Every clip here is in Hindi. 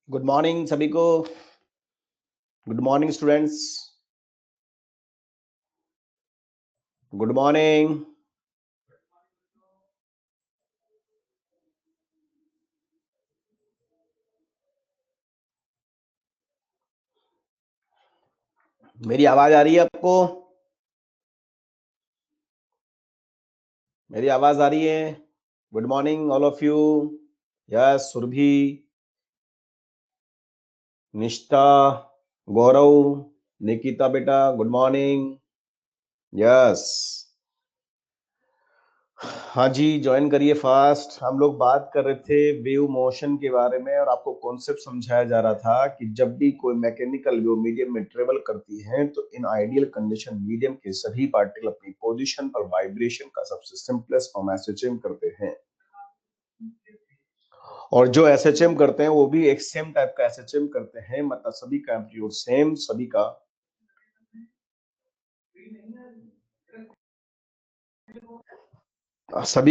गुड मॉर्निंग सभी को। Good morning students. Good morning. मेरी आवाज आ रही है आपको? मेरी आवाज आ रही है? Good morning all of you. Yes, Surabhi, Nishtha, Gaurav, Nikita बेटा, गुड मॉर्निंग। यस, हाँ जी, ज्वाइन करिए फास्ट। हम लोग बात कर रहे थे वेव मोशन के बारे में और आपको कॉन्सेप्ट समझाया जा रहा था कि जब भी कोई मैकेनिकल वेव मीडियम में ट्रेवल करती है तो इन आइडियल कंडीशन मीडियम के सभी पार्टिकल अपनी पोजीशन पर वाइब्रेशन का सबसे सिंपलेस्ट फॉर्म एसएचएम करते हैं, और जो एसएचएम करते हैं वो भी एक सेम टाइप का एसएचएम करते हैं, मतलब सभी का एम्पलीट्यूड सेम, सभी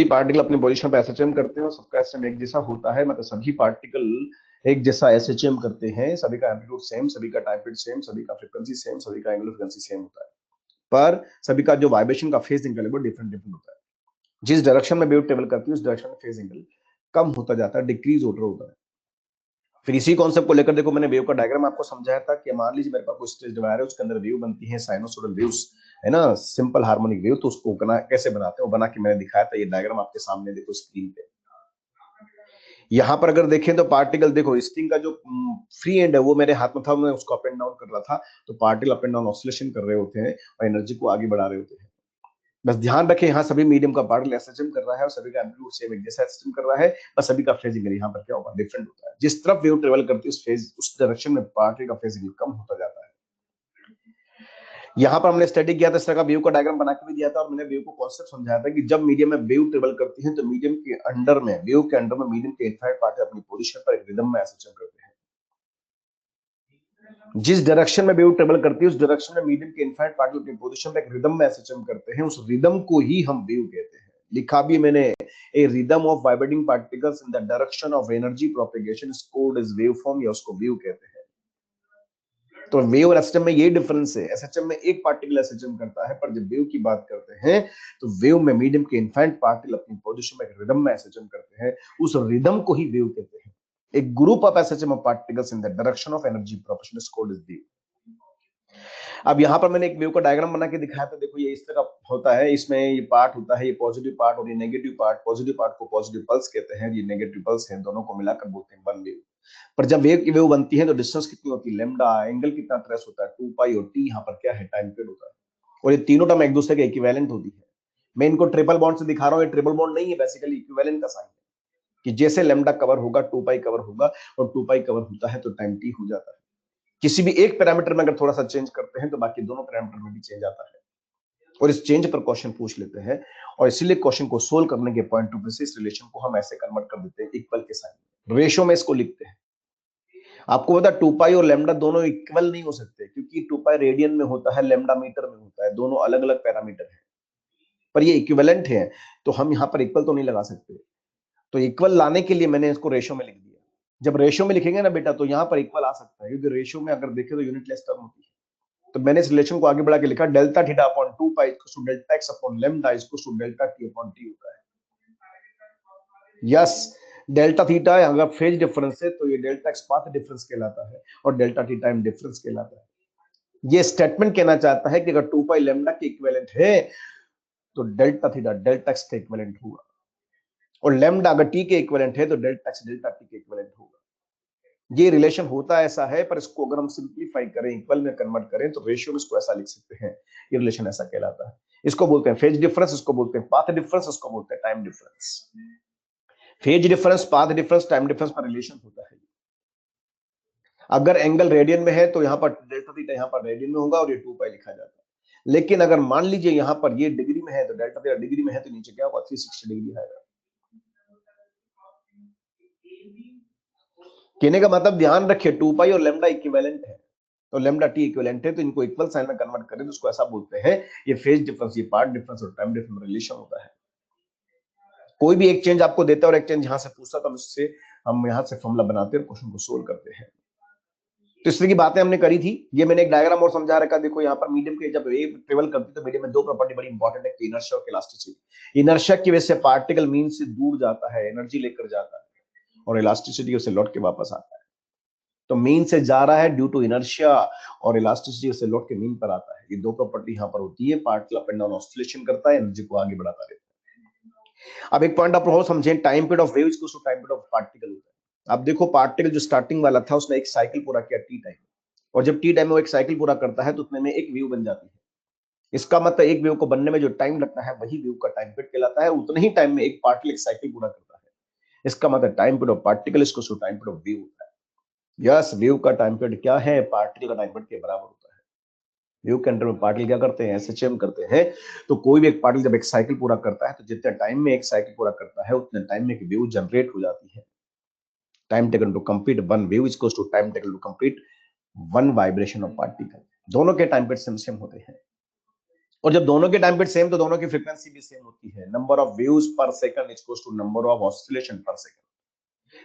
पार्टिकल अपनी पोजीशन पर एसएचएम करते हैं और सबका एसएचएम एक जैसा होता है, मतलब सभी पार्टिकल एक जैसा एसएचएम करते हैं, सभी का एम्पलीट्यूड सेम, सभी का टाइम पीरियड सेम, सभी का फ्रीक्वेंसी सेम, सभी का एंगुलर फ्रीक्वेंसी सेम होता है, पर सभी का जो वाइब्रेशन का फेज एंगल है वो डिफरेंट डिफरेंट होता है। जिस डायरेक्शन में वेव ट्रेवल करती है उस डायरेक्शन में फेज एंगल कम होता जाता है, डिक्रीज होता है। फिर इसी कॉन्सेप्ट को लेकर देखो, मैंने वेव का डायग्राम आपको समझाया था कि मान लीजिए मेरे पास कोई स्टेज डिवाइडर है, उसके अंदर वेव बनती है, साइनोसॉइडल वेव्स, है ना, सिंपल हार्मोनिक वेव। तो उसको कैसे बनाते हैं वो बना के मैंने दिखाया था। ये डायग्राम आपके सामने देखो स्क्रीन पे। यहाँ पर अगर देखें तो पार्टिकल देखो, स्ट्रिंग का जो फ्री एंड है वो मेरे हाथ में था, मैं उसको अप एंड डाउन कर रहा था, तो particle up and down oscillation कर रहे होते हैं और एनर्जी को आगे बढ़ा रहे होते हैं। बस ध्यान रखें, यहाँ सभी मीडियम का पार्टिकल एसएचएम कर रहा है और सभी का एम्पलीट्यूड सेम एक जैसा एसएचएम कर रहा है, बस सभी का फेज एंगल यहाँ पर क्या होगा, डिफरेंट होता है। जिस तरफ वेव ट्रेवल करती है उस फेज, उस डायरेक्शन में पार्टिकल का फेज एंगल कम होता जाता है। यहाँ पर हमने स्टडी किया था, इस तरह का वेव का डायग्राम बना के भी दिया था और मैंने वेव को कॉन्सेप्ट समझाया था कि जब मीडियम में वेव ट्रेवल करती है तो मीडियम के अंडर में, वेव के अंडर में मीडियम के इनफाइनाइट पार्टिकल अपनी पोजीशन पर एक रिदम में एसएचएम करते हैं। जिस डायरेक्शन में वेव ट्रेवल करती है उस डायरेक्शन में मीडियम के इनफाइनाइट पार्टिकल अपनी पोजीशन पर एक रिदम में एसएचएम करते हैं, उस रिदम को ही हम वेव कहते हैं। लिखा भी मैंने, a rhythm of vibrating particles in the direction of energy propagation is called as waveform, या उसको वेव कहते हैं। तो वेव और एसएचएम में ये डिफरेंस है, एसएचएम में एक पार्टिकल एसएचएम करता है, पर जब वेव की बात करते हैं तो वेव में मीडियम के इनफाइनाइट पार्टिकल अपनी पोजीशन में एक रिदम में एसएचएम करते हैं, उस रिदम को ही वेव कहते हैं। एक group of SHM of particles in the direction of energy propagation is called as wave. अब यहाँ पर मैंने एक वेव का डायग्राम बना के दिखाया था, देखो ये इस तरह होता है, इसमें ये पार्ट होता है, ये पॉजिटिव पार्ट और ये नेगेटिव पार्ट। पॉजिटिव पार्ट को पॉजिटिव पल्स कहते हैं, ये नेगेटिव पल्स है, दोनों को मिलाकर बोलते हैं वन वेव। पर जब वेव की वेव बनती है तो डिस्टेंस कितनी होती है, लैम्डा, एंगल कितना ट्रेस होता है 2 पाई, और टी यहाँ पर क्या है, टाइम पीरियड होता है, और ये तीनों टर्म एक दूसरे के इक्विवेलेंट होती है। मैं इनको ट्रिपल बॉन्ड से दिखा रहा हूँ, ये ट्रिपल बॉन्ड नहीं है, बेसिकली इक्विवेलेंट का साइन है कि जैसे लैम्डा कवर होगा 2 पाई कवर होगा, और 2 पाई कवर होता है तो टाइम टी हो जाता है। किसी भी एक पैरामीटर में अगर थोड़ा सा चेंज करते हैं तो बाकी दोनों पैरामीटर में भी चेंज आता है, और इस चेंज पर क्वेश्चन पूछ लेते हैं, और इसीलिए क्वेश्चन को सोल्व करने के पॉइंट ऑफ व्यू से इस रिलेशन को हम ऐसे कन्वर्ट कर देते हैं इक्वल के साइन, रेशियो में इसको लिखते हैं। आपको पता है 2 पाई और लैम्डा दोनों इक्वल नहीं हो सकते, क्योंकि 2 पाई रेडियन में होता है, लैम्डा मीटर में होता है, दोनों अलग अलग पैरामीटर है, पर ये इक्विवेलेंट है, तो हम यहाँ पर इक्वल तो नहीं लगा सकते। तो इक्वल लाने के लिए मैंने इसको रेशियो में लिख दिया। जब रेशियो में लिखेंगे ना बेटा तो यहाँ पर इक्वल आ सकता है, क्योंकि रेशियो में अगर देखें तो यूनिटलेस टर्म होती है। तो मैंने इस रिलेशन को आगे बढ़ा के लिखा, delta theta upon 2 pi equals to delta x upon lambda equals to delta T upon T होता है। यस, डेल्टा थीटा अगर फेज डिफरेंस है तो ये डेल्टा एक्स पाथ डिफरेंस कहलाता है, और डेल्टा टी टाइम डिफरेंस कहलाता है। ये स्टेटमेंट कहना चाहता है कि अगर 2 पाई लैम्डा के इक्विवेलेंट है तो डेल्टा थीटा डेल्टा एक्स के इक्विवेलेंट होगा, और लैम्डा अगर टी के इक्विवेलेंट है तो डेल्टा एक्स डेल्टा टी के इक्विवेलेंट होगा। ये रिलेशन होता ऐसा है, पर इसको अगर हम सिंप्लीफाई करें, इक्वल में कन्वर्ट करें तो रेशियो में इसको ऐसा लिख सकते हैं, ये रिलेशन ऐसा कहलाता है। इसको बोलते हैं फेज डिफरेंस, इसको बोलते हैं पाथ डिफरेंस, इसको बोलते हैं time difference. Phase difference, path difference, time difference पर रिलेशन होता है। अगर एंगल रेडियन में है तो यहाँ पर डेल्टा थीटा यहाँ पर रेडियन में होगा और ये 2 पाई लिखा जाता है। लेकिन अगर मान लीजिए यहाँ पर ये डिग्री में है तो डेल्टा थीटा डिग्री में है तो नीचे क्या होगा, 360 डिग्री आएगा। कहने का मतलब ध्यान रखिए 2 पाई और लैम्डा इक्विवेलेंट है, तो लैम्डा टी इक्विवेलेंट है, तो इनको इक्वल साइन में कन्वर्ट करें तो उसको ऐसा बोलते हैं, ये फेज डिफरेंस, ये पार्ट डिफरेंस और टाइम डिफरेंस रिलेशन होता है। कोई भी एक चेंज आपको देता है और एक चेंज यहां से पूछता तो हम इससे हम यहाँ से फॉर्मूला बनाते हैं और क्वेश्चन को सोल्व करते हैं। तो इस तरह की बातें हमने करी थी। ये मैंने एक डायग्राम और समझा रखा, देखो यहाँ पर मीडियम के जब वेव ट्रेवल करती है तो मीडियम में दो प्रॉपर्टी बड़ी इंपॉर्टेंट है, इनर्शिया और इलास्टिसिटी। इनर्शिया की वजह से पार्टिकल मीन से दूर जाता है, एनर्जी लेकर जाता है, और इलास्टिसिटी उसे लौट के वापस आता है। तो मीन से जा रहा है ड्यू टू इनर्शिया, और इलास्टिसिटी उसे लौट के मीन पर आता है। ये दो प्रॉपर्टी यहाँ पर होती है। Particle up and down oscillation करता है, एनर्जी को आगे बढ़ाता रहता है। अब एक पॉइंट आप और समझें, time period of wave equals to time period of particle होता है। अब देखो पार्टिकल जो स्टार्टिंग वाला था उसने एक साइकिल पूरा किया टी टाइम, और जब टी टाइम में वो एक साइकिल पूरा करता है तो उतने में एक वेव बन जाती है। इसका मतलब एक वेव को बनने में जो टाइम लगता है वही वेव का टाइम पीरियड कहलाता है। उतने ही टाइम में एक पार्टिकल एक साइकिल पूरा करता है। इसका मतलब time period of particle equals to time period of wave होता है। यस, वेव का टाइम पीरियड क्या है, पार्टिकल का टाइम पीरियड के बराबर होता है। वेव के अंडर में पार्टिकल क्या करते हैं, एसएचएम करते हैं। तो कोई भी एक पार्टिकल जब एक साइकिल पूरा करता है तो जितने टाइम में एक साइकिल पूरा करता है उतने टाइम में एक वेव जनरेट हो जाती है। Time taken to complete one wave is equals to time taken to complete one vibration of particle. दोनों के टाइम पीरियड सेम सेम होते हैं, और जब दोनों के टाइम पीरियड सेम तो दोनों की फ्रीक्वेंसी भी सेम होती है। Number of waves per second is equals to number of oscillation per second.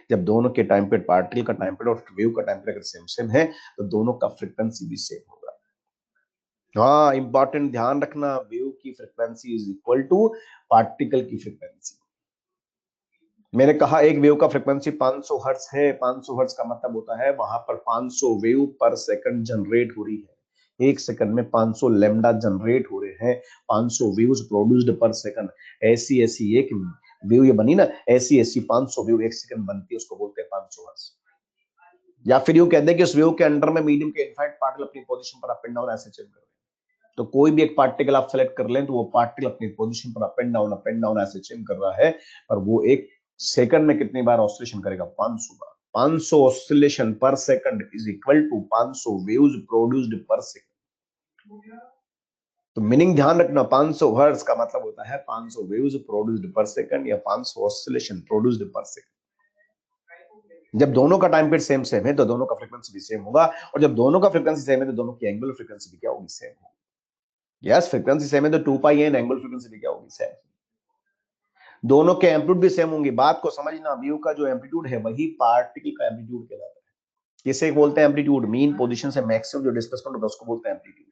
जब दोनों के टाइम पीरियड, पार्टिकल का टाइम पीरियड और वेव का टाइम पीरियड अगर सेम सेम है तो दोनों का फ्रीक्वेंसी भी सेम होगा। हाँ, इंपॉर्टेंट ध्यान रखना, वेव की frequency is equal to particle की फ्रीक्वेंसी। मैंने कहा एक वेव का फ्रीक्वेंसी 500 हर्ट्ज है। 500 हर्ट्ज का मतलब होता है वहां पर 500 वेव पर सेकंड जनरेट हो रही है। एक सेकंड में 500 लैम्डा जनरेट हो रहे हैं, 500 वेव्स प्रोड्यूस्ड पर सेकंड। ऐसी ऐसी एक वेव ये बनी ना, ऐसी ऐसी 500 वेव एक सेकंड बनती है, उसको बोलते हैं 500 हर्ट्ज। या फिर यूं कहते हैं कि उस वेव के अंडर में मीडियम के इनफाइनाइट पार्टिकल अपनी पोजीशन पर अप एंड डाउन ऐसे चल रहे हैं। तो कोई भी एक पार्टिकल आप सेलेक्ट कर लें तो वो पार्टिकल अपनी पोजीशन पर अप एंड डाउन ऐसे चेंज कर रहा है, और वो एक सेकंड में कितनी बार ऑसिलेशन करेगा, 500 बार। 500 oscillation per second is equal to 500 waves produced per second. तो मीनिंग ध्यान रखना, 500 हर्ट्ज का मतलब होता है 500 वेव्स प्रोड्यूस्ड पर सेकंड या 500 ऑसिलेशन प्रोड्यूस्ड पर सेकंड। जब दोनों का टाइम पीरियड सेम सेम है तो दोनों का फ्रीक्वेंसी भी सेम होगा, और जब दोनों का फ्रीक्वेंसी सेम है तो दोनों की एंगुलर फ्रीक्वेंसी भी क्या होगी, सेम होगी। यस, फ्रीक्वेंसी सेम है तो 2 पाई एन, एंगुलर फ्रीक्वेंसी भी क्या होगी, सेम। दोनों के एम्पलीट्यूड भी सेम होंगे। बात को समझना, वेव का जो एम्पलीट्यूड है वही पार्टिकल का एम्पलीट्यूड कहलाता है। किसे बोलते हैं एम्पलीट्यूड, मीन पोजीशन से मैक्सिमम जो डिस्प्लेसमेंट होता है उसको बोलते हैं एम्पलीट्यूड।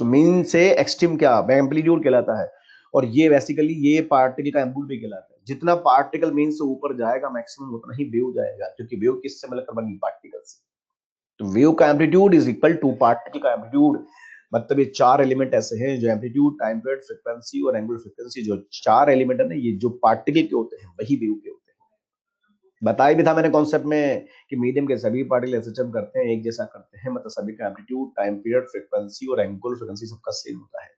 तो मीन से एक्सट्रीम क्या एम्पलीट्यूड कहलाता है, और ये बेसिकली ये पार्टिकल का एम्पलीट्यूड भी कहलाता है। जितना पार्टिकल मीन से ऊपर जाएगा मैक्सिमम उतना ही वेव जाएगा, क्योंकि वेव किससे मिलकर बनी, पार्टिकल से। तो वेव का amplitude is equal to particle का एम्पलीट्यूड। मतलब ये चार एलिमेंट ऐसे हैं जो एम्पलीट्यूड, टाइम पीरियड, फ्रीक्वेंसी और एंगुलर फ्रीक्वेंसी, जो चार एलिमेंट है ना, ये जो पार्टिकल के होते हैं वही वेव के होते हैं। बताया भी था मैंने कॉन्सेप्ट में कि मीडियम के सभी पार्टिकल एसएचएम करते हैं, एक जैसा करते हैं, मतलब सभी का एम्पलीट्यूड, टाइम पीरियड, फ्रीक्वेंसी और एंगुलर फ्रीक्वेंसी सबका सेम होता है।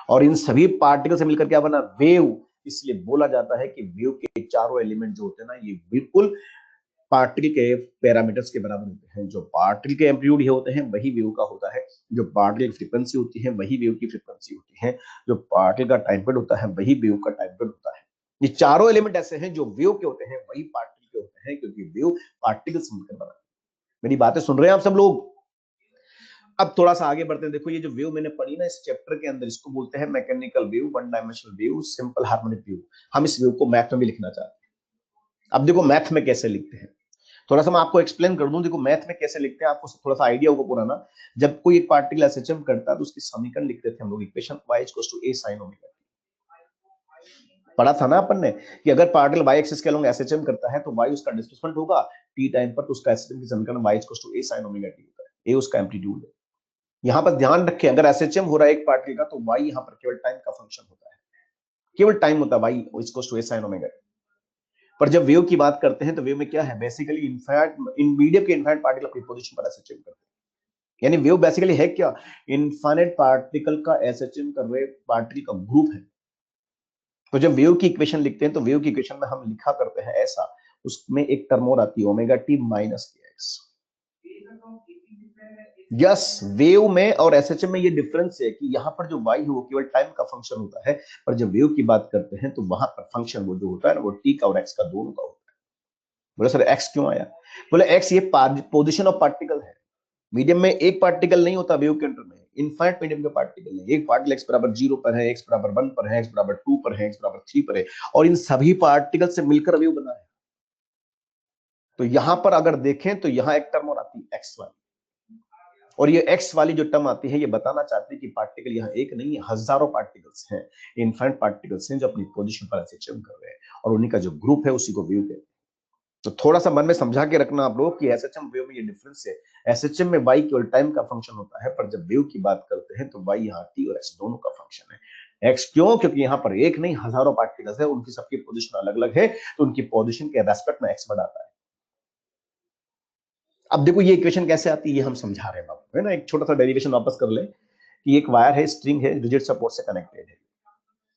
और इन सभी पार्टिकल से मिलकर क्या बना, वेव। इसलिए बोला जाता है कि वेव के चारों एलिमेंट जो होते हैं ना, ये बिल्कुल पार्टिकल के पैरामीटर्स के बराबर होते हैं। जो पार्टिकल के एम्पलीट्यूड ये होते हैं वही वेव का होता है, जो पार्टिकल की फ्रीक्वेंसी होती है वही वेव की फ्रीक्वेंसी होती है, जो पार्टिकल का टाइम पीरियड होता है वही वेव का टाइम पीरियड होता है। ये चारों एलिमेंट ऐसे हैं जो वेव के होते हैं वही पार्टिकल के होते हैं, क्योंकि वेव पार्टिकल से मिलकर बना है। मेरी बातें सुन रहे हैं आप सब लोग? अब थोड़ा सा आगे बढ़ते हैं। देखो ये जो वेव मैंने पढ़ी ना इस चैप्टर के अंदर, इसको बोलते हैं mechanical wave, one dimensional wave, simple harmonic wave. हम इस वेव को मैथ में भी लिखना चाहते हैं। अब देखो मैथ में कैसे लिखते हैं, थोड़ा सा मैं आपको एक्सप्लेन कर दूं। देखो मैथ में कैसे लिखते हैं, आपको थोड़ा सा आइडिया होगा पुराना। जब कोई एक पार्टिकल एसएचएम करता है तो उसकी समीकरण लिखते थे हम लोग, equation y = a sin omega. पढ़ा था ना अपन ने कि अगर पार्टिकल y एक्सिस के अलोंग एसएचएम करता है तो y उसका डिस्प्लेसमेंट होगा, t टाइम पर तो उसका एसएचएम की समीकरण y = a sin omega t होता है। a उसका एम्पलीट्यूड है। यहां पर ध्यान रखें, अगर एसएचएम हो रहा है एक पार्टिकल का तो y यहां पर केवल टाइम का फंक्शन होता है, केवल टाइम होता है, y = a sin ओमेगा। पर जब वेव की बात करते हैं तो वेव में क्या है, बेसिकली इनफाइनाइट इन मीडियम के इनफाइनाइट पार्टिकल अपनी पोजीशन पर एसएचएम करते हैं। यानी वेव बेसिकली है क्या, इनफाइनाइट पार्टिकल का एसएचएम कर रहे पार्टिकल का ग्रुप है। तो जब वेव की इक्वेशन लिखते हैं तो वेव की इक्वेशन में हम लिखा करते हैं ऐसा, उसमें एक टर्म और आती है omega t minus k x. Yes, wave में और एसएचएम में ये डिफरेंस है कि यहाँ पर जो y है वो केवल टाइम का फंक्शन होता है, पर जब वेव की बात करते हैं तो वहां पर फंक्शन वो जो होता है ना, वो टी का और एक्स का दोनों का होता है। बोले सर एक्स क्यों आया, बोले एक्स ये पोजिशन ऑफ पार्टिकल है। मीडियम में एक पार्टिकल नहीं होता वेव के अंदर में, इनफाइनाइट मीडियम के पार्टिकल है। एक पार्टिकल x बराबर 0 पर है, x बराबर 1 पर है, x बराबर 2 पर है, x बराबर 3 पर है, और इन सभी पार्टिकल से मिलकर वेव बना है। तो यहां पर अगर देखें तो यहां एक टर्म और आती है एक्स वाली, और ये एक्स वाली जो टर्म आती है ये बताना चाहते हैं कि पार्टिकल यहाँ एक नहीं है, हजारों पार्टिकल्स हैं, इनफाइनाइट पार्टिकल्स हैं जो अपनी पोजीशन पर ऐसे चम कर रहे हैं, और उन्हीं का जो ग्रुप है उसी को वेव कहते हैं। तो थोड़ा सा मन में समझा के रखना आप लोग कि एसएचएम वेव में ये डिफरेंस है। एसएचएम में वाई केवल टाइम का फंक्शन होता है, पर जब वेव की बात करते हैं तो वाई यहाँ टी और एक्स दोनों का फंक्शन है। एक्स क्यों? क्योंकि यहाँ पर एक नहीं हजारों पार्टिकल्स है, उनकी सबकी पोजीशन अलग अलग है, तो उनकी पोजीशन के रेस्पेक्ट में एक्स बढ़ाता है। अब देखो ये इक्वेशन कैसे आती है, ये हम समझा रहे हैं आपको, है ना। एक छोटा सा डेरिवेशन वापस कर ले कि एक वायर है, स्ट्रिंग है, रिजिड सपोर्ट से कनेक्टेड है।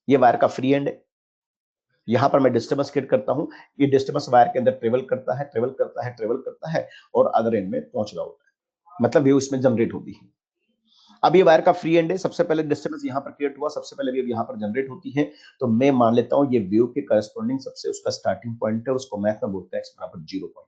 ये वायर का फ्री एंड है, यहां पर मैं डिस्टर्बेंस क्रिएट करता हूं, ये डिस्टर्बेंस वायर के अंदर ट्रेवल करता है, ट्रेवल करता है, ट्रेवल करता है, और अदर एंड में पहुंच रहा होता है, मतलब वेव इसमें जनरेट होती है। अब ये वायर का फ्री एंड है, सबसे पहले डिस्टर्बेंस यहां पर क्रिएट हुआ, सबसे पहले वेव यहां पर जनरेट होती है, तो मैं मान लेता हूं ये वेव के करस्पॉन्डिंग सबसे उसका स्टार्टिंग पॉइंट है, उसको मैथ में बोलते हैं x बराबर 0 पॉइंट।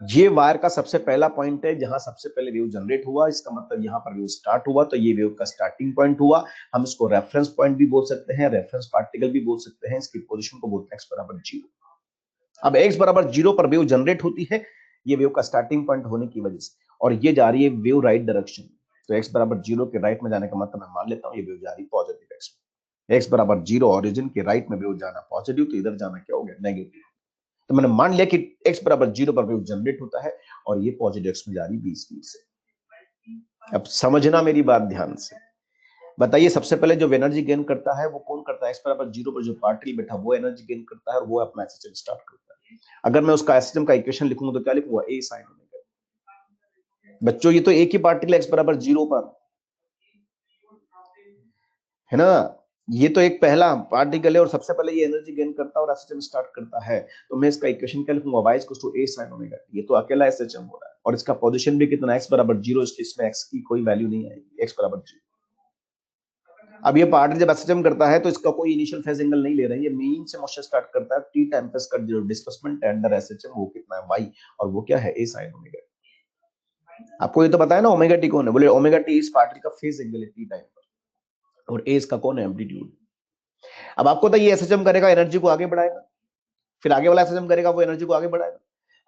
ये वायर का सबसे पहला पॉइंट है जहां सबसे पहले वेव जनरेट हुआ, इसका मतलब यहां पर वेव स्टार्ट हुआ, तो ये वेव का स्टार्टिंग पॉइंट हुआ। हम इसको रेफरेंस पॉइंट भी बोल सकते हैं, रेफरेंस पार्टिकल भी बोल सकते हैं, इसकी पोजीशन को बोलते हैं x बराबर 0। अब x बराबर 0 पर वेव जनरेट होती है, ये वेव का स्टार्टिंग पॉइंट होने की वजह से, और ये जा रही है वेव राइट डायरेक्शन, तो x बराबर 0 के राइट में जाने का मतलब मैं मान लेता हूं ये वेव जा रही पॉजिटिव x में। x बराबर 0 ओरिजिन के राइट में वेव जाना पॉजिटिव, तो इधर जाना क्या हो गया नेगेटिव। तो मैंने मान लिया कि x बराबर 0 पर वेव जनरेट होता है और ये पॉजिटिव x में जा रही 20 स्पीड से। अब समझना मेरी बात ध्यान से, बताइए सबसे पहले जो एनर्जी गेन करता है वो कौन करता है? x बराबर 0 पर जो पार्टिकल बैठा वो एनर्जी गेन करता है और वो अपना एसएचएम स्टार्ट करता है। अगर मैं उसका एसएचएम का इक्वेशन लिखूंगा तो क्या लिखूंगा? a sin omega. बच्चों ये तो एक ही पार्टिकल x बराबर 0 पर है ना, ये तो एक पहला पार्टिकल है और सबसे पहले ये एनर्जी गेन करता है और एसएचएम स्टार्ट करता है, तो मैं इसका इक्वेशन क्या लिखूंगा? y a sin omega. ये तो अकेला एसएचएम हो रहा है और इसका पोजीशन भी कितना x बराबर 0, इसलिए इसमें x की कोई वैल्यू नहीं आएगी, x बराबर 0। अब ये पार्टिकल जब एसएचएम करता है तो इसका कोई इनिशियल फेज एंगल नहीं ले रहा है, ये मीन से मोशन स्टार्ट करता है, टी टाइम पे इसका जो डिस्प्लेसमेंट है अंडर एसएचएम वो कितना है? y, और वो क्या है? a sin omega. आपको ये तो पता है ना ओमेगा टी कौन है? बोले ओमेगा टी इस पार्टिकल का फेज एंगल है टी टाइम पर, और a इसका कौन है? एम्पलीट्यूड। अब आपको तो ये एसएचएम करेगा, एनर्जी को आगे बढ़ाएगा, फिर आगे वाला एसएचएम करेगा, वो एनर्जी को आगे बढ़ाएगा।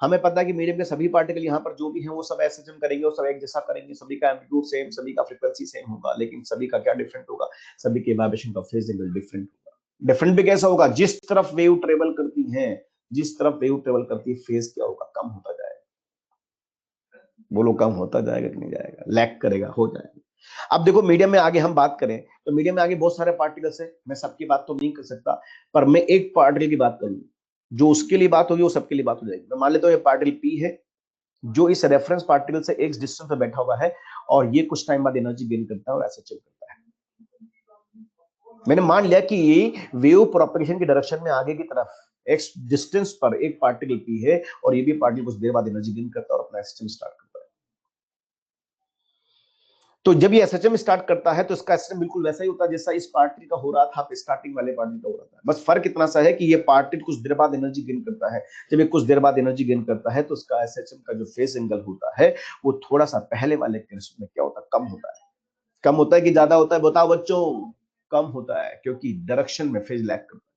हमें पता है कि मीडियम के सभी पार्टिकल यहाँ पर जो भी हैं वो सब एसएचएम करेंगे और सब एक जैसा करेंगे, सभी का एम्पलीट्यूड सेम, सभी का फ्रीक्वेंसी सेम होगा, लेकिन सभी का क्या डिफरेंट होगा? सभी के वाइब्रेशन का फेज एंगल डिफरेंट होगा। डिफरेंट भी कैसा होगा? जिस तरफ वेव ट्रेवल करती है, जिस तरफ वेव ट्रेवल करती है फेज क्या होगा? कम होता जाएगा। बोलो कम होता जाएगा कि नहीं जाएगा? लैग करेगा, हो जाएगा। अब देखो मीडियम में आगे हम बात करें तो मीडियम में आगे बहुत सारे पार्टिकल्स है, मैं सबकी बात तो नहीं कर सकता, पर मैं एक पार्टिकल की बात करूंगा, जो उसके लिए बात होगी वो सबके लिए बात हो जाएगी। मैं मान लेता हूँ ये पार्टिकल पी है जो इस रेफरेंस पार्टिकल से एक डिस्टेंस पे बैठा हुआ है, और ये कुछ टाइम बाद एनर्जी गेन करता है और ऐसे चल करता है। मैंने मान लिया कि ये वेव प्रोपगेशन की डायरेक्शन में आगे की तरफ एक्स डिस्टेंस पर एक पार्टिकल पी है, और ये भी पार्टिकल कुछ देर बाद एनर्जी गेन करता है और अपना एसएचएम स्टार्ट करता है। तो जब ये एसएचएम स्टार्ट करता है तो इसका एसएचएम बिल्कुल वैसा ही होता है जैसा इस पार्टिकल का हो रहा था स्टार्टिंग वाले पार्टिकल का हो रहा था, बस फर्क इतना सा है कि ये पार्टिकल कुछ देर बाद एनर्जी गेन करता है। जब ये कुछ देर बाद एनर्जी गेन करता है तो उसका एसएचएम का जो फेज एंगल होता है वो थोड़ा सा पहले वाले केस में क्या होता है? कम होता है। कम होता है कि ज्यादा होता है? बताओ बच्चों, कम होता है, क्योंकि डायरेक्शन में फेज लैग करता है।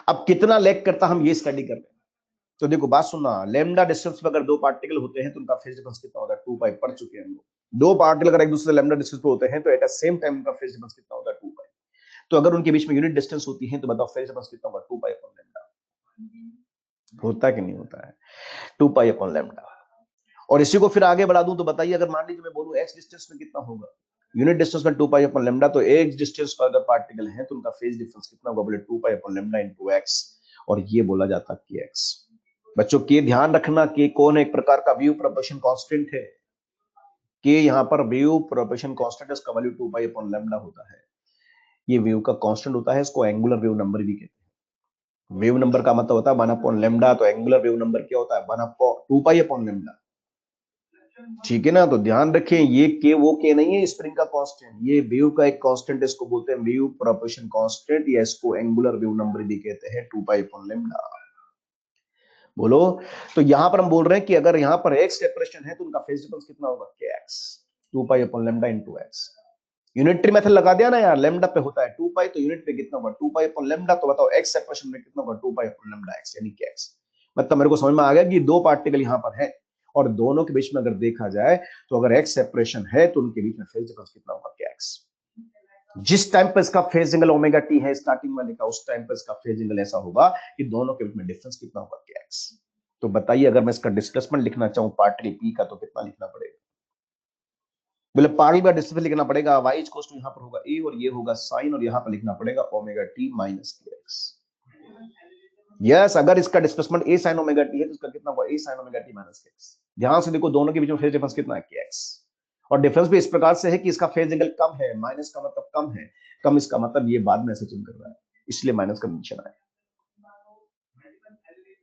अब कितना लैग करता हम ये स्टडी कर रहे हैं, तो देखो बात सुनना, लैम्डा डिस्टेंस पर अगर दो पार्टिकल होते हैं तो उनका फेज डिफरेंस कितना होता है? 2 पाई। पढ़ चुके हैं हम लोग। दो पार्टिकल अगर एक दूसरे से लैम्डा डिस्टेंस पे होते हैं तो एट द सेम टाइम उनका फेज डिफरेंस कितना होता है? 2 पाई। तो अगर उनके बीच में यूनिट डिस्टेंस होती है तो बताओ फेज डिफरेंस कितना होगा? 2 पाई अपॉन लैम्डा। होता है कि नहीं होता है? 2 पाई अपॉन लैम्डा। और इसी को फिर आगे बढ़ा दूं तो बताइए, अगर मान लीजिए मैं बोलूं एक्स डिस्टेंस में कितना होगा? यूनिट डिस्टेंस में 2 पाई अपॉन लैम्डा, तो एक्स डिस्टेंस पर अगर पार्टिकल है तो उनका फेज डिफरेंस कितना होगा? बोले 2 pi upon lambda into x, और ये बोला जाता है कि एक्स। बच्चों के ध्यान रखना कि कौन एक प्रकार का व्यू प्रोपोर्शन कांस्टेंट है, कि यहां पर व्यू प्रोपोर्शन कांस्टेंट है, इसका वैल्यू 2 पाई अपॉन लैम्डा होता है। ये व्यू का कांस्टेंट होता है, इसको एंगुलर वेव नंबर भी कहते हैं। वेव नंबर का मतलब होता है 1 अपॉन लैम्डा, तो एंगुलर वेव नंबर क्या होता है? 1 अपॉन 2 पाई अपॉन लैम्डा। ठीक है ना, तो ध्यान रखें ये के वो के नहीं है स्प्रिंग का कांस्टेंट, ये वेव का एक कांस्टेंट, इसको बोलते हैं वेव प्रोपोर्शन कांस्टेंट, या इसको एंगुलर वेव नंबर भी कहते हैं 2 पाई अपॉन लैम्डा। बोलो, तो यहां पर हम बोल रहे हैं कि अगर यहां पर एक्स सेपरेशन है तो उनका फेज डिफरेंस कितना होगा? के x, 2 pi upon lambda into x. Unitary method लगा दिया ना यार, लेमडा पे होता है 2 पाई, तो यूनिट पे कितना होगा 2 पाई अपॉन लेमडा। तो बताओ एक्स सेपरेशन में कितना होगा 2 पाई अपॉन लेमडा एक्स, यानी कि एक्स। मतलब मेरे को समझ में आ गया कि दो पार्टिकल यहां पर है और दोनों के बीच में अगर देखा जाए तो अगर एक्स सेपरेशन है तो उनके बीच में फेज डिफरेंस कितना होगा क्या एक्स। जिस टाइम पर इसका फेज एंगल ओमेगा टी है स्टार्टिंग वाले का, उस टाइम पर इसका फेज एंगल ऐसा होगा कि दोनों के बीच में डिफरेंस कितना होगा क्या एक्स। तो बताइए अगर मैं इसका डिस्प्लेसमेंट लिखना चाहूं पार्टिकल पी का तो कितना लिखना पड़ेगा। बोले पार्टिकल का डिस्प्लेसमेंट लिखना पड़ेगा y इक्वल्स टू यहां पर होगा a और ये होगा साइन और यहां पर लिखना पड़ेगा omega t minus k x. Yes, अगर इसका displacement a sin omega T है तो इसका कितना होगा a sin omega t minus k x. ध्यान से देखो दोनों के बीच में फेज डिफरेंस कितना है के एक्स। और डिफरेंस भी इस प्रकार से है कि इसका फेज एंगल कम है, माइनस का मतलब कम है, कम इसका मतलब ये बाद में ऐसे चिन्ह कर रहा है, इसलिए माइनस का निशान आया।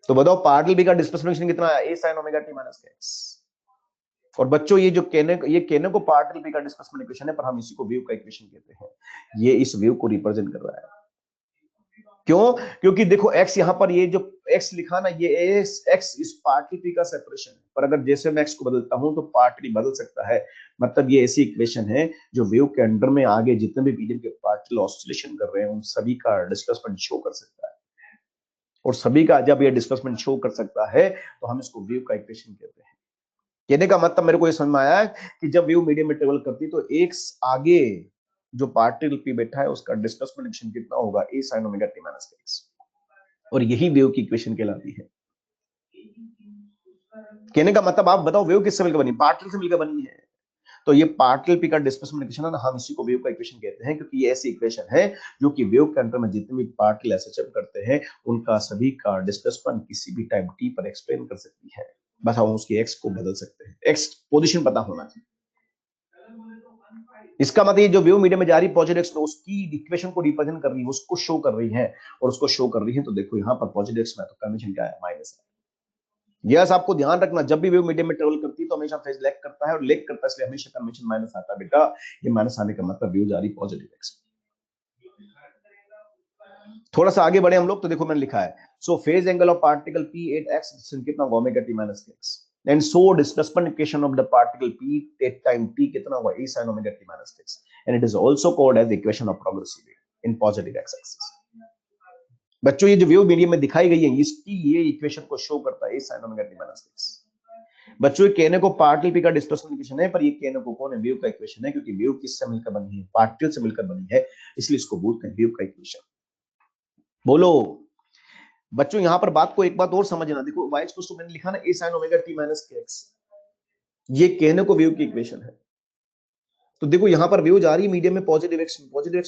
तो बताओ पार्टिकल बी का डिस्प्लेसमेंट कितना है a sin omega t minus k x. और बच्चों ये जो कहने को पार्टिकल बी का डिस्प्लेसमेंट इक्वेशन है, पर हम इसी को वेव का इक्वेशन कहते हैं। ये इस वेव को रिप्रेजेंट कर रहा है। क्यों? क्योंकि देखो x यहां पर ये जो x लिखा ना, ये x इस पार्टिकल पी का सेपरेशन है, पर अगर जैसे मैं x को बदलता हूं तो पार्टिकल बदल सकता है। मतलब ये ऐसी इक्वेशन है जो वेव के अंडर में आगे जितने भी मीडियम के पार्टिकल ऑसिलेशन कर रहे हैं उन सभी का डिस्प्लेसमेंट शो कर सकता है। और सभी का जब ये डिस्प्लेसमेंट शो कर सकता है तो हम इसको वेव का इक्वेशन कहते हैं। कहने का मतलब मेरे को ये समझ में आया कि जब वेव मीडियम में ट्रेवल करती तो एक आगे जो पार्टिकल पी बैठा है उसका डिस्प्लेसमेंट इक्वेशन कितना होगा a sin omega t minus x। और यही वेव की इक्वेशन कहलाती है। कहने का मतलब आप बताओ वेव किससे मिलकर बनी, पार्टिकल से मिलकर बनी है। तो ये पार्टिकल पी का डिस्प्लेसमेंट इक्वेशन है ना, हम इसी को वेव का इक्वेशन कहते हैं, क्योंकि ये ऐसी इक्वेशन है जो कि वेव के अंदर में जितने भी पार्टिकल एसएचएम करते हैं उनका सभी का डिस्प्लेसमेंट किसी भी टाइम टी पर एक्सप्लेन कर सकती है। बस हम उसकी एक्स को बदल सकते हैं, एक्स पोजीशन पता होना चाहिए। इसका मतलब ये जो वेव मीडियम में जा रही पॉजिटिव एक्स में उसकी इक्वेशन को रिप्रेजेंट कर रही है, उसको शो कर रही है, और उसको शो कर रही है तो देखो यहां पर पॉजिटिव एक्स में तो कन्वेंशन क्या है माइनस है। यस, आपको ध्यान रखना जब भी वेव मीडियम में ट्रेवल करती है तो हमेशा फेज लैग करता है, और लैग करता है इसलिए हमेशा कन्वेंशन माइनस आता है बेटा। ये माइनस आने का मतलब वेव जा रही पॉजिटिव एक्स। थोड़ा सा आगे बढ़े हम लोग तो देखो मैंने लिखा है so phase angle of particle p at x कितना omega t minus x and so displacement equation of the particle p at time t कितना होगा a sin omega t minus x and it is also called as the equation of progressive wave in positive x axis। बच्चों ये जो वेव मीडियम में दिखाई गई है इसकी ये इक्वेशन को शो करता है a sin omega t minus x। बच्चों ये कहने को पार्टिकल p का डिस्प्लेसमेंट इक्वेशन है, पर ये कहने को कौन है वेव का इक्वेशन है, क्योंकि वेव किससे मिलकर बनी है पार्टिकल से मिलकर बनी है, इसलिए इसको बोलते हैं वेव का इक्वेशन। बोलो बच्चों यहां पर बात को एक बात और समझना, देखो y इक्वल्स टू मैंने लिखा ना a sin omega t minus x, ये कहने को वेव की इक्वेशन है। तो देखो यहां पर वेव जा रही है मीडियम में पॉजिटिव एक्स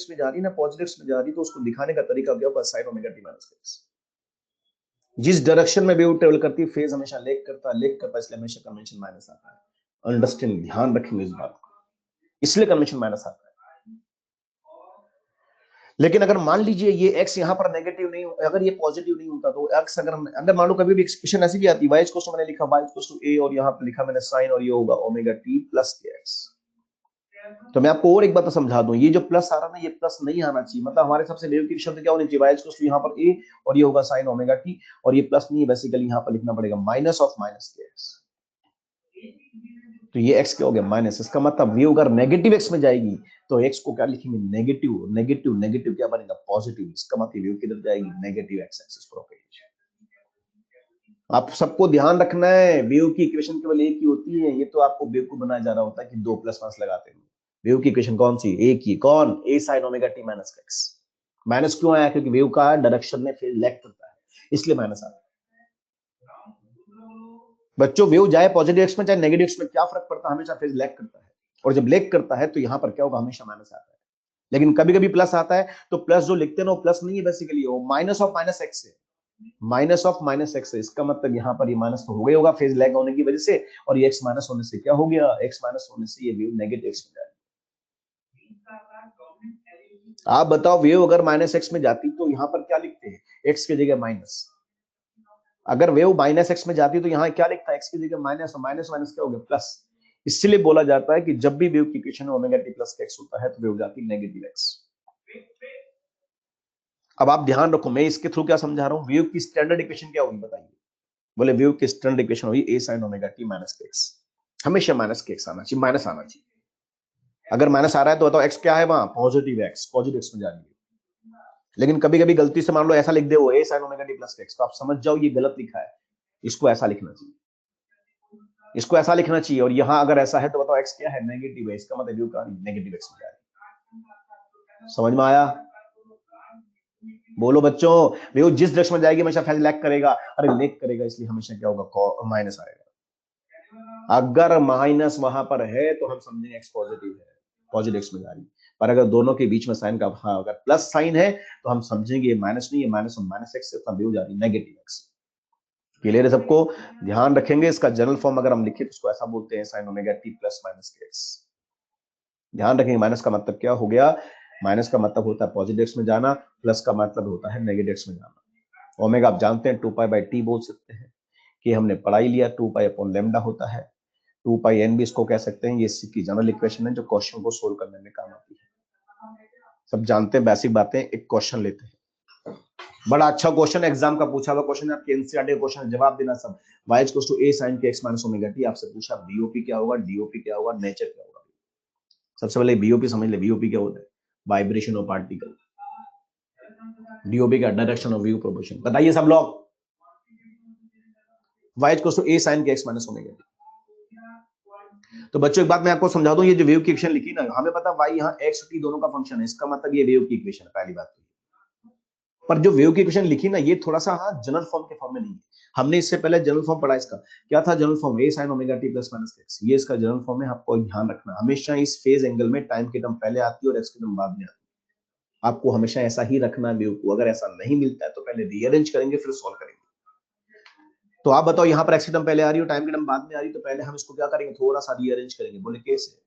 में जा रही है ना, पॉजिटिव एक्स में जा रही है तो उसको दिखाने का तरीका क्या होगा sin omega t minus x। जिस डायरेक्शन में वेव ट्रेवल करती है फेज हमेशा लेग करता है, इसलिए हमेशा कन्वेंशन माइनस आता है। अंडरस्टैंड, ध्यान रखेंगे इस बात को, इसलिए कन्वेंशन माइनस आता है। लेकिन अगर मान लीजिए ये x यहां पर नेगेटिव नहीं, अगर ये पॉजिटिव नहीं होता तो x अगर मान लो कभी भी एक्सप्रेशन ऐसी भी आती y इक्वल्स टू मैंने लिखा y इक्वल्स टू a और यहां पर लिखा मैंने sin और ये होगा ओमेगा t प्लस kx। तो मैं आपको और एक बात समझा दूं, ये जो प्लस आ रहा ना ये प्लस नहीं आना चाहिए, मतलब हमारे सबसे वेव की शब्द क्या होनी चाहिए y इक्वल्स टू यहां पर a और ये होगा sin ओमेगा t और ये प्लस नहीं है, बेसिकली यहां पर लिखना पड़ेगा माइनस ऑफ माइनस kx। तो ये x क्या हो गया माइनस, इसका मतलब वेव अगर नेगेटिव x में जाएगी तो x को क्या लिखेंगे नेगेटिव, नेगेटिव नेगेटिव क्या बनेगा पॉजिटिव, इसका मतलब वेव किधर जाएगी नेगेटिव x एक्सिस प्रोपेगेशन। आप सबको ध्यान रखना है वेव की इक्वेशन केवल एक ही होती है, ये तो आपको बेवकूफ बनाया जा रहा होता है कि दो प्लस माइनस लगाते हैं। वेव की इक्वेशन कौन सी एक ही, कौन a sin omega t minus x। Minus क्यों आया, क्योंकि वेव का डायरेक्शन में फेज लैग करता है इसलिए माइनस आता है। बच्चों वेव जाए पॉजिटिव एक्स में चाहे नेगेटिव एक्स में क्या फर्क पड़ता है, हमेशा फेज लैग करता है, और जब लैग करता है तो यहां पर क्या होगा हमेशा माइनस आता है। लेकिन कभी कभी प्लस आता है तो प्लस जो लिखते हैं वो प्लस नहीं है, बेसिकली वो माइनस ऑफ माइनस एक्स है, माइनस ऑफ माइनस एक्स है। इसका मतलब यहाँ पर ये माइनस तो हो गया होगा फेज लैग होने की वजह से, और ये एक्स माइनस होने से क्या हो गया, एक्स माइनस होने से ये वेव नेगेटिव एक्स में जाएगी। आप बताओ वेव अगर माइनस एक्स में जाती तो यहाँ पर क्या लिखते हैं एक्स की जगह माइनस, अगर वेव माइनस एक्स में जाती तो यहाँ क्या लिखता है एक्स की जगह माइनस, माइनस माइनस क्या हो गया प्लस। इसलिए बोला जाता है कि जब भी वेव की equation omega T plus x होता है तो वेव जाती है नेगेटिव एक्स। अब आप ध्यान रखो मैं इसके थ्रू क्या समझा रहा हूं, वेव की स्टैंडर्ड इक्वेशन क्या होगी बताइए। बोले वेव की स्टैंडर्ड इक्वेशन होगी a sin omega t minus x, हमेशा माइनस के एक्स आना चाहिए, माइनस आना चाहिए। अगर माइनस आ रहा है तो बताओ एक्स क्या है वहां, पॉजिटिव एक्स में जा रही है। लेकिन कभी कभी गलती से मान लो ऐसा लिख दे वो a sine omega T plus x, तो आप समझ जाओ ये गलत लिखा है, इसको ऐसा लिखना चाहिए, इसको ऐसा लिखना चाहिए। और यहां अगर ऐसा है तो बताओ एक्स क्या है, नेगेटिव है, इसका मतलब का नेगेटिव एक्स में जा रही है। समझ में आया? बोलो बच्चों, वो जिस डायरेक्शन में जाएगी हमेशा फेज लैग करेगा, अरे लैग करेगा इसलिए हमेशा क्या होगा, माइनस आएगा। अगर माइनस वहां पर है तो हम समझेंगे एक्स पॉजिटिव है, पॉजिटिव एक्स में जा रही। पर अगर दोनों के बीच में साइन का, हाँ अगर प्लस साइन है तो हम समझेंगे ये माइनस नहीं है, माइनस और माइनस एक्स से तब हो जा रही नेगेटिव एक्स। क्लियर है सबको? ध्यान रखेंगे इसका जनरल फॉर्म अगर हम लिखे तो उसको ऐसा बोलते हैं sign omega T plus minus k x. ध्यान रखेंगे माइनस का मतलब क्या हो गया, माइनस का मतलब होता है पॉजिटिव एक्स में जाना, प्लस का मतलब होता है नेगेटिव एक्स में जाना। ओमेगा आप जानते हैं 2π/t बोल सकते हैं, कि हमने पढ़ाई लिया 2π/λ होता है। 2πn भी इसको कह सकते हैं, ये इसकी जनरल इक्वेशन है जो क्वेश्चन को सोल्व करने में काम आती है। सब जानते हैं बेसिक बातें। एक क्वेश्चन लेते हैं, बड़ा अच्छा क्वेश्चन, एग्जाम का पूछा हुआ क्वेश्चन, आपके एनसीईआरटी क्वेश्चन जवाब देना सब। y = a sin के x - ओमेगा t आपसे पूछा, बीओपी क्या होगा, डीओपी क्या होगा, नेचर क्या होगा। सबसे पहले बीओपी समझ ले, बीओपी क्या होता है, वाइब्रेशन ऑफ पार्टिकल। डीओपी का डायरेक्शन ऑफ व्यू प्रोपोर्शन। बताइए सब लोग, y = a sin के x - ओमेगा t। तो बच्चों एक बात मैं आपको समझा दूं, ये जो वेव की इक्वेशन लिखी ना, हमें पता y यहाँ x t दोनों का फंक्शन है, इसका मतलब ये वेव की इक्वेशन है, पहली बात। पर जो वेव की इक्वेशन लिखी ना, ये थोड़ा सा हाँ जनरल फॉर्म के फॉर्म में नहीं है। हमने इससे पहले जनरल फॉर्म पढ़ा, इसका क्या था general form, a sin omega t plus minus x। ये इसका जनरल फॉर्म है, आपको ध्यान रखना हमेशा इस फेज एंगल में टाइम की टर्म पहले आती है और x की टर्म बाद में आती है। आपको हमेशा ऐसा ही रखना है वेव को। अगर ऐसा नहीं मिलता है तो पहले रीअरेंज करेंगे फिर सॉल्व करेंगे। तो आप बताओ यहाँ पर x की टर्म पहले आ रही है, टाइम की टर्म बाद में आ रही है, तो पहले हम इसको क्या करेंगे, थोड़ा सा रीअरेंज करेंगे। बोले कैसे?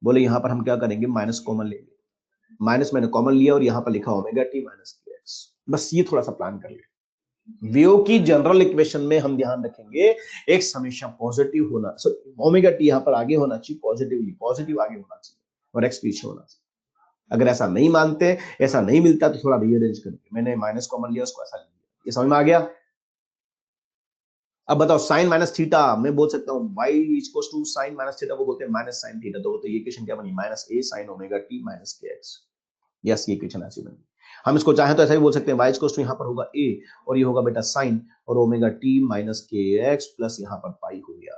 बोले यहाँ पर हम क्या करेंगे, माइनस कॉमन लेंगे, माइनस मैंने कॉमन लिया और यहाँ पर लिखा omega t minus k x. बस ये थोड़ा सा प्लान कर ले। वेव की जनरल इक्वेशन में हम ध्यान रखेंगे एक्स हमेशा पॉजिटिव होना, ओमेगा टी यहां पर आगे होना चाहिए, पॉजिटिव आगे होना चाहिए और एक्स पीछे होना चाहिए। अगर ऐसा नहीं मानते, ऐसा नहीं मिलता तो थोड़ा रीअरेंज करके मैंने माइनस कॉमन लिया, उसको ऐसा लिया। ये समझ में आ गया? अब बताओ साइन माइनस थीटा, मैं बोल सकता हूँ y = साइन माइनस थीटा को बोलते हैं माइनस साइन थीटा। तो ये इक्वेशन क्या बनी, minus a sin omega t minus k x. Yes, ये इक्वेशन ऐसी बनी। हम इसको चाहें तो ऐसा भी बोल सकते हैं, y = यहाँ पर होगा a और ये होगा बेटा साइन और omega t minus k x plus यहाँ पर पाई हो गया।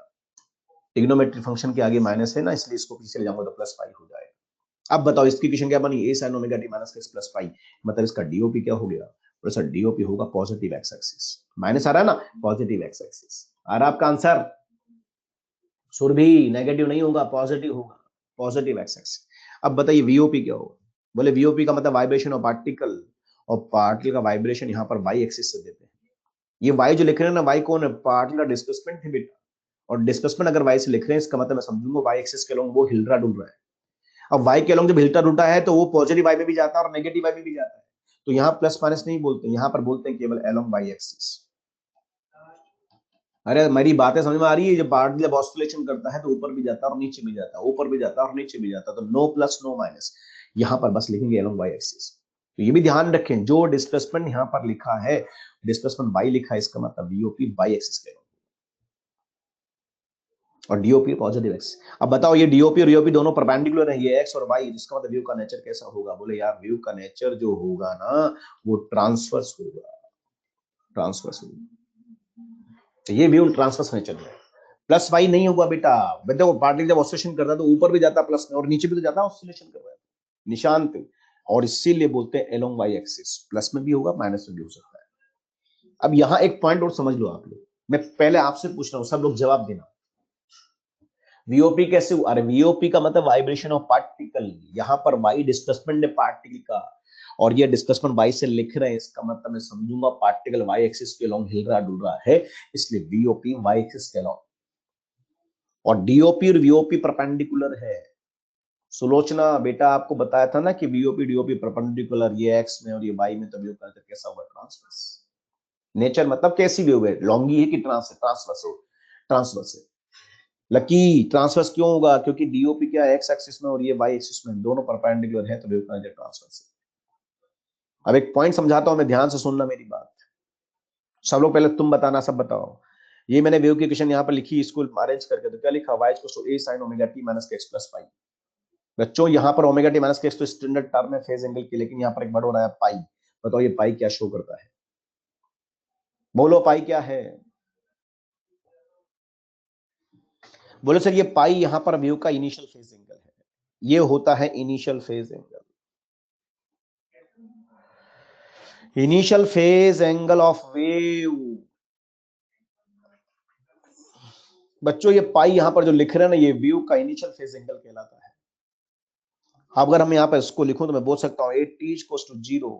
ट्रिग्नोमेट्री फंक्शन के आगे माइनस है ना, इसलिए इसको पीछे ले जाऊंगा तो प्लस पाई हो जाएगा। अब बताओ इसकी इक्वेशन क्या बनी, a sin omega t minus k x plus pi, मतलब इसका डीओपी क्या हो गया, और सर डीओपी होगा पॉजिटिव एक्स एक्सिस। माइनस आ रहा है ना, पॉजिटिव एक्स एक्सिस आ रहा आपका आंसर। सुरभि नेगेटिव नहीं होगा, पॉजिटिव होगा, पॉजिटिव एक्स एक्सिस। अब बताइए वीओपी क्या होगा। बोले वीओपी का मतलब वाइब्रेशन ऑफ पार्टिकल, और पार्टिकल का वाइब्रेशन यहाँ पर वाई एक्सिस से देते हैं। ये वाई जो लिख रहे हैं ना, वाई कौन है, पार्टिकल का डिस्प्लेसमेंट है बेटा। और डिस्प्लेसमेंट अगर वाई से लिख रहे हैं, इसका मतलब मैं समझूंगा वाई एक्सिस के अलोंग वो हिलता डुल रहा है। अब वाई के अलोंग जब हिलता डुलता है तो वो पॉजिटिव वाई में भी जाता है और नेगेटिव वाई में भी जाता है। तो यहाँ प्लस माइनस नहीं बोलते, यहाँ पर बोलते हैं केवल अलोंग वाई एक्सिस। अरे मेरी बातें समझ में आ रही है? जब पार्टिकल जब ऑस्किलेशन करता है तो ऊपर भी जाता है और नीचे भी जाता है, ऊपर भी जाता है और नीचे भी जाता है। तो नो प्लस नो माइनस, यहाँ पर बस लिखेंगे अलोंग वाई एक्सिस। तो ये भी ध्यान रखें, जो डिस्प्लेसमेंट यहाँ पर लिखा है, डिस्प्लेसमेंट वाई लिखा है, इसका मतलब वीओपी वाई एक्सिस के और डीओपी पॉजिटिव एक्स। अब बताओ ये डीओपी और यूओपी दोनों परपेंडिकुलर है, ये एक्स और वाई, जिसका मतलब वेव का नेचर कैसा होगा। बोले यार वेव का नेचर जो होगा ना वो ट्रांसवर्स होगा, ट्रांसवर्स होगा। तो ये वेव ट्रांसवर्स नेचर है, प्लस वाई नहीं होगा बेटा। देखो पार्टिकल जब ऑसिलेशन करता है तो ऊपर भी जाता है प्लस में और नीचे भी तो जाता है ऑसिलेशन कर रहा है निशान पे, और इसीलिए बोलते हैं अलोंग वाई एक्सिस। प्लस में भी होगा माइनस में भी हो सकता है। अब यहाँ एक पॉइंट और समझ लो आप लोग, मैं पहले आपसे पूछ रहा हूँ, सब लोग जवाब देना। वीओपी कैसे हुआ? अरे वीओपी का मतलब वाइब्रेशन ऑफ पार्टिकल, यहाँ पर वाई डिस्प्लेसमेंट है पार्टिकल का, और ये डिस्प्लेसमेंट वाई से लिख रहे हैं, इसका मतलब मैं समझूंगा पार्टिकल वाई एक्सिस के अलोंग हिल रहा डुल रहा है, इसलिए वीओपी वाई एक्सिस के अलोंग। और डीओपी और वीओपी परपेंडिकुलर है। सुलोचना बेटा आपको बताया था ना कि वीओपी डीओपी परपेंडिकुलर, ये एक्स में और ये वाई में, तो वेव का नेचर कैसा होगा, ट्रांसवर्स। नेचर मतलब कैसी वेव है, लॉन्गी है कि ट्रांसवर्स हो, ट्रांसवर्स है। लकी ट्रांसवर्स क्यों होगा, क्योंकि डीओपी क्या है एक्स एक्सिस में और ये वाई एक्सिस में, दोनों परपेंडिकुलर है, तो वेव का नेचर ट्रांसवर्स है। अब एक पॉइंट समझाता हूं मैं, ध्यान से सुनना मेरी बात। सब लोग पहले तुम बताना, सब बताओ। ये मैंने वेव की इक्वेशन यहाँ पर लिखी, इसको अरेंज करके, तो क्या लिखा, y = a sin omega t minus k x plus pi. बच्चों यहाँ पर omega t minus k x तो स्टैंडर्ड टर्म है फेज एंगल की, लेकिन यहाँ पर एक वर्ड हो रहा है पाई। बताओ ये पाई क्या शो करता है? बोलो पाई क्या है? बोलो सर ये पाई यहाँ पर वेव का इनिशियल फेज एंगल है, ये होता है initial phase angle, initial phase angle of wave. बच्चों ये पाई यहां पर जो लिख रहे हैं ना, ये वेव का इनिशियल फेज एंगल कहलाता है। अगर हम यहां पर इसको लिखूं तो मैं बोल सकता हूं 8t=0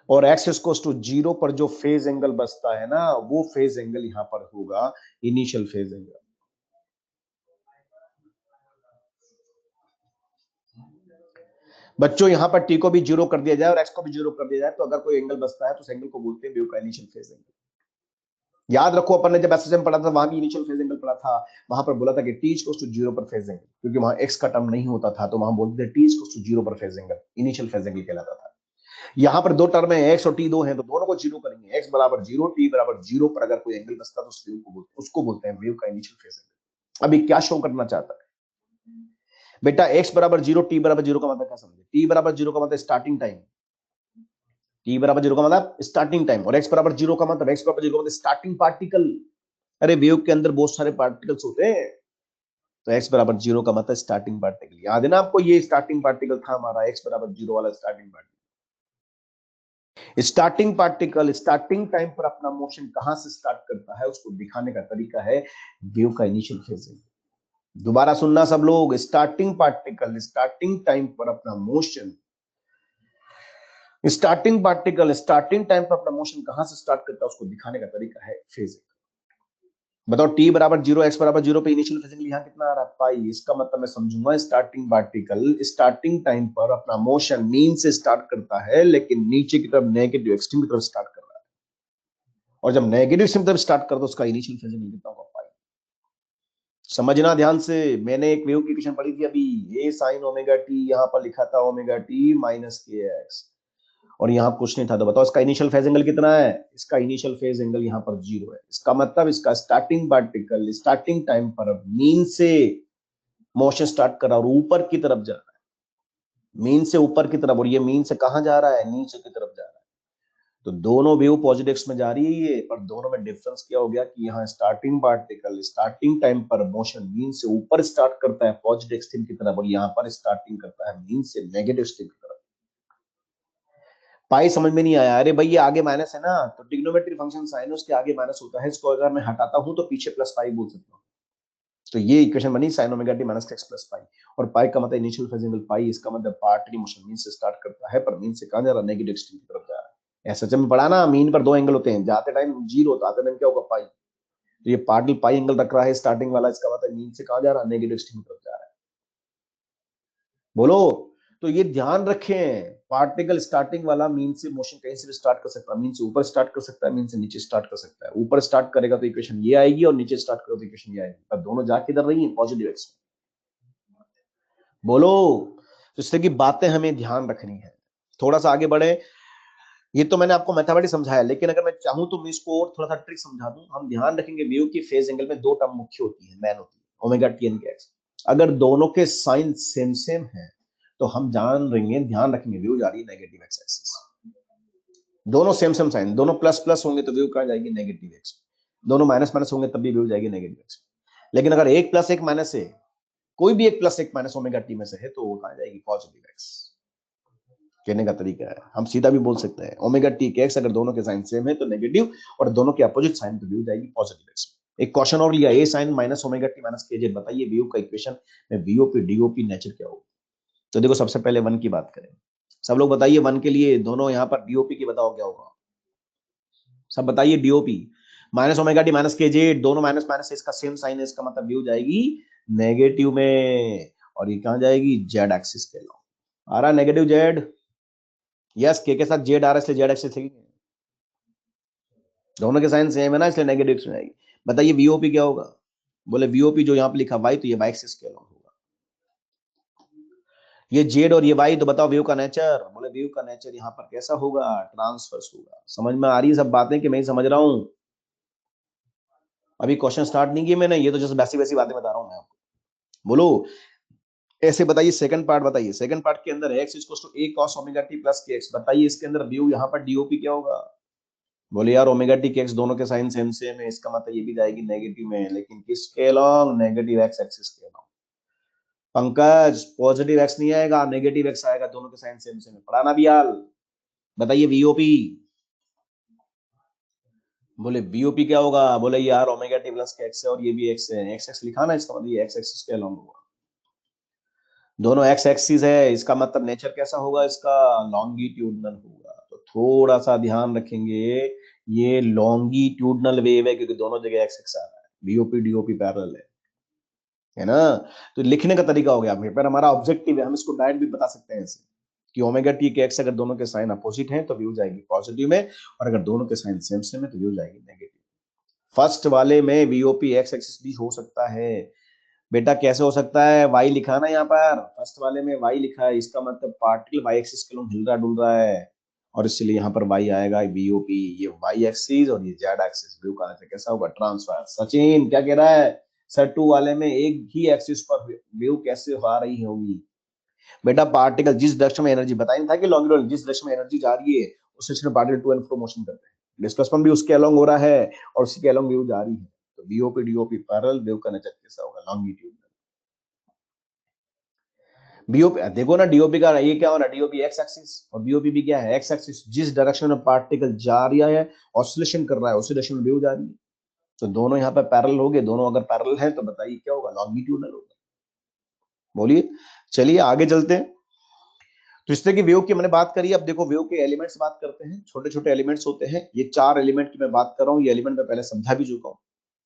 और x=0 पर जो फेज एंगल बचता है ना, वो फेज एंगल यहां पर होगा इनिशियल फेज एंगल। बच्चों यहां पर t को भी 0 कर दिया जाए और x को भी 0 कर दिया जाए तो अगर कोई एंगल बचता है तो उस एंगल को बोलते हैं वेव का इनिशियल फेज एंगल। याद रखो अपन ने जब एसएसएम पढ़ा था वहां भी इनिशियल फेज एंगल पढ़ा था, वहां पर बोला था कि t=0 पर फेज एंगल, क्योंकि वहां x का टर्म नहीं होता था तो वहां बोलते थे t=0 पर phase angle, initial phase angle कहलाता था। यहाँ पर दो टर्म है x और t दो हैं तो दोनों को जीरो करेंगे, x बराबर 0 t बराबर 0 पर अगर कोई एंगल बचता तो उसको बोलते हैं वेव का इनिशियल फेज एंगल। अभी क्या शो करना चाहता है बेटा? x बराबर 0 t बराबर 0 का मतलब क्या समझे? t बराबर 0 का मतलब स्टार्टिंग टाइम, t बराबर 0 का मतलब स्टार्टिंग टाइम, और x बराबर 0 का मतलब स्टार्टिंग पार्टिकल। अरे वेव के अंदर बहुत सारे पार्टिकल्स होते हैं, तो x बराबर 0 का मतलब स्टार्टिंग पार्टिकल। याद है ना आपको, ये स्टार्टिंग पार्टिकल था हमारा x बराबर 0 वाला starting particle. Starting particle starting time पर अपना मोशन कहां से स्टार्ट करता है उसको दिखाने का तरीका है वेव का इनिशियल फेज एंगल। दोबारा सुनना सब लोग, स्टार्टिंग पार्टिकल स्टार्टिंग टाइम पर अपना motion, starting particle starting time पर अपना मोशन कहां से स्टार्ट करता है उसको दिखाने का तरीका है फेज एंगल। बताओ t बराबर 0 x बराबर 0 पे इनिशियल फेज एंगल यहां कितना आ रहा है? पाई। इसका मतलब मैं समझूंगा स्टार्टिंग पार्टिकल स्टार्टिंग टाइम पर अपना मोशन मीन से स्टार्ट करता है, लेकिन नीचे की तरफ नेगेटिव एक्सट्रीम की तरफ स्टार्ट कर रहा है, और जब नेगेटिव एक्सट्रीम की तरफ स्टार्ट करता है उसका इनिशियल फेज एंगल कितना होगा? पाई। समझना ध्यान से, मैंने एक वेव की इक्वेशन पढ़ी थी अभी, a sin ओमेगा टी, यहां पर लिखा था omega t minus k x, और यहाँ कुछ नहीं था। तो बताओ इसका इनिशियल फेज एंगल कितना है? इसका इनिशियल फेज एंगल यहाँ पर 0 है। इसका मतलब इसका स्टार्टिंग पार्टिकल स्टार्टिंग टाइम पर मीन से मोशन स्टार्ट कर रहा है और ऊपर की तरफ जा रहा है, मीन से ऊपर की तरफ, और ये मीन से कहां जा रहा है? नीचे की तरफ जा रहा है। तो दोनों वेव पॉजिटिव एक्स में जा रही है ये, पर दोनों में डिफरेंस क्या हो गया कि यहाँ स्टार्टिंग पार्टिकल स्टार्टिंग टाइम पर मोशन मीन से ऊपर स्टार्ट करता है पॉजिटिव एक्सट्रीम की तरफ, और यहाँ पर स्टार्टिंग करता है मीन से नेगेटिव एक्सट्रीम की तरफ। पाई समझ में नहीं आया? अरे भाई ये आगे माइनस है ना, तो ट्रिग्नोमेट्री फंक्शन साइन उसके आगे माइनस होता है, इसको अगर मैं हटाता हूं तो पीछे प्लस पाई बोल सकता हूँ। तो ये इक्वेशन बनी sign omega t minus x plus pi, और पाई का मतलब इनिशियल फेज एंगल पाई, इसका मतलब पार्ट मोशन मीन से स्टार्ट करता है पर मीन से कहां जा रहा है? नेगेटिव एक्सट्रीम की तरफ जा रहा है। ऐसा जब पढ़ा ना, मीन पर दो एंगल होते हैं, जाते टाइम 0 होता, आते टाइम क्या होगा? पाई। तो ये पार्टल पाई एंगल रख रहा है स्टार्टिंग वाला, इसका मतलब मीन से कहां जा रहा है? नेगेटिव एक्सट्रीम की तरफ जा रहा है। बोलो। तो ये ध्यान रखें, पार्टिकल स्टार्टिंग वाला मीन से मोशन कहीं से भी स्टार्ट कर सकता है, मीन से ऊपर स्टार्ट कर सकता है, मीन से नीचे स्टार्ट कर सकता है। ऊपर स्टार्ट करेगा तो इक्वेशन ये आएगी, और नीचे स्टार्ट करेगा तो इक्वेशन ये आएगी, पर दोनों जा किधर रही है? Positive x. बोलो। तो इस तरह की बातें हमें ध्यान रखनी है। थोड़ा सा आगे बढ़े, ये तो मैंने आपको मैथमेटिक्स समझाया, लेकिन अगर मैं चाहूं तो मैं इसको और थोड़ा सा ट्रिक समझा दूं। हम ध्यान रखेंगे वेव की फेज एंगल में दो टर्म मुख्य होती है, मैन होती है, ओमेगा टी एन के एक्स। अगर दोनों के साइन सेम सेम है तो हम जान रहेंगे, ध्यान रखेंगे वेव जा रही है नेगेटिव एक्स एक्सिस। दोनों सेम सेम साइन, दोनों प्लस प्लस होंगे तो वेव कहां जाएगी? Negative x. दोनों माइनस माइनस होंगे तब भी वेव जाएगी नेगेटिव एक्स। लेकिन अगर एक प्लस एक माइनस है, कोई भी एक प्लस एक माइनस ओमेगा टी में से है, तो वो कहां जाएगी? Positive x. कहने का तरीका है, हम सीधा भी बोल सकते हैं ओमेगा टी के एक्स अगर दोनों के साइन सेम है तो नेगेटिव, और दोनों के अपोजिट साइन तो वेव जाएगी पॉजिटिव एक्स। एक क्वेश्चन और लिया, a sine minus omega t minus k z, बताइए वेव का इक्वेशन में वीओपी डीओपी नेचर क्या होगा? तो देखो सबसे पहले वन की बात करें, सब लोग बताइए वन के लिए, दोनों यहाँ पर डीओपी की बताओ क्या होगा? सब बताइए DOP. Minus omega t minus k Z, दोनों माइनस माइनस, इसका सेम साइन है, इसका मतलब वेव जाएगी नेगेटिव में, और ये कहां जाएगी? जेड एक्सिस के लॉ। आ रहा नेगेटिव जेड? यस, के साथ जेड आ रहा है इसलिए जेड एक्सिस लिखेंगे, दोनों के साइन सेम है ना इसलिए नेगेटिव एक्स में आएगी। बताइए वीओपी क्या होगा? बोले वीओपी जो यहाँ पे लिखा वाई, तो ये वाई एक्सिस के अलॉन्ग होगा। ये जेड और ये वाई, तो बताओ वेव का नेचर? बोले वेव का नेचर यहाँ पर कैसा होगा? ट्रांसवर्स होगा। समझ में आ रही है सब बातें कि मैं ही समझ रहा हूँ? अभी क्वेश्चन स्टार्ट नहीं किए मैंने, ये तो जस्ट वैसी वैसी बातें बता रहा हूँ मैं आपको। बोलो। ऐसे बताइए सेकंड पार्ट बताइए, सेकंड पार्ट के अंदर x equal to a cos omega t plus kx, बताइए इसके अंदर व्यू यहाँ पर डीओपी क्या होगा? बोले यार ओमेगा टी के एक्स दोनों के साइन सेम सेम है, इसका मतलब ये भी जाएगी नेगेटिव में, लेकिन किसके अलोंग? नेगेटिव एक्स एक्सिस के अलोंग। पंकज पॉजिटिव एक्स नहीं आएगा, नेगेटिव एक्स आएगा, दोनों के साइन सेम सेम है, पढ़ाना भी यार। बताइए वीओपी। बोले बीओपी क्या होगा? बोले यार ओमेगा टी प्लस के एक्स है और ये भी एक्स है, एक्स एक्स लिखा ना, इसका मतलब ये एक्स एक्सिस के अलोंग होगा, दोनों एक्स एक्सिस है, इसका मतलब नेचर कैसा होगा इसका? लॉन्गिट्यूडनल होगा। तो थोड़ा सा ध्यान रखेंगे, ये लॉन्गिट्यूडनल वेव है क्योंकि दोनों जगह एक्स एक्स आ रहा है, बीओपी डीओपी पैरेलल है ना? तो लिखने का तरीका हो गया, पर हमारा ऑब्जेक्टिव है, हम इसको डायरेक्ट भी बता सकते हैं ऐसे कि ओमेगा टी के एक्स अगर दोनों के साइन अपोजिट हैं तो व्यू जाएगी पॉजिटिव में, और अगर दोनों के साइन सेम सेम है तो व्यू जाएगी नेगेटिव। फर्स्ट वाले में वीओपी एक्स एक्सिस भी हो सकता है बेटा, कैसे हो सकता है? वाई लिखा ना यहाँ पर, फर्स्ट वाले में वाई लिखा है, इसका मतलब पार्टिकल वाई एक्सिस के लोग हिल रहा डुल रहा है, और इसलिए यहाँ पर वाई आएगा बीओपी, ये वाई एक्सिस और ये जेड एक्सिस, व्यू का कैसा होगा? ट्रांसफर। सचिन क्या कह रहा है? सर टू वाले में एक ही एक्सिस पर व्यू कैसे आ रही होगी? बेटा पार्टिकल जिस डायरेक्शन में एनर्जी बताया था कि लॉन्गिट्यूडल, जिस डायरेक्शन में एनर्जी जा रही है उस डायरेक्शन में particle to and fro motion करते हैं, डिस्प्लेसमेंट भी उसके अलोंग हो रहा है और उसी के अलोंग व्यू जा रही है, तो बीओपी डीओपी पैरेलल, व्यू का नेचर कैसा होगा? लॉन्गिट्यूडल। बीओपी देखो ना, डीओपी का ये क्या हो रहा है? डीओपी एक्स एक्सिस और बीओपी भी क्या है? X axis. जिस डायरेक्शन में पार्टिकल जा रहा है, ऑसिलेशन कर रहा है, उसी डायरेक्शन में व्यू जा रही है, तो दोनों यहाँ पे पैरेलल हो गए, दोनों अगर पैरेलल है तो बताइए क्या होगा? लॉन्गिट्यूडल होगा। बोलिए, चलिए आगे चलते हैं। तो इस तरह की वेव की मैंने बात करी, अब देखो वेव के एलिमेंट्स बात करते हैं, छोटे छोटे एलिमेंट्स होते हैं, ये चार एलिमेंट की मैं बात कर रहा हूँ, ये एलिमेंट मैं पहले समझा भी चुका हूँ।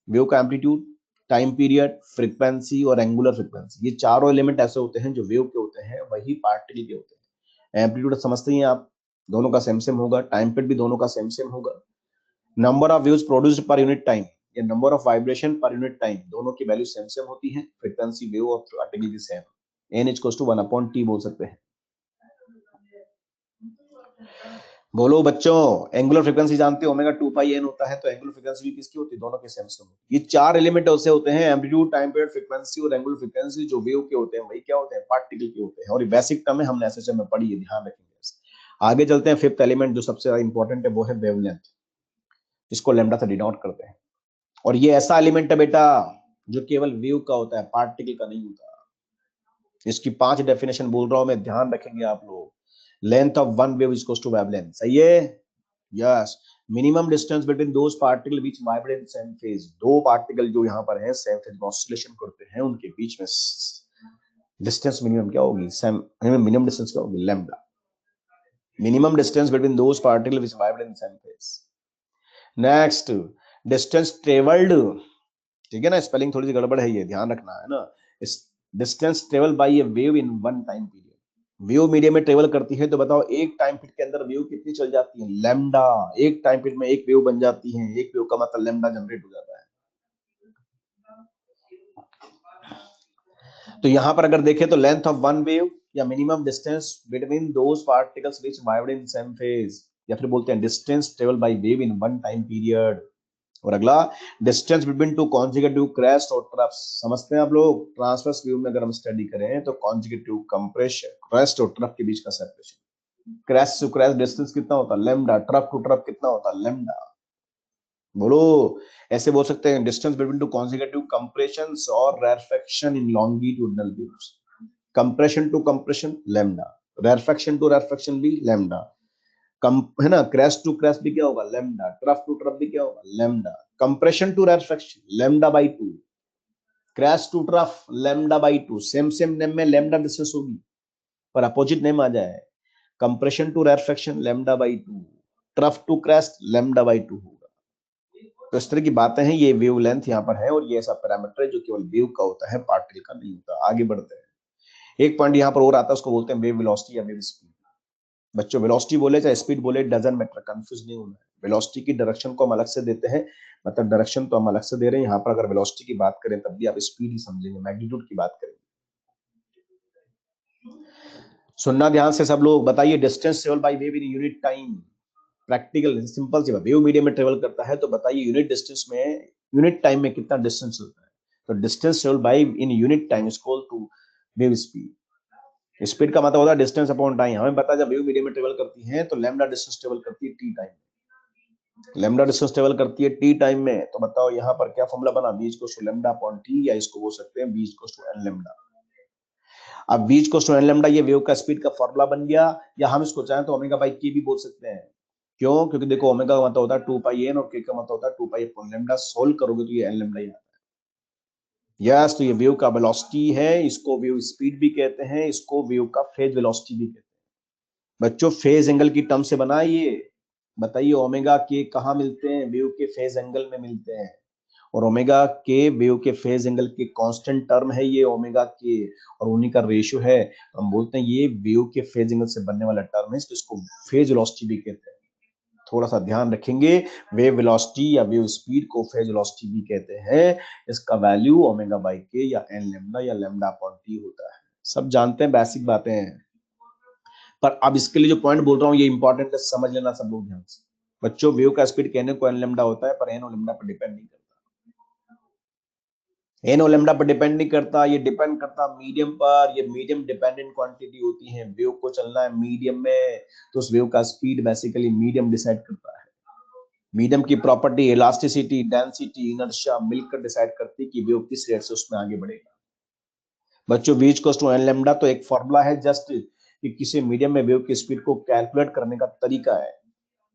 वेव का एम्पलीट्यूड, टाइम पीरियड, फ्रीक्वेंसी और एंगुलर फ्रीक्वेंसी, ये चारों एलिमेंट ऐसे होते हैं जो वेव के होते हैं, वही पार्टिकल के होते हैं। एम्पलीट्यूड समझते ही हैं आप, दोनों का सेम सेम होगा, टाइम पीरियड भी दोनों का सेम सेम होगा, number of waves produced per unit time या number of vibration per unit time, दोनों की वैल्यू सेम सेम होती है, फ्रीक्वेंसी वेव और पार्टिकल की same, n equals to 1/t बोल सकते हैं। बोलो बच्चों, एंगुलर फ्रीक्वेंसी जानते हो, ओमेगा 2 पाई एन होता है, तो एंगुलर फ्रीक्वेंसी भी किसकी होती है? दोनों के सेम सेम होती है। ये चार एलिमेंट ऐसे होते हैं, एम्पलीट्यूड, टाइम पीरियड, फ्रीक्वेंसी और एंगुलर फ्रीक्वेंसी, जो वेव के होते हैं वही क्या होते हैं? पार्टिकल के होते हैं, और बेसिक टर्म है, हमने एसएचएम में पढ़ी है, ध्यान रखेंगे। आगे चलते हैं, फिफ्थ एलिमेंट जो सबसे ज्यादा इंपॉर्टेंट है वो है वेवलेंथ, इसको लैम्डा से डिनोट करते हैं, और ये ऐसा एलिमेंट है बेटा जो केवल वेव का होता है, पार्टिकल का नहीं होता। इसकी 5 डेफिनेशन बोल रहा हूं मैं, ध्यान रखेंगे आप लोग। Length of one wave is to wavelength, सही है? Yes. Minimum distance between those particle which vibrate in same phase, दो पार्टिकल जो यहाँ पर हैं सेम फेज में ऑसिलेशन करते हैं, उनके बीच में डिस्टेंस मिनिमम क्या होगी? सेम मिनिमम डिस्टेंस क्या होगी? Lambda. Minimum distance between those particle which vibrate in same phase. Next, distance travelled, ठीक है ना, स्पेलिंग थोड़ी सी गड़बड़ है, ये ध्यान रखना है ना। Distance travel bye A wave in one time period, wave medium में ट्रेवल करती है, तो बताओ एक टाइम पीरियड के अंदर वेव कितनी चल जाती है? लैम्डा। एक टाइम पीरियड में एक वेव बन जाती है, एक वेव का मतलब लैम्डा जनरेट हो जाता है। तो यहां पर अगर देखें तो लेंथ ऑफ वन वेव या minimum distance between those particles which vibrate in same phase, या फिर बोलते हैं distance travel by wave in one time period. और अगला, डिस्टेंस बिटवीन टू कॉन्जिगेटिव क्रेस्ट और ट्रफ्स, समझते हैं आप लोग? ट्रांसवर्स व्यू में अगर हम स्टडी करें तो कॉन्जिगेटिव कंप्रेशन, क्रेस्ट और ट्रफ के बीच का separation, crest to crest distance कितना होता है? लैम्डा। ट्रफ टू ट्रफ कितना होता है? लैम्डा। बोलो, ऐसे बोल सकते हैं, distance between two conjugative compressions और rarefaction in longitudinal waves, compression to compression lambda, rarefaction to rarefaction भी लैम्डा, कम है ना, क्रैश टू क्रैश भी क्या होगा? लैम्डा। ट्रफ टू ट्रफ भी क्या होगा? Lambda. Compression to rarefaction lambda by 2, crest to trough lambda by 2, same same name में लैम्डा डिस्टेंस होगी पर अपोजिट नेम आ जाए। Compression to rarefaction lambda by 2, trough to crest lambda by 2 होगा। तो इस तरह की बातें हैं, ये वेव लेंथ यहाँ पर है, और ये ऐसा पैरामीटर है जो केवल वेव का होता है, पार्टिकल का नहीं होता। आगे बढ़ते हैं, एक पॉइंट यहाँ पर और आता है, उसको बोलते हैं वेव वेलोसिटी या वेव स्पीड। बच्चों वेलोसिटी बोले चाहे स्पीड बोले, डजंट मैटर, कंफ्यूज नहीं होना है। वेलोसिटी की डायरेक्शन को हम अलग से देते हैं, मतलब डायरेक्शन तो हम अलग से दे रहे हैं, यहाँ पर अगर वेलोसिटी की बात करें तब भी आप स्पीड ही समझेंगे, मैग्नीट्यूड की बात करेंगे। सुनना ध्यान से सब लोग, बताइए distance travel by wave in unit time, practical simple सी बात, वेव मीडियम में ट्रेवल करता है, तो बताइए यूनिट डिस्टेंस में, यूनिट टाइम में कितना डिस्टेंस चलता है? तो distance travel by in unit time is equal to wave speed. Speed का मतलब होता है डिस्टेंस अपॉन टाइम। हमें पता है जब वेव मीडियम में ट्रेवल करती है तो लैम्डा डिस्टेंस ट्रेवल करती है T time. Lambda distance travel करती है टी टाइम में, तो बताओ यहाँ पर क्या फॉर्मूला बना, v equals to lambda upon T, या इसको बोल सकते हैं v equals to N lambda. अब v equals to N lambda ये वेव का स्पीड का फॉर्मूला बन गया, या हम इसको चाहें तो ओमेगा बाई के भी बोल सकते हैं। क्यों? क्योंकि देखो ओमेगा का मतलब होता है 2 पाई एन और k का मतलब होता है 2 पाई अपॉन लैम्डा। सोल्व करोगे तो ये एन लैम्डा ही आता है। यस, तो ये वेव का वेलोसिटी है, इसको वेव स्पीड भी कहते हैं, इसको वेव का फेज वेलोसिटी भी कहते हैं। बच्चों फेज एंगल की टर्म से बना ये। बताइए ओमेगा के कहाँ मिलते हैं? वेव के फेज एंगल में मिलते हैं। और ओमेगा के वेव के फेज एंगल के कांस्टेंट टर्म है ये ओमेगा के, और उन्हीं का रेशियो है। हम बोलते हैं ये वेव के फेज एंगल से बनने वाला टर्म है, तो इसको फेज वेलोसिटी भी कहते हैं। थोड़ा सा ध्यान रखेंगे, वेव वेलोसिटी या वेव स्पीड को फेज वेलोसिटी भी कहते हैं। इसका वैल्यू ओमेगा बाई के या एन लैम्डा या लैम्डा अपॉन टी होता है। सब जानते हैं, बेसिक बातें हैं। पर अब इसके लिए जो पॉइंट बोल रहा हूँ ये इंपॉर्टेंट है, समझ लेना सब लोग ध्यान से। बच्चों वेव का स्पीड कहने को एन लैम्डा होता है, पर एन और लैम्डा पर डिपेंड नहीं करता। एन और लैम्डा पर डिपेंड नहीं करता, ये डिपेंड करता मीडियम पर। ये मीडियम डिपेंडेंट क्वांटिटी होती है। वेव को चलना है मीडियम में, तो उस वेव का स्पीड बेसिकली मीडियम डिसाइड करता है। मीडियम की प्रॉपर्टी इलास्टिसिटी, डेंसिटी, इनर्शिया मिलकर डिसाइड करती है कि वेव किस रेट से उसमें आगे बढ़ेगा। बच्चों v equals to N lambda तो एक फॉर्मूला है जस्ट कि किसी मीडियम में वेव की स्पीड को कैलकुलेट करने का तरीका है।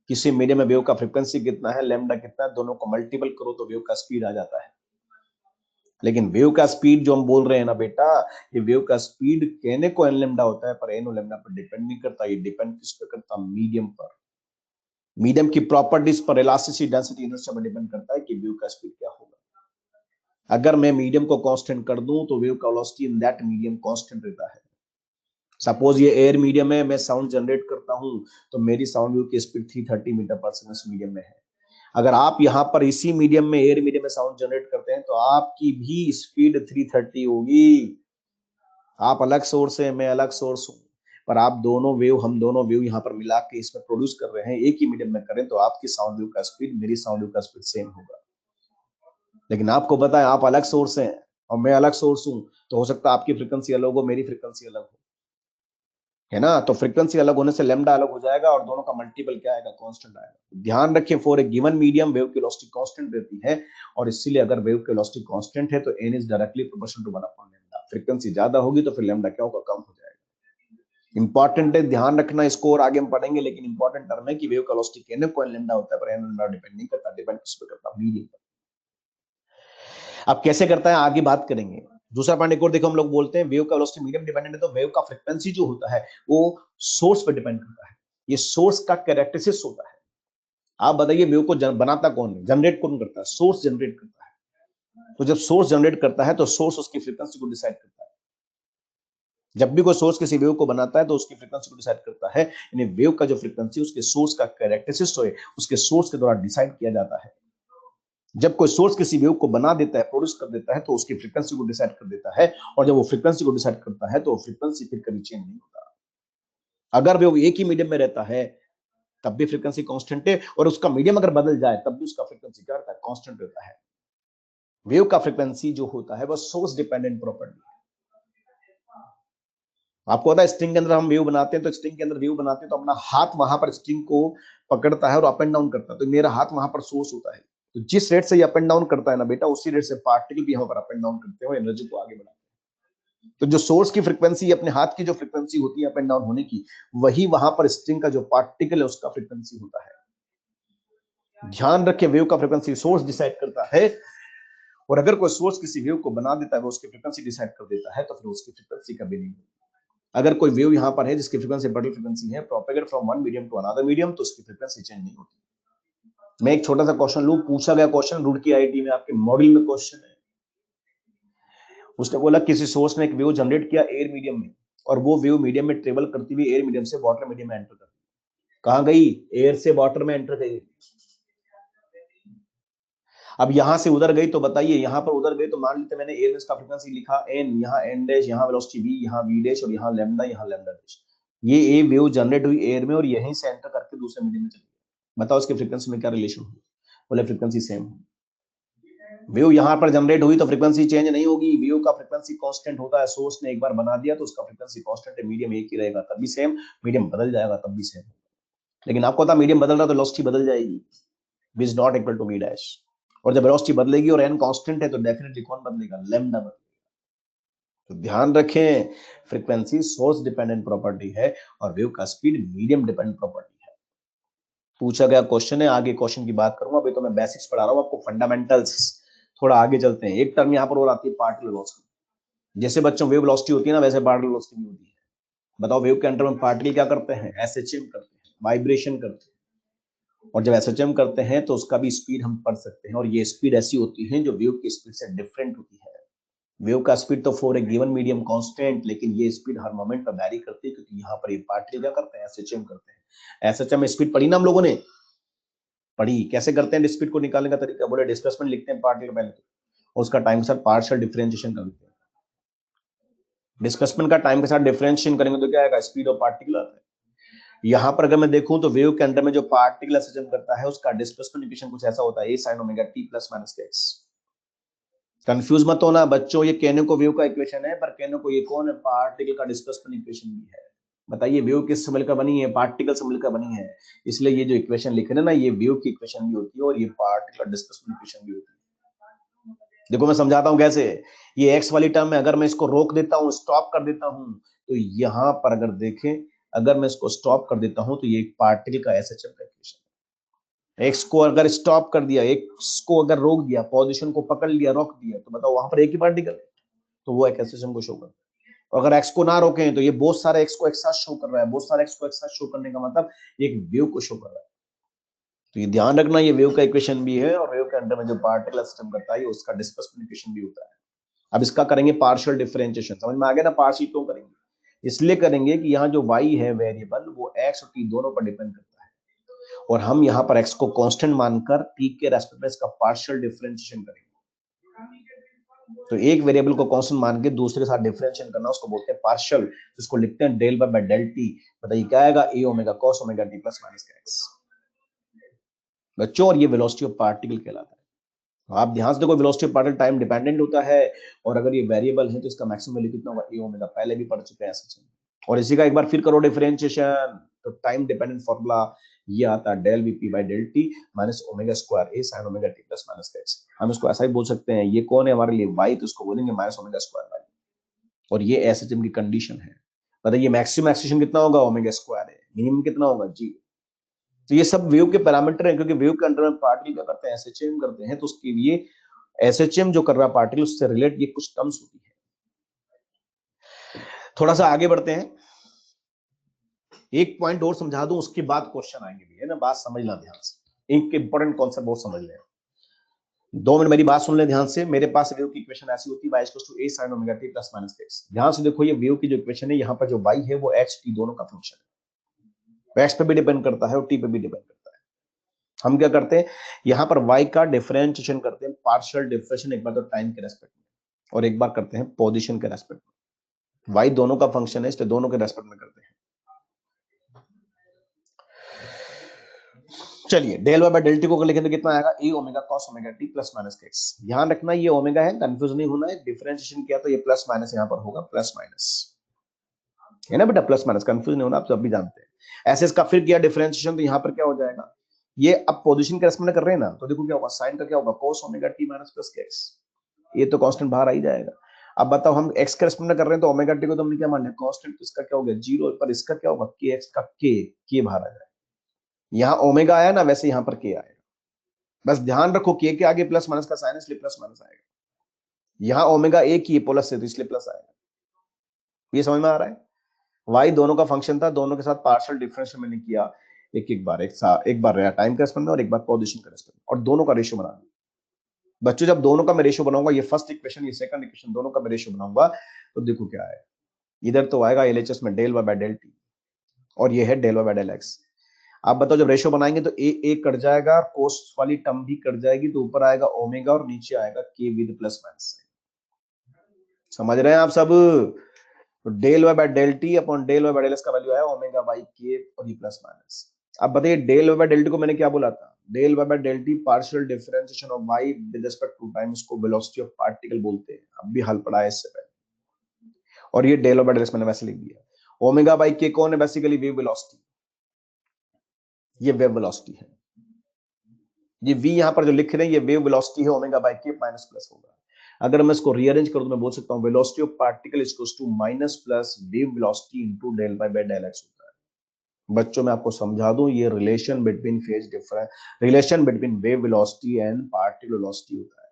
किसी मीडियम में वेव का फ्रीक्वेंसी कितना है, लैम्डा कितना है, दोनों को मल्टीपल करो तो वेव का स्पीड आ जाता है। लेकिन वेव का स्पीड जो हम बोल रहे हैं ना बेटा, ये वेव का स्पीड कहने को एन लैम्डा होता है, पर एन और लैम्डा पर डिपेंड नहीं करता। ये डिपेंड किस पर करता? मीडियम पर। मीडियम की प्रॉपर्टीज पर, इलास्टिसिटी, डेंसिटी, इनर्शिया पर डिपेंड करता है कि वेव का स्पीड क्या होगा। अगर मैं मीडियम को कांस्टेंट कर दूं तो वेव का velocity in that medium constant रहता है। सपोज ये एयर मीडियम है, मैं साउंड जनरेट करता हूं, तो मेरी साउंड वेव की स्पीड 330 मीटर पर सेकंड मीडियम में है। अगर आप यहाँ पर इसी मीडियम में, एयर मीडियम में साउंड जनरेट करते हैं, तो आपकी भी स्पीड 330 होगी। आप अलग सोर्स है, मैं अलग सोर्स हूं, पर आप दोनों वेव, हम दोनों वेव यहाँ पर मिला के इसमें प्रोड्यूस कर रहे हैं, एक ही मीडियम में करें, तो आपकी साउंड वेव का स्पीड मेरी साउंड वेव का स्पीड सेम होगा। लेकिन आपको पता है आप अलग सोर्स हैं और मैं अलग सोर्स हूं, तो हो सकता है आपकी फ्रीक्वेंसी अलग हो, मेरी फ्रीक्वेंसी अलग हो, है ना? तो फ्रीक्वेंसी अलग होने से लैम्डा अलग हो जाएगा और दोनों का मल्टीपल क्या आएगा? कांस्टेंट आएगा। ध्यान रखें, for a given medium wave की वेलोसिटी कांस्टेंट रहती है, और इसीलिए अगर वेव की वेलोसिटी कांस्टेंट है तो n is directly proportional to 1 upon lambda. Frequency ज्यादा होगी तो फिर लैम्डा क्या होगा? कम हो जाएगा। इंपॉर्टेंट है, ध्यान रखना इसको, और आगे हम पढ़ेंगे। लेकिन इंपॉर्टेंट टर्म है कि वेव का वेलोसिटी कहने को n लैम्डा होता है, पर n लैम्डा डिपेंड नहीं करता। डिपेंड किस पे करता? मीडियम पर। अब कैसे करता है आगे बात करेंगे। दूसरा पॉइंट एक और देखो, हम लोग बोलते हैं वेव का वेलोसिटी मीडियम डिपेंडेंट है, तो वेव का फ्रीक्वेंसी जो होता है वो सोर्स पर डिपेंड करता है। ये सोर्स का कैरेक्टरिस्टिक्स होता है। आप बताइए वेव को बनाता कौन है, जनरेट कौन करता है? सोर्स जनरेट करता है। तो जब सोर्स जनरेट करता है तो सोर्स उसकी फ्रीक्वेंसी को डिसाइड करता है। जब भी कोई सोर्स किसी वेव को बनाता है तो उसकी फ्रीक्वेंसी को डिसाइड करता है। यानी वेव का जो फ्रीक्वेंसी उसके सोर्स का कैरेक्टरिस्टिक्स है, उसके सोर्स के द्वारा डिसाइड किया जाता है। जब कोई सोर्स किसी वेव को बना देता है, प्रोड्यूस कर देता है, तो उसकी फ्रीक्वेंसी को डिसाइड कर देता है, और जब वो फ्रीक्वेंसी को डिसाइड करता है तो फ्रीक्वेंसी फिर कभी चेंज नहीं होता। अगर वेव एक ही मीडियम में रहता है तब भी फ्रीक्वेंसी कांस्टेंट है, और उसका मीडियम अगर बदल जाए तब भी उसका फ्रीक्वेंसी क्या रहता है? कांस्टेंट रहता है। वेव का फ्रीक्वेंसी जो होता है वह सोर्स डिपेंडेंट प्रॉपर्टी है। आपको पता है स्ट्रिंग के अंदर हम वेव बनाते हैं, तो स्ट्रिंग के अंदर वेव बनाते हैं तो अपना हाथ वहां पर स्ट्रिंग को पकड़ता है और अप एंड डाउन करता है, तो मेरा हाथ वहां पर सोर्स होता है। तो जिस रेट से ये अप एंड डाउन करता है ना बेटा, उसी रेट से पार्टिकल भी यहाँ पर अप एंड डाउन करते हैं, एनर्जी को आगे बढ़ाते हैं। तो जो सोर्स की फ्रीक्वेंसी, अपने हाथ की जो फ्रीक्वेंसी होती है अप एंड डाउन होने की, वही वहां पर स्ट्रिंग का जो पार्टिकल है उसका फ्रीक्वेंसी होता है। ध्यान रखें, वेव का फ्रीक्वेंसी सोर्स डिसाइड करता है, और अगर कोई सोर्स किसी वेव को बना देता है, वो उसकी फ्रीक्वेंसी डिसाइड कर देता है, तो फिर उसकी फ्रीक्वेंसी कभी नहीं होती। अगर कोई वेव यहाँ पर है जिसकी फ्रीक्वेंसी बड़ी फ्रीक्वेंसी है, propagate from one medium to another medium, तो उसकी फ्रीक्वेंसी चेंज नहीं होती। मैं एक छोटा सा क्वेश्चन लूं, पूछा गया क्वेश्चन रुड़की आईआईटी में, आपके मॉडल में क्वेश्चन है। उसने बोला किसी सोर्स ने एक वेव जनरेट किया एयर मीडियम में, और वो वेव मीडियम में ट्रेवल करती हुई एयर मीडियम से वाटर मीडियम में एंटर करती। कहां गई? एयर से वाटर में एंटर गई। अब यहां से उधर गई, तो बताइए यहां पर उधर गई तो मान लेते मैंने एयर का फ्रीक्वेंसी लिखा n, यहाँ n डैश, यहाँ वेलोसिटी v, यहाँ v डैश, और यहाँ लैम्डा, यहाँ लैम्डा डैश। ये ए वेव जनरेट हुई एयर में और यहीं से एंटर करके दूसरे मीडियम में चली गई। बताओ इसके फ्रीक्वेंसी में क्या रिलेशन हो? बोले फ्रीक्वेंसी सेम हो। वेव यहां पर जनरेट हुई तो फ्रीक्वेंसी चेंज नहीं होगी, वेव का फ्रीक्वेंसी कांस्टेंट होता है, सोर्स ने एक बार बना दिया तो उसका फ्रीक्वेंसी कांस्टेंट है, मीडियम एक ही रहेगा तब भी सेम, मीडियम बदल जाएगा तब भी सेम। लेकिन आपको पता मीडियम बदल रहा तो वेलोसिटी बदल जाएगी, v is not equal to v dash. और जब वेलोसिटी बदलेगी और n कांस्टेंट है तो डेफिनेटली कौन बदलेगा, लैम्डा बदलेगा। तो ध्यान रखें, फ्रीक्वेंसी सोर्स डिपेंडेंट प्रॉपर्टी है और वेव का स्पीड मीडियम डिपेंडेंट प्रॉपर्टी है। पूछा गया क्वेश्चन है, आगे क्वेश्चन की बात करूंगा, अभी तो मैं बेसिक्स पढ़ा रहा हूं आपको, फंडामेंटल्स। थोड़ा आगे चलते हैं। एक टर्म यहां पर और आती है पार्टिकल वेलोसिटी। जैसे बच्चों वेव वेलोसिटी होती है ना, वैसे पार्टिकल वेलोसिटी भी होती है। बताओ वेव के अंडर में पार्टिकल क्या करते हैं, एसएचएम करते हैं, वाइब्रेशन करते हैं। और जब एसएचएम करते हैं तो उसका भी स्पीड हम पढ़ सकते हैं, और ये स्पीड ऐसी होती है जो वेव की स्पीड से डिफरेंट होती है। वेव का स्पीड तो for a given medium constant, लेकिन ये स्पीड हर मोमेंट पर वैरी करती है, क्योंकि यहाँ पर ये पार्टिकल क्या करते हैं, एसएचएम करते हैं। एसएचएम स्पीड पढ़ी ना हम लोगों ने, पढ़ी। कैसे करते हैं स्पीड को निकालने का तरीका, बोले डिस्प्लेसमेंट लिखते हैं पार्टिकल पहले तो, उसका टाइम के साथ पार्शियल डिफरेंशिएशन कर देते हैं। डिस्प्लेसमेंट का टाइम के साथ डिफरेंशिएशन करेंगे तो क्या आएगा, स्पीड ऑफ पार्टिकल आता है। यहाँ पर अगर मैं देखूं तो वेव के अंदर में जो पार्टिकल एसएचएम करता है उसका डिस्प्लेसमेंट इक्वेशन कुछ ऐसा होता है, a sin omega t plus minus के x। कंफ्यूज मत होना बच्चों, ये कहने को वेव का इक्वेशन है, पर कहने को ये कौन है, पार्टिकल का डिस्प्लेसमेंट इक्वेशन भी है। बताइए वेव किससे मिलकर बनी है, पार्टिकल से मिलकर बनी है। इसलिए ये जो इक्वेशन लिखे ना, ये वेव की इक्वेशन भी होती है और ये पार्टिकल डिस्प्लेसमेंट इक्वेशन भी होती है। देखो मैं समझाता हूं कैसे। ये एक्स वाली टर्म है, अगर मैं इसको रोक देता हूं, स्टॉप कर देता हूं, तो यहां पर अगर देखें, अगर मैं इसको स्टॉप कर देता हूं तो ये एक पार्टिकल का एसएचएम का इक्वेशन है। एक्स को अगर स्टॉप कर दिया, एक्स को अगर रोक दिया, पोजीशन को पकड़ लिया, रोक दिया, तो बताओ वहां पर एक ही पार्टिकल है, तो वो एक एसएचएम को शो करता है। अगर एक्स को ना रोकें तो ये बहुत सारे एक्स को एक साथ शो कर रहा है, बहुत सारे एक्स को एक साथ शो करने का मतलब एक वेव को शो कर रहा है। तो ये ध्यान रखना, ये वेव का इक्वेशन भी है, और वेव के अंदर में जो पार्टिकल सिस्टम करता है उसका डिस्प्लेसमेंट इक्वेशन भी होता है। अब इसका करेंगे पार्शियल डिफरेंशिएशन, समझ में आ गया ना। पार्शियल क्यों करेंगे, इसलिए करेंगे कि यहाँ जो y है वेरिएबल, वो x और t दोनों पर डिपेंड करता है, और हम यहाँ पर x को कांस्टेंट मानकर t के रेस्पेक्ट में इसका पार्शियल डिफरेंशिएशन करेंगे। तो एक वेरिएबल को कांस्टेंट मान के दूसरे के साथ डिफरेंशिएशन करना, उसको बोलते हैं पार्शियल, जिसको लिखते हैं डेल बाय डेल टी। बताइए क्या आएगा, a omega cos omega t plus minus का x बच्चों। और ये वेलोसिटी ऑफ पार्टिकल कहलाता है। आप ध्यान से देखो, velocity of particle time dependent होता है, और अगर ये वेरिएबल है तो इसका मैक्सिमम वैल्यू कितना होगा, a ओमेगा, पहले भी पढ़ चुके हैं ऐसे। और इसी का एक बार फिर करो डिफरेंशिएशन, तो टाइम डिपेंडेंट फॉर्मूला ये आता है del VP by del T minus omega square A sine omega T plus minus X. हम इसको ऐसा ही बोल सकते हैं, ये कौन है हमारे लिए, वाई, तो इसको बोलेंगे माइनस ओमेगा स्क्वायर वाई। और ये एसएचएम की कंडीशन है। बताइए मैक्सिमम एक्सटेंशन कितना होगा, ओमेगा स्क्वायर है, मिनिमम कितना होगा जी। तो ये सब वेव के पैरामीटर हैं, क्योंकि वेव के अंडर में पार्टिकल क्या करते हैं, एसएचएम करते हैं, तो उसके लिए एसएचएम जो कर रहा पार्टिकल, उससे रिलेट ये कुछ टर्म्स होती है। थोड़ा सा आगे बढ़ते हैं, एक पॉइंट और समझा दूं, उसके बाद क्वेश्चन आएंगे भी, है ना। बात समझना ध्यान से, एक इंपॉर्टेंट कॉन्सेप्ट बहुत समझ लें। 2 मिनट मेरी बात सुन ले ध्यान से। मेरे पास वेव की इक्वेशन ऐसी होती है, y equals to a sin omega t plus minus x। ध्यान से देखो, ये वेव की जो इक्वेशन है, यहाँ पर जो y है वो x t दोनों का फंक्शन है, x पे भी डिपेंड करता है और t पे भी डिपेंड करता है। हम क्या करते हैं, यहाँ पर y का डिफरेंशिएशन करते हैं, पार्शियल डिफरेंशिएशन, एक बार तो टाइम के रेस्पेक्ट में और एक बार करते हैं पोजीशन के रेस्पेक्ट में। y दोनों का फंक्शन है, इसलिए दोनों के रेस्पेक्ट में करते हैं। चलिए del Y by del T को लिखें तो कितना आएगा, A omega cos omega T plus minus k x. ध्यान रखना ये ओमेगा है, कंफ्यूज नहीं होना है। डिफरेंशिएशन किया तो ये प्लस माइनस यहाँ पर होगा, प्लस माइनस है ना बेटा, प्लस माइनस, कंफ्यूज नहीं होना, आप सब भी जानते हैं। ऐसे इसका फिर किया डिफरेंशिएशन, तो यहाँ पर क्या हो जाएगा, ये अब पोजीशन के रेस्पेक्ट में कर रहे हैं ना, तो देखो क्या होगा, साइन का क्या होगा, cos omega t minus plus के एक्स। ये तो कांस्टेंट बाहर आ ही जाएगा। अब बताओ, हम एक्स के रेस्पेक्ट में कर रहे हैं तो ओमेगा टी को तो हमने क्या मान लिया कांस्टेंट, तो इसका क्या हो गया जीरो, पर इसका क्या होगा, के एक्स का के बाहर आ जाएगा। यहाँ ओमेगा आया ना, वैसे यहाँ पर के आएगा। बस ध्यान रखो के आगे प्लस माइनस का साइन, इसलिए प्लस माइनस आएगा। यहाँ ओमेगा ए की प्लस है तो इसलिए प्लस आएगा। ये समझ में आ रहा है। वाई दोनों का फंक्शन था, दोनों के साथ पार्शियल डिफरेंशियल मैंने किया, एक बार रहा टाइम के रेस्पेक्ट में और एक बार पोजीशन के रेस्पेक्ट में, और दोनों का रेशियो बनाना। बच्चों जब दोनों का मैं रेशियो बनाऊंगा, ये फर्स्ट इक्वेशन ये सेकंड इक्वेशन, दोनों का मैं रेशियो बनाऊंगा, तो देखो क्या है, इधर तो आएगा एलएचएस में del Y by del T, और ये है del Y by del X. आप बताओ जब रेशियो बनाएंगे तो ए कट जाएगा, कोस वाली टर्म भी कट जाएगी, तो ऊपर आएगा ओमेगा और नीचे आएगा के विद प्लस माइनस। समझ रहे हैं आप सब। तो del Y by del T upon del Y by del x का वैल्यू आया ओमेगा बाई के और ये प्लस माइनस। अब बताइए del Y by del T को मैंने क्या बोला था, del Y by del T partial differentiation of Y with respect to time, इसको वेलोसिटी ऑफ पार्टिकल बोलते हैं, अब भी हल पढ़ा है इससे पहले। और ये del Y by del X मैंने वैसे लिख दिया। ओमेगा बाई के कौन है, बेसिकली वेव वेलोसिटी, ये वेव वेलोसिटी है। ये v यहां पर जो लिख रहे हैं ये वेव वेलोसिटी है, ओमेगा बाई के माइनस प्लस होगा। अगर मैं इसको रीअरेंज करूं तो मैं बोल सकता हूं velocity of particle equals to minus plus wave velocity into del by by del X होता है। बच्चों मैं आपको समझा दूं, ये relation between phase difference, relation between wave velocity and particle velocity होता है।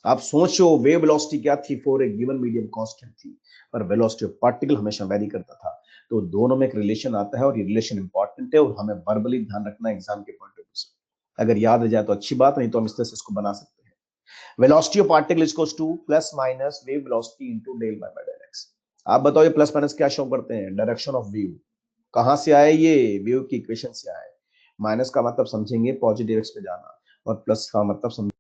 आप सोचो वेव वेलोसिटी क्या थी, for a given medium constant थी, पर वेलोसिटी ऑफ पार्टिकल हमेशा वेरी करता था। तो दोनों में एक रिलेशन आता है और ये रिलेशन इंपॉर्टेंट है और हमें वर्बली ध्यान रखना है एग्जाम के पॉइंट ऑफ व्यू से। अगर याद रह जाए तो अच्छी बात, नहीं तो हम इस तरह से इसको बना सकते हैं। Velocity of particle equals to plus minus wave velocity into del by by del X. आप बताओ ये प्लस माइनस क्या शो करते हैं, डायरेक्शन ऑफ वेव। कहां से आए, ये वेव की इक्वेशन से आए। माइनस का मतलब समझेंगे पॉजिटिव एक्स पे जाना, और प्लस का मतलब समझ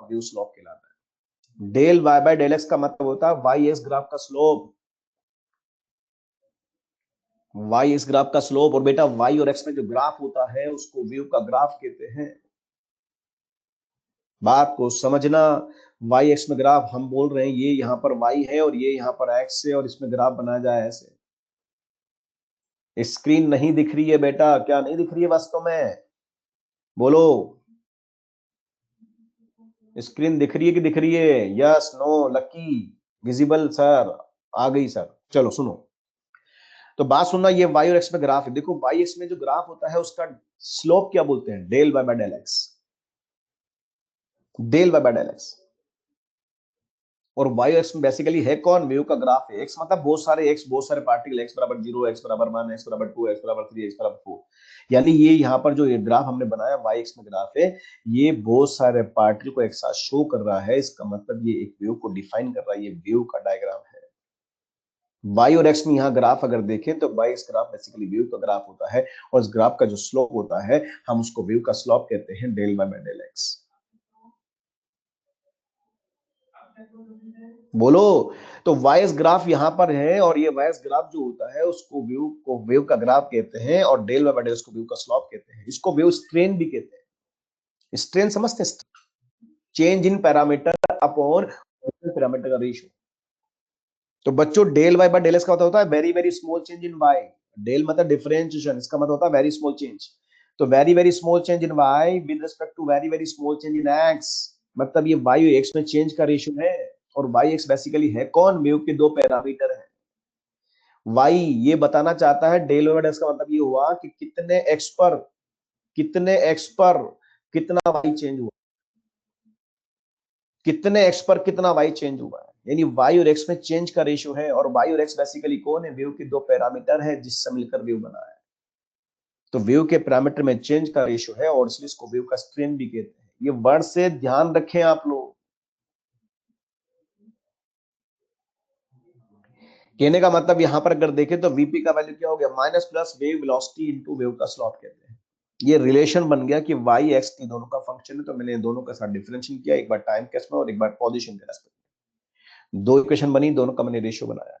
व्यू स्लोप कहलाता है। Del Y by del x का मतलब होता है वाई एक्स ग्राफ का स्लोप, वाई एक्स ग्राफ का स्लोप। और बेटा वाई और एक्स में जो ग्राफ होता है उसको व्यू का ग्राफ कहते हैं। बात को समझना, वाई एक्स में ग्राफ हम बोल रहे हैं, ये यहाँ पर वाई है और ये यहाँ पर एक्स है, और इसमें ग्राफ बनाया जाए ऐसे। स्क्रीन नहीं दिख रही है बेटा, क्या नहीं दिख रही है वास्तव में, बोलो। स्क्रीन दिख रही है कि दिख रही है, yes no lucky, visible sir, आ गई सर। चलो सुनो, तो बात सुनना, ये वाई और एक्स में ग्राफ है। देखो वाई एक्स में जो ग्राफ होता है उसका स्लोप क्या बोलते हैं, del Y by del X, del Y by del X. और वाई एक्स में बेसिकली है कौन, वेव का ग्राफ है। एक्स मतलब बहुत सारे एक्स, बहुत सारे पार्टिकल, एक्स बराबर 0, एक्स बराबर 1, एक्स बराबर 2, एक्स बराबर 3, एक्स बराबर 4। यानी ये यहाँ पर जो ये ग्राफ हमने बनाया वाई एक्स में ग्राफ है, ये बहुत सारे पार्टिकल को एक साथ शो कर रहा है। इसका मतलब ये एक वेव को डिफाइन कर रहा है, ये वेव का डायग्राम है। वाई और एक्स में यहाँ ग्राफ अगर देखें तो Y X graph basically wave का ग्राफ होता है, और इस ग्राफ का जो स्लोप होता है हम उसको वेव का स्लोप कहते हैं, del Y by del X. बोलो। तो वाइस ग्राफ यहां पर है, और ये वाइस ग्राफ जो होता है उसको वेव का ग्राफ कहते हैं, और डेल बाय डेल उसको वेव का स्लोप कहते हैं। इसको वेव स्ट्रेन भी कहते हैं। स्ट्रेन समझते हैं, change in parameter upon parameter का रेशियो। तो बच्चों del Y by del x का होता है very very small change in Y. Del मतलब डिफरेंशिएशन, इसका मतलब होता है वेरी स्मॉल चेंज। तो very very small change in Y with respect to very very small change in X, मतलब ये वाई और एक्स में चेंज का रेशियो है। और वाई एक्स बेसिकली है कौन, वेव के दो पैरामीटर है। वाई ये बताना चाहता है, डेल ओवर डेल का मतलब ये हुआ कि कितने एक्स पर, कितने एक्स पर कितना वाई चेंज हुआ, कितने एक्स पर कितना वाई चेंज हुआ है। यानी वाई और एक्स में चेंज का रेशियो है, और वाई और एक्स बेसिकली कौन है, वेव के दो पैरामीटर है जिससे मिलकर वेव बना है। तो वेव के पैरामीटर में चेंज का रेशियो है, और इसलिए इसको वेव का स्ट्रेन भी कहते हैं। ये वर्ड से ध्यान रखें आप लोग। कहने का मतलब यहां पर अगर देखें तो वीपी का वैल्यू क्या हो गया, minus plus wave velocity into wave का स्लोप कहते हैं। ये रिलेशन बन गया कि वाई एक्स टी दोनों का फंक्शन है, तो मैंने दोनों का साथ डिफरेंशिएट किया, एक बार टाइम केस में और एक बार पोजीशन के रेस्पेक्ट में। दो इक्वेशन बनी, दोनों का मैंने रेशियो बनाया,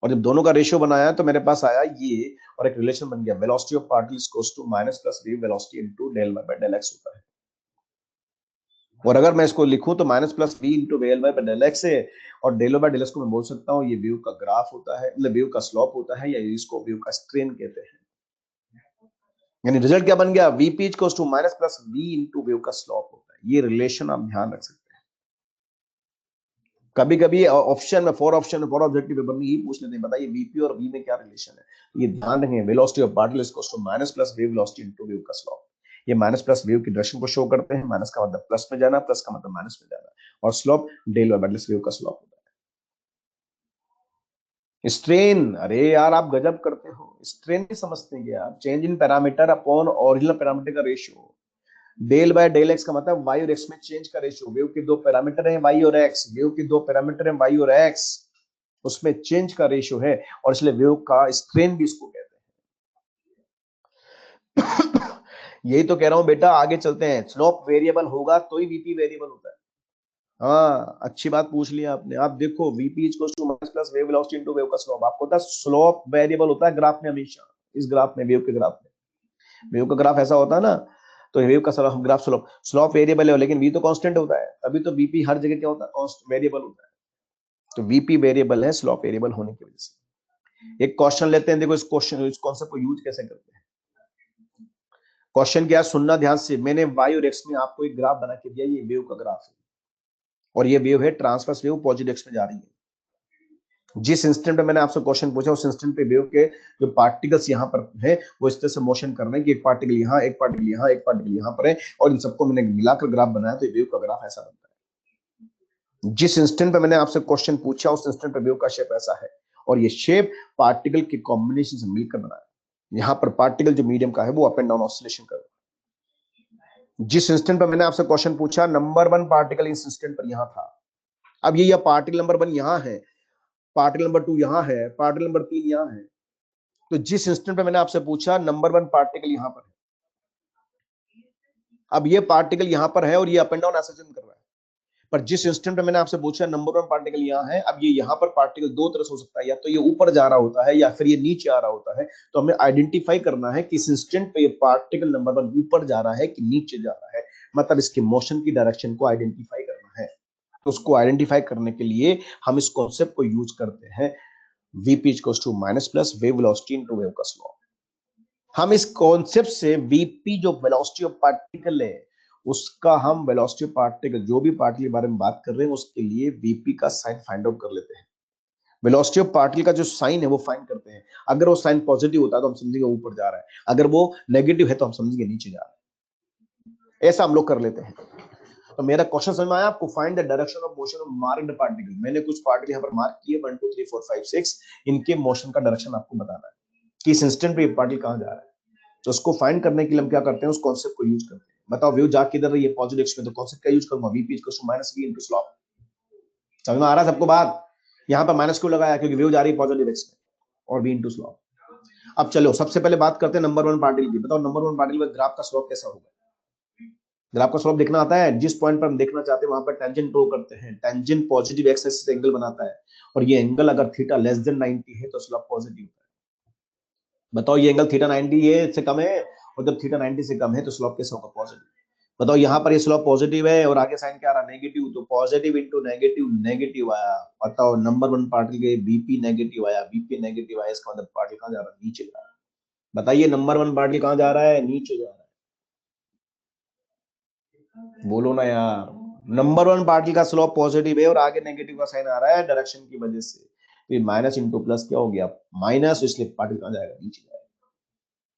और जब दोनों का रेशियो बनाया तो मेरे पास आया ये, और एक रिलेशन बन गया, velocity of particle equals to minus plus wave velocity into del by del X होता है। और अगर मैं इसको लिखूं तो minus plus V into del by del X है, और डेल बाय डेल एक्स को मैं बोल सकता हूँ ये वेव का ग्राफ होता है, मतलब वेव का स्लोप होता है, या इसको वेव का स्ट्रेन कहते हैं। यानी रिजल्ट क्या बन गया, VP equals to minus plus V into wave का स्लोप होता है। ये रिलेशन आप ध्यान रख सकते हैं। कभी कभी ऑप्शन में, फॉर ऑब्जेक्टिव पेपर में ये पूछ लेते हैं, बताइए वीपी और वी में क्या रिलेशन है। ये ध्यान रखें, velocity of particle equals to minus plus wave velocity into wave का स्लोप। ये माइनस प्लस वेव की डायरेक्शन को शो करते हैं, माइनस का मतलब प्लस में जाना, प्लस का मतलब माइनस में जाना, और स्लोप डेल बाय वेव का स्लोप होता है। स्ट्रेन, अरे यार आप गजब करते हो, स्ट्रेन नहीं समझते हैं यार, change in parameter upon original parameter का ratio. Del by del x का मतलब वाई और एक्स में चेंज का रेशियो। वेव के दो पैरामीटर हैं वाई और एक्स, वेव के दो पैरामीटर हैं वाई और एक्स, उसमें चेंज का रेशियो है, और इसलिए वेव का स्ट्रेन भी इसको कहते हैं। यही तो कह रहा हूं बेटा, आगे चलते हैं। स्लोप वेरिएबल होगा तो ही वीपी वेरिएबल होता है। हाँ, अच्छी बात पूछ लिया आपने। आप देखो VP equals to minus plus wave velocity into wave का स्लोप। आपको पता है स्लोप वेरिएबल होता है ग्राफ में हमेशा। इस ग्राफ में, वेव के ग्राफ में, वेव का ग्राफ ऐसा होता है ना, तो वेव का slope, graph slope, slope variable है लेकिन वी तो कांस्टेंट होता है, तभी तो वीपी हर जगह क्या होता है, कांस्टेंट वेरिएबल होता है। तो वीपी वेरिएबल है स्लोप वेरिएबल होने की वजह से। एक क्वेश्चन लेते हैं, देखो इस क्वेश्चन, इस कॉन्सेप्ट को यूज कैसे करते हैं। क्वेश्चन क्या है, सुनना ध्यान से। मैंने वाई और एक्स में आपको एक ग्राफ बना के दिया, ये वेव का ग्राफ है और ये वेव है ट्रांसवर्स वेव, पॉजिटिव एक्स में जा रही है। जिस इंस्टेंट पे मैंने आपसे क्वेश्चन पूछा उस इंस्टेंट पे वेव के जो पार्टिकल्स यहाँ पर है वो इस तरह से मोशन कर रहे हैं कि एक पार्टिकल यहाँ, एक पार्टिकल यहाँ, एक पार्टिकल यहाँ पर है, और इन सबको मैंने मिलाकर ग्राफ बनाया तो वेव का ग्राफ ऐसा बनता है। जिस इंस्टेंट पे मैंने आपसे क्वेश्चन पूछा उस इंस्टेंट पे वेव का शेप ऐसा है, और ये शेप पार्टिकल के कॉम्बिनेशन से मिलकर बना है। यहाँ पर पार्टिकल जो मीडियम का है वो अप एंड डाउन ऑसिलेशन कर रहा है। जिस इंस्टेंट पर मैंने आपसे क्वेश्चन पूछा, नंबर 1 पार्टिकल इस इंस्टेंट पर यहां था। अब ये पार्टिकल नंबर 1 यहां है, पार्टिकल नंबर 2 यहां है, पार्टिकल नंबर 3 यहां है। तो जिस इंस्टेंट पे मैंने आपसे पूछा नंबर 1 पार्टिकल यहां पर है, अब ये पार्टिकल यहां पर है और ये अप एंड डाउन एसेशन कर रहा है। पर जिस इंस्टेंट पे मैंने आपसे पूछा नंबर 1 पार्टिकल यहां है, अब ये यहां पर पार्टिकल दो तरह से हो सकता है, या तो ये ऊपर जा रहा होता है या फिर ये नीचे आ रहा होता है। तो हमें आइडेंटिफाई करना है कि इस इंस्टेंट पे ये पार्टिकल नंबर 1 ऊपर जा रहा है कि नीचे जा रहा है, मतलब इसके मोशन की डायरेक्शन को आइडेंटिफाई करना है। तो उसको आइडेंटिफाई करने के लिए हम इस कॉन्सेप्ट को यूज करते हैं, VP equals to minus plus wave velocity into wave का स्लोप। हम इस कॉन्सेप्ट से वीपी जो वेलोसिटी ऑफ पार्टिकल है उसका, हम वेलोसिटी ऑफ पार्टिकल जो भी पार्टिकल के बारे में बात कर रहे हैं उसके लिए वीपी का साइन फाइंड आउट कर लेते हैं। वेलोसिटी ऑफ पार्टिकल का जो साइन है वो फाइंड करते हैं। अगर वो साइन पॉजिटिव होता है तो हम समझेंगे ऊपर जा रहा है, अगर वो नेगेटिव है तो हम समझेंगे नीचे जा रहा है। ऐसा हम लोग कर लेते हैं। तो मेरा क्वेश्चन समझ में आया आपको? Find the direction of motion of marked particle. मैंने कुछ पार्टिकल यहाँ पर मार्क किए 1 2 3 4 5 6, इनके मोशन का डायरेक्शन आपको बताना है कि इस इंस्टेंट पे ये पार्टिकल कहां जा रहा है। तो उसको फाइंड करने के लिए हम क्या करते हैं, उस कॉन्सेप्ट को यूज करते हैं। बताओ वेव जा किधर रही है, पॉजिटिव एक्स में, तो कॉन्सेप्ट क्या यूज करूंगा, VP equals to minus V into slope. समझ में आ रहा है सबको बात? यहाँ पर माइनस क्यों लगाया, क्योंकि वेव जा रही है पॉजिटिव एक्स में, और वी इनटू स्लोप। अब चलो सबसे पहले बात करते हैं नंबर 1 पार्टिकल की। बताओ नंबर 1 पार्टिकल में ग्राफ का स्लोप कैसा होगा? ग्राफ का स्लोप देखना आता है, जिस पॉइंट पर हम देखना चाहते हैं वहां पर टेंजेंट ड्रॉ करते हैं। टेंजेंट पॉजिटिव एक्स एक्सिस से एंगल बनाता है, और ये एंगल अगर थीटा लेस देन 90 है तो स्लोप पॉजिटिव है। बताओ ये एंगल थीटा 90 है से कम है, और जब थीटा 90 से कम है तो स्लोप कैसा होगा, पॉजिटिव। बताओ यहाँ पर ये स्लोप पॉजिटिव है और आगे साइन क्या आ रहा, नेगेटिव, तो पॉजिटिव इंटू नेगेटिव, नेगेटिव आया। बताओ नंबर 1 पार्टिकल के बीपी नेगेटिव आया, बीपी नेगेटिव आया, इसका मतलब पार्टिकल कहां जा रहा है, नीचे जा रहा है। बताइए नंबर 1 पार्टिकल कहां जा रहा है, नीचे जा रहा है। बोलो ना यार, नंबर 1 पार्टिकल का स्लोप पॉजिटिव है और आगे नेगेटिव का साइन आ रहा है डायरेक्शन की वजह से। तो माइनस इंटू प्लस क्या हो गया, माइनस, इसलिए पार्टिकल कहां जाएगा, नीचे जाएगा।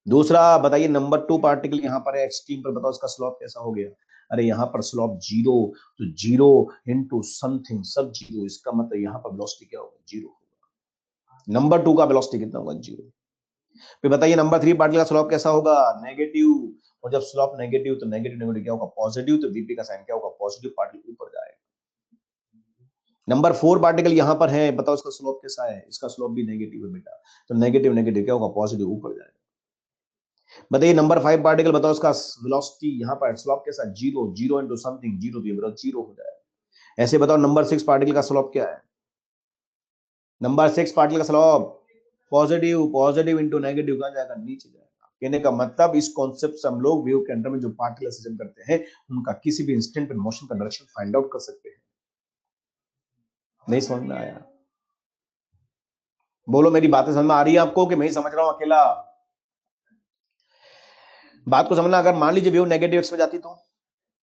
दूसरा बताइए नंबर 2 पार्टिकल यहाँ पर है एक्सट्रीम पर, बताओ इसका स्लोप कैसा हो गया। अरे यहाँ पर स्लोप जीरो, तो जीरो इंटू समथिंग सब जीरो, इसका मतलब यहाँ पर वेलोसिटी क्या होगा, जीरो होगा। नंबर 2 का वेलोसिटी कितना होगा, जीरो। फिर बताइए नंबर 3 पार्टिकल का स्लोप कैसा होगा, नेगेटिव, और जब स्लोप नेगेटिव तो नेगेटिव नेगेटिव क्या होगा, पॉजिटिव, तो वीपी का साइन क्या होगा, पॉजिटिव, पार्टिकल ऊपर जाएगा। नंबर 4 पार्टिकल यहाँ पर है, बताओ इसका स्लोप कैसा है, इसका स्लोप भी नेगेटिव है बेटा, तो नेगेटिव नेगेटिव क्या होगा, पॉजिटिव, ऊपर जाएगा। बताइए नंबर 5 पार्टिकल, बताओ इसका वेलोसिटी यहाँ पर स्लोप कैसा, zero, zero into something zero, तो जीरो हो जाएगा। ऐसे बताओ नंबर 6 पार्टिकल का स्लोप क्या है, नंबर 6 पार्टिकल का slope positive, positive into negative कहां जाएगा, नीचे जाएगा। कहने का मतलब इस कॉन्सेप्ट से हम लोग वेव के अंदर में जो पार्टिकल सिस्टम करते हैं उनका किसी भी इंस्टेंट पे मोशन का डायरेक्शन फाइंड आउट कर सकते हैं। नहीं समझ में आया? बोलो मेरी बातें समझ में आ रही है आपको कि मैं ही समझ रहा हूं अकेला? बात को समझना। अगर मान लीजिए वेव नेगेटिव एक्स में जाती तो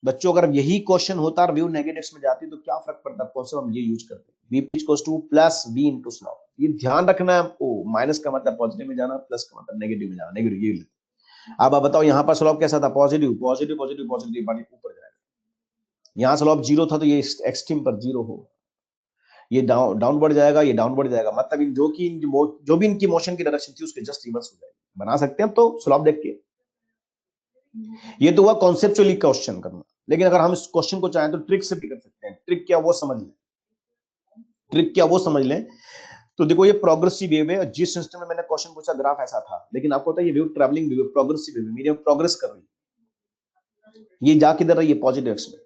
बच्चों, अगर यही क्वेश्चन होता और व्यू नेगेटिव में जाती तो क्या फर्क पड़ता, कॉन्सेप्ट हम ये यूज करते हैं, v equals to plus v into slope. ये ध्यान रखना है आपको, माइनस का मतलब पॉजिटिव में जाना, प्लस का मतलब नेगेटिव में जाना, नेगेटिव ये लेते। अब आप बताओ यहाँ पर स्लॉप कैसा था, पॉजिटिव, पॉजिटिव पॉजिटिव पॉजिटिव, पानी ऊपर जाएगा। यहाँ स्लॉप जीरो था तो ये एक्सट्रीम पर जीरो होगा, ये डाउन बढ़ जाएगा, ये डाउन बढ़ जाएगा, मतलब जो भी इनकी मोशन की डायरेक्शन थी उसके जस्ट रिवर्स हो जाएगी। बना सकते हैं अब तो स्लॉप देख के। ये तो हुआ कॉन्सेप्चुअली क्वेश्चन करना, लेकिन अगर हम इस क्वेश्चन को चाहें तो ट्रिक से भी कर सकते हैं। ट्रिक क्या वो समझ लें, ट्रिक क्या वो समझ लें। तो देखो ये प्रोग्रेसिव वेव है, जिस इंस्टेंट में मैंने क्वेश्चन पूछा ग्राफ ऐसा था, लेकिन आपको पता है ये wave travelling wave, progressive wave, मेरी प्रोग्रेस कर रही है। ये जा किधर रही है, पॉजिटिव एक्स में।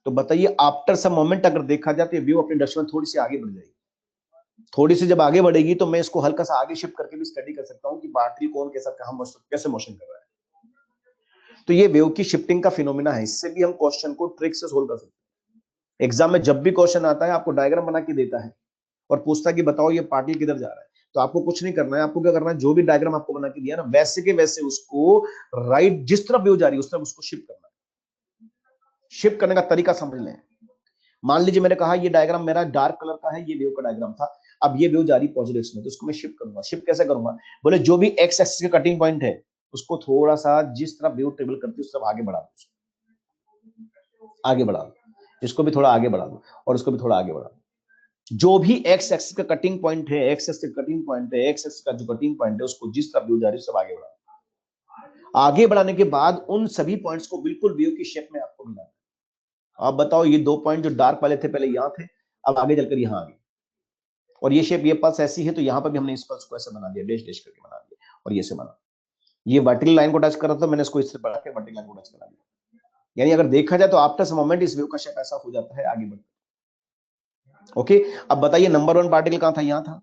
तो बताइए आफ्टर सम मोमेंट अगर देखा जाए तो वेव अपनी डायरेक्शन में थोड़ी सी आगे बढ़ जाएगी। थोड़ी सी जब आगे बढ़ेगी तो मैं इसको हल्का सा आगे शिफ्ट करके भी स्टडी कर सकता हूं कि पार्टिकल कौन कैसा कहां कैसे मोशन कर रहा है। तो ये वेव की शिफ्टिंग का फिनोमिना है, इससे भी हम क्वेश्चन को ट्रिक से सोल्व कर सकते हैं। एग्जाम में जब भी क्वेश्चन आता है आपको डायग्राम बना के देता है और पूछता है कि बताओ ये पार्टिकल किधर जा रहा है, तो आपको कुछ नहीं करना है। आपको क्या करना है, जो भी डायग्राम आपको बना के दिया ना वैसे के वैसे उसको राइट जिस तरफ वेव जा रही है उस तरफ उसको शिफ्ट करना है। शिफ्ट करने का तरीका समझ लें। मान लीजिए मैंने कहा ये डायग्राम मेरा डार्क कलर का है, ये वेव का डायग्राम था, अब ये वेव जा रही पॉजिटिव में, तो उसको मैं शिफ्ट करूंगा। शिफ्ट कैसे करूंगा, बोले जो भी एक्स एक्सिस का कटिंग पॉइंट है उसको थोड़ा सा जिस तरफ वेव ट्रेवल करती है उस तरफ आगे बढ़ा दो, आगे बढ़ा दो, इसको भी थोड़ा आगे बढ़ा दो और इसको भी थोड़ा आगे बढ़ा दो। जो भी एक्स एक्सिस का कटिंग पॉइंट है, एक्स एक्सिस का कटिंग पॉइंट है, एक्स एक्सिस का जो कटिंग पॉइंट है उसको जिस तरफ वेव जा रही है उस तरफ आगे बढ़ा दो। आगे बढ़ाने के बाद उन सभी पॉइंट्स को बिल्कुल वेव की शेप में आपको मिलाना। आप बताओ ये दो पॉइंट जो डार्क वाले थे पहले यहां थे, अब आगे चलकर यहां आ गए, और ये शेप ये पल्स ऐसी है तो यहां पर भी हमने इस पल्स को ऐसे बना दिया, डैश डैश करके बना दिया और ये से बना। ये वर्टिकल लाइन को टच कर रहा था, मैंने इसको इससे बढ़ा के वर्टिकल लाइन को टच करा दिया। यानी अगर देखा जाए तो आफ्टर सम मोमेंट इस वेव का शेप ऐसा हो जाता है आगे बढ़। ओके, अब बताइए नंबर 1 पार्टिकल कहां था, यहां था।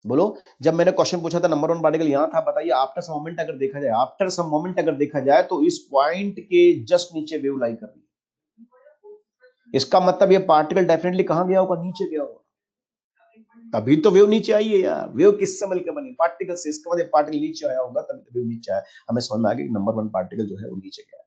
बोलो, जब मैंने क्वेश्चन पूछा था नंबर 1 पार्टिकल यहां था, बताइए आफ्टर सम मोमेंट अगर देखा जाए, आफ्टर सम मोमेंट अगर देखा जाए तो इस पॉइंट के जस्ट नीचे वेव लाई कर रही है। इसका मतलब ये पार्टिकल डेफिनेटली कहां गया होगा, नीचे गया होगा। तभी तो वेव नीचे आई है यार। वेव किससे मिलकर बनी, पार्टिकल से। इसका मतलब पार्टिकल नीचे आया होगा तभी तो वेव नीचे आया। हमें समझ में आ गया कि नंबर 1 पार्टिकल जो है वो नीचे गया है।